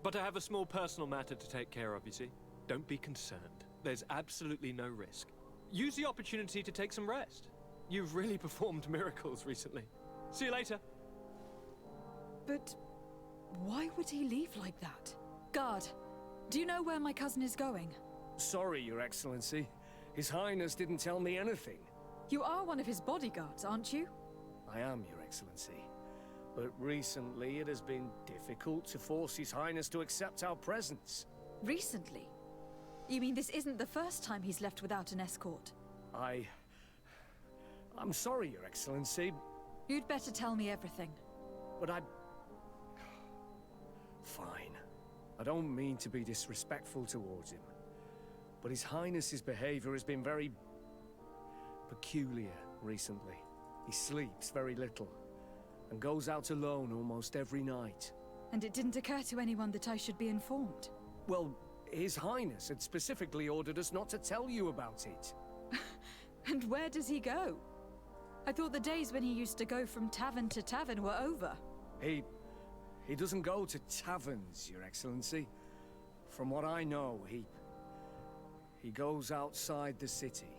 But I have a small personal matter to take care of, you see. Don't be concerned. There's absolutely no risk. Use the opportunity to take some rest. You've really performed miracles recently. See you later. But why would he leave like that? Guard, do you know where my cousin is going? Sorry, Your Excellency. His Highness didn't tell me anything. You are one of his bodyguards, aren't you? I am, Your Excellency. But recently it has been difficult to force His Highness to accept our presence. Recently? You mean this isn't the first time he's left without an escort? I'm sorry, Your Excellency. You'd better tell me everything. But Fine. I don't mean to be disrespectful towards him. But His Highness's behavior has been very peculiar recently. He sleeps very little and goes out alone almost every night. And it didn't occur to anyone that I should be informed? Well, His Highness had specifically ordered us not to tell you about it. And where does he go? I thought the days when he used to go from tavern to tavern were over. He doesn't go to taverns, Your Excellency. From what I know, he goes outside the city.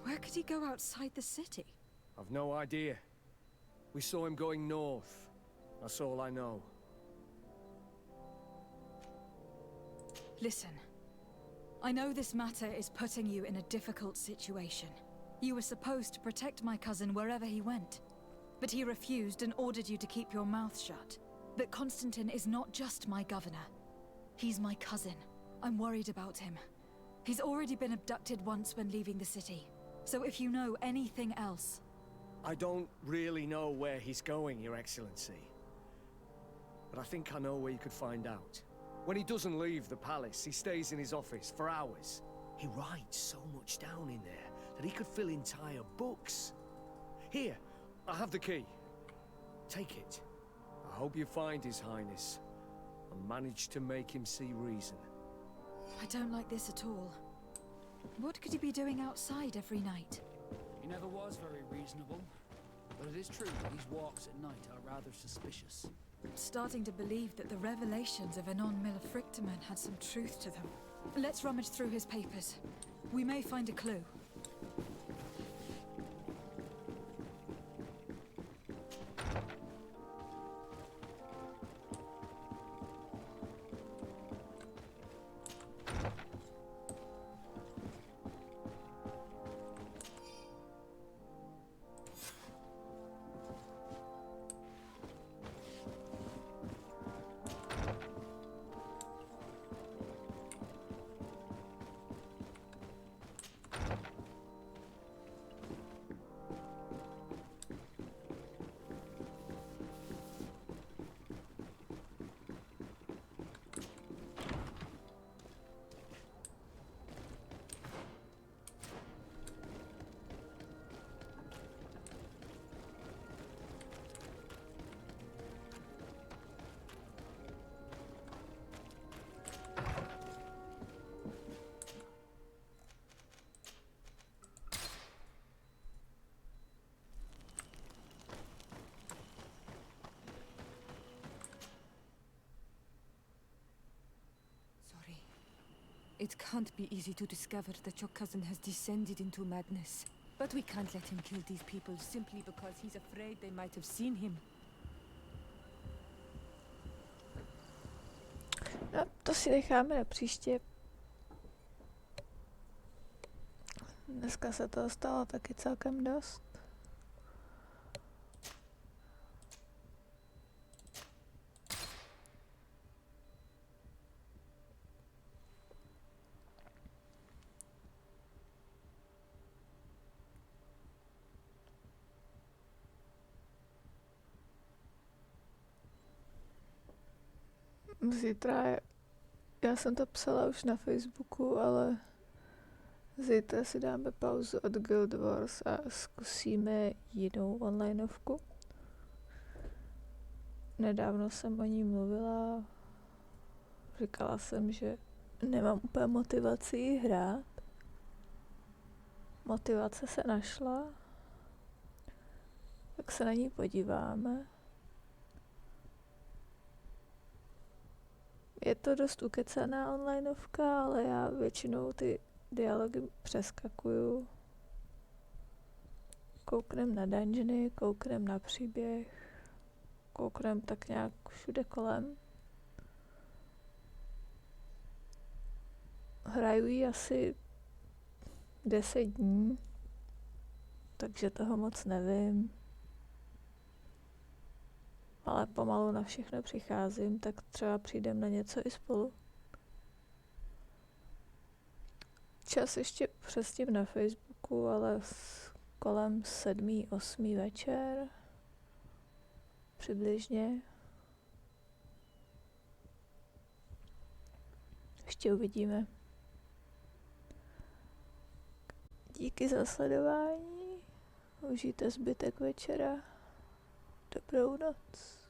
Where could he go outside the city? I've no idea. We saw him going north. That's all I know. Listen. I know this matter is putting you in a difficult situation. You were supposed to protect my cousin wherever he went. But he refused and ordered you to keep your mouth shut. But Constantin is not just my governor. He's my cousin. I'm worried about him. He's already been abducted once when leaving the city. So if you know anything else... I don't really know where he's going, Your Excellency. But I think I know where you could find out. When he doesn't leave the palace, he stays in his office for hours. He writes so much down in there that he could fill entire books. Here, I have the key. Take it. I hope you find His Highness and manage to make him see reason. I don't like this at all. What could he be doing outside every night? He never was very reasonable. But it is true that these walks at night are rather suspicious. I'm starting to believe that the revelations of Anon Millefrictaman had some truth to them. Let's rummage through his papers. We may find a clue. It can't be easy to discover that your cousin has descended into madness. But we can't let him kill these people simply because he's afraid they might have seen him. No, to si necháme na příště. Dneska se toho stalo taky celkem dost. Zítra, já jsem to psala už na Facebooku, ale zítra si dáme pauzu od Guild Wars a zkusíme jinou onlineovku. Nedávno jsem o ní mluvila Říkala jsem, že nemám úplně motivaci ji hrát. Motivace se našla. Tak se na ní podíváme. Je to dost ukecaná onlineovka, ale já většinou ty dialogy přeskakuju. Kouknem na dungeony, kouknem na příběh, kouknem tak nějak všude kolem. Hraju ji asi 10 dní, takže toho moc nevím. Ale pomalu na všechno přicházím, tak třeba přijdem na něco i spolu. Čas ještě přestím na Facebooku, ale kolem 7, 8 večer. Přibližně. Ještě uvidíme. Díky za sledování. Užijte zbytek večera. Dobrou noc.